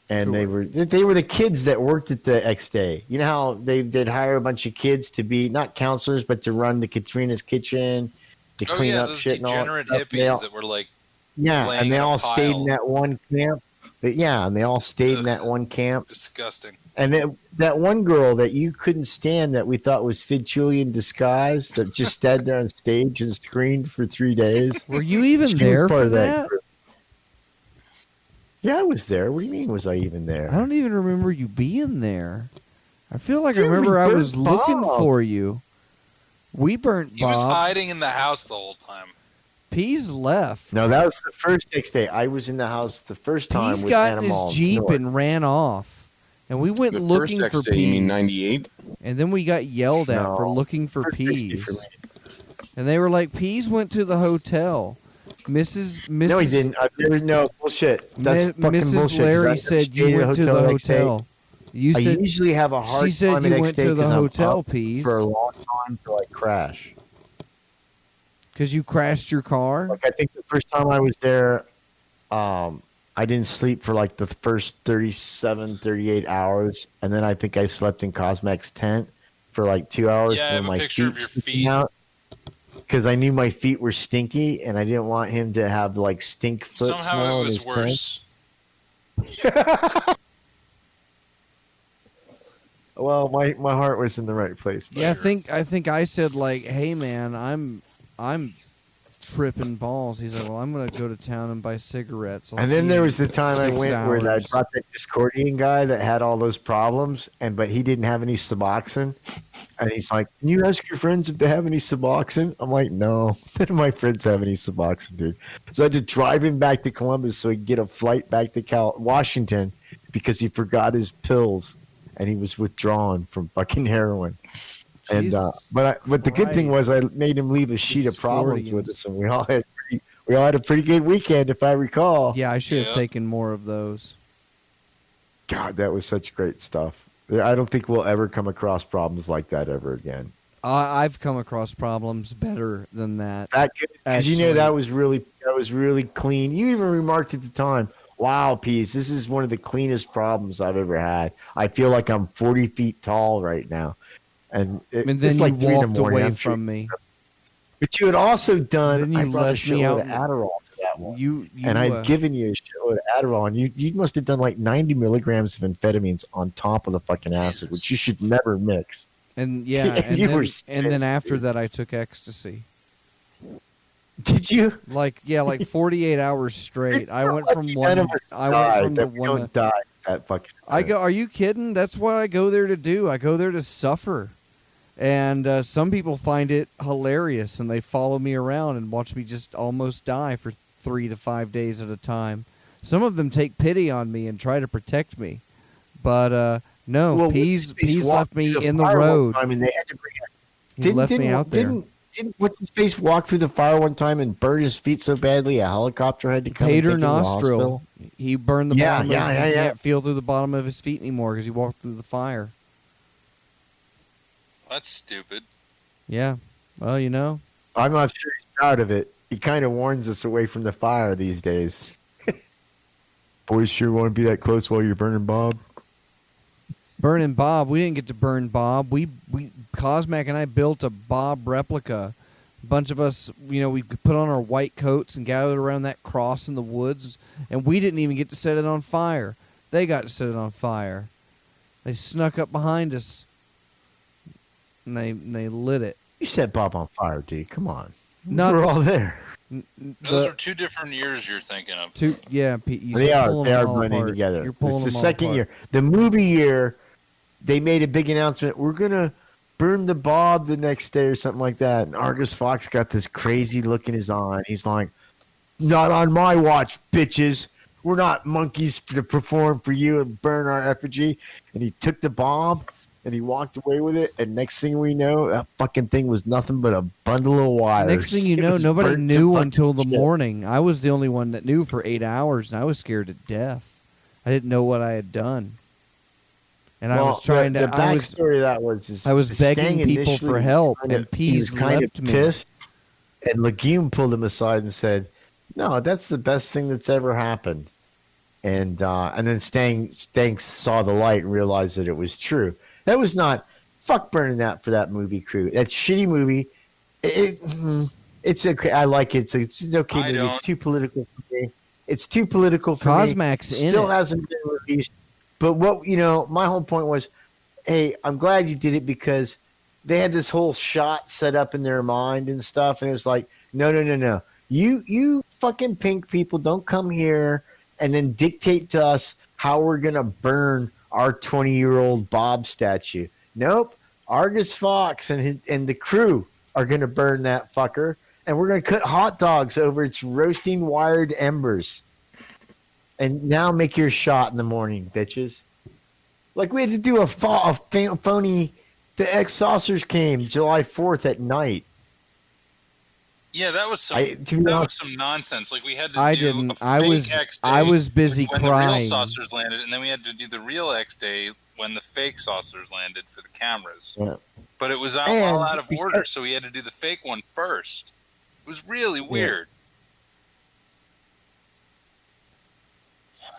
And they were the kids that worked at the X Day. You know how they'd hire a bunch of kids to be not counselors, but to run the Katrina's kitchen, to clean up those shit and all degenerate that stuff. hippies that were like, and they all stayed in that one camp. But and they all stayed in that one camp. Disgusting. And that one girl that you couldn't stand that we thought was Fid Chuli in disguise that just stood there on stage and screamed for 3 days. Were you even there for that? Yeah, I was there. What do you mean, was I even there? I don't even remember you being there. I feel like I remember I was looking for you. We burnt He was Bob. hiding in the house the whole time. Pease left. No, that was the first X day. I was in the house the first time Pease with got in Animal his Jeep North. and ran off. And we went The looking first for X day, you mean Pease. 98? And then we got yelled at No, for looking for first X day for Pease. me. And they were like, Pease went to the hotel. Mrs. No, he didn't. There was no bullshit. That's fucking Mrs. bullshit. 'cause Larry I said stayed you at went to the X day. hotel. You I said usually have a hard she said time you at went X day to the 'cause I'm hotel, up Pease, for a long time till I crash. because you crashed your car. Like I think the first time I was there, I didn't sleep for like the first 37, 38 hours, and then I think I slept in Cosmac's tent for like 2 hours. Yeah, I with have a my picture of feet your sticking feet. out because I knew my feet were stinky, and I didn't want him to have like stink foot Somehow smell it in was his worse. tent. Well, my heart was in the right place. Yeah, I think I said like, "Hey man, I'm tripping balls." He's like, "Well, I'm gonna go to town and buy cigarettes." I'll And then see there you was the in time I 6 went where I hours." brought that Discordian guy that had all those problems, but he didn't have any Suboxone. And he's like, "Can you ask your friends if they have any Suboxone?" I'm like, "No, none of my friends have any Suboxone, dude." So I had to drive him back to Columbus so he could get a flight back to Washington because he forgot his pills and he was withdrawn from fucking heroin. And Jesus but the good thing Christ. was I made him leave a sheet of problems with Discordians. us, and we all had a pretty good weekend, if I recall. Yeah, I should have Yeah. taken more of those. God, that was such great stuff. I don't think we'll ever come across problems like that ever again. I've come across problems better than that. Because you know Actually. that was really clean. You even remarked at the time, "Wow, Peace, this is one of the cleanest problems I've ever had. I feel like I'm 40 feet tall right now." And And then it's like you 3 in the walked morning. away I'm sure- from me. But you had also done. Then you I brought left a me out shitload of in- Adderall to that one. You And I'd given you a shitload of Adderall, and you must have done like 90 milligrams of amphetamines on top of the fucking acid, which you should never mix. and yeah, And you were and then spent, after dude. that, I took ecstasy. Did you? Like 48 hours straight. I went from None one. of us I went died, from the that we one. don't die that fucking. I go. Are you kidding? That's what I go there to do. I go there to suffer. And some people find it hilarious, and they follow me around and watch me just almost die for 3 to 5 days at a time. Some of them take pity on me and try to protect me, but no. Well, Pease What's-His-Face left walked me through in the fire one road. time and they had to bring He left me out there. Didn't what's his face walk through the fire one time and burn his feet so badly a helicopter had to come and Pater take him to the nostril. hospital? He burned the Yeah, bottom. yeah, of, yeah, he yeah. can't feel through the bottom of his feet anymore because he walked through the fire. That's stupid. Yeah. Well, you know. I'm not sure he's proud of it. He kind of warns us away from the fire these days. Boys sure want to be that close while you're burning Bob. Burning Bob. We didn't get to burn Bob. We Cosmac and I built a Bob replica. A bunch of us, we put on our white coats and gathered around that cross in the woods, and we didn't even get to set it on fire. They got to set it on fire. They snuck up behind us, and they lit it. You set Bob on fire, D. Come on. Not We're all there. Those are two different years you're thinking of. Yeah, Pete. They are pulling them all blending apart. together. You're pulling It's the them all second apart. year. The movie year, they made a big announcement. We're gonna burn the Bob the next day or something like that. And Argus Fox got this crazy look in his eye. And he's like, "Not on my watch, bitches. We're not monkeys to perform for you and burn our effigy." And he took the Bob and he walked away with it. And next thing we know, that fucking thing was nothing but a bundle of wires. Next thing you It know, was nobody burnt to knew fucking until the shit. morning. I was the only one that knew for 8 hours, and I was scared to death. I didn't know what I had done, and I was trying the to. I was backstory of that was I was begging Stang people initially for help, kinda- and he was Pease kind left of me. pissed, and Legume pulled him aside and said, "No, that's the best thing that's ever happened." And then Stang saw the light and realized that it was true. That was not fuck burning that for that movie crew. That shitty movie. It's okay. I like it. It's an okay I movie. don't. It's too political for me. It's too political for me. Cosmac's in Still it. hasn't been released. But my whole point was, hey, I'm glad you did it because they had this whole shot set up in their mind and stuff, and it was like, no. You fucking pink people don't come here and then dictate to us how we're gonna burn our 20-year-old Bob statue. Nope. Argus Fox and the crew are going to burn that fucker. And we're going to cut hot dogs over its roasting wired embers. And now make your shot in the morning, bitches. Like we had to do a phony. The X Saucers came July 4th at night. Yeah, that was some was some nonsense. Like we had to I do didn't. a fake X day I was busy when crying. the real saucers landed, and then we had to do the real X day when the fake saucers landed for the cameras. Yeah. But it was all out of order, so we had to do the fake one first. It was really weird.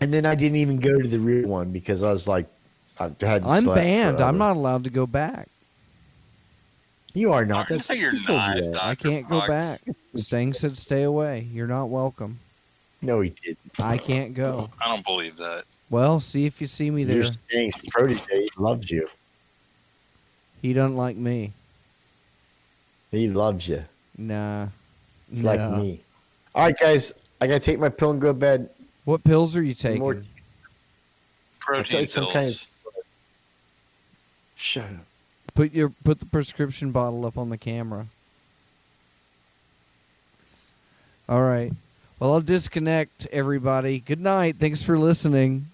And then I didn't even go to the real one because I was like, I'm banned. I'm not allowed to go back. You are not. No, you're not. Dr. I can't Fox. go back. Stang said stay away. You're not welcome. No, he didn't. I can't go. I don't believe that. Well, see if you see me there. Your Stang's protege. He loves you. He doesn't like me. He loves you. Nah. It's like me. All right, guys. I got to take my pill and go to bed. What pills are you taking? Protein pills. Shut up. Put the prescription bottle up on the camera. All right. Well, I'll disconnect everybody. Good night. Thanks for listening.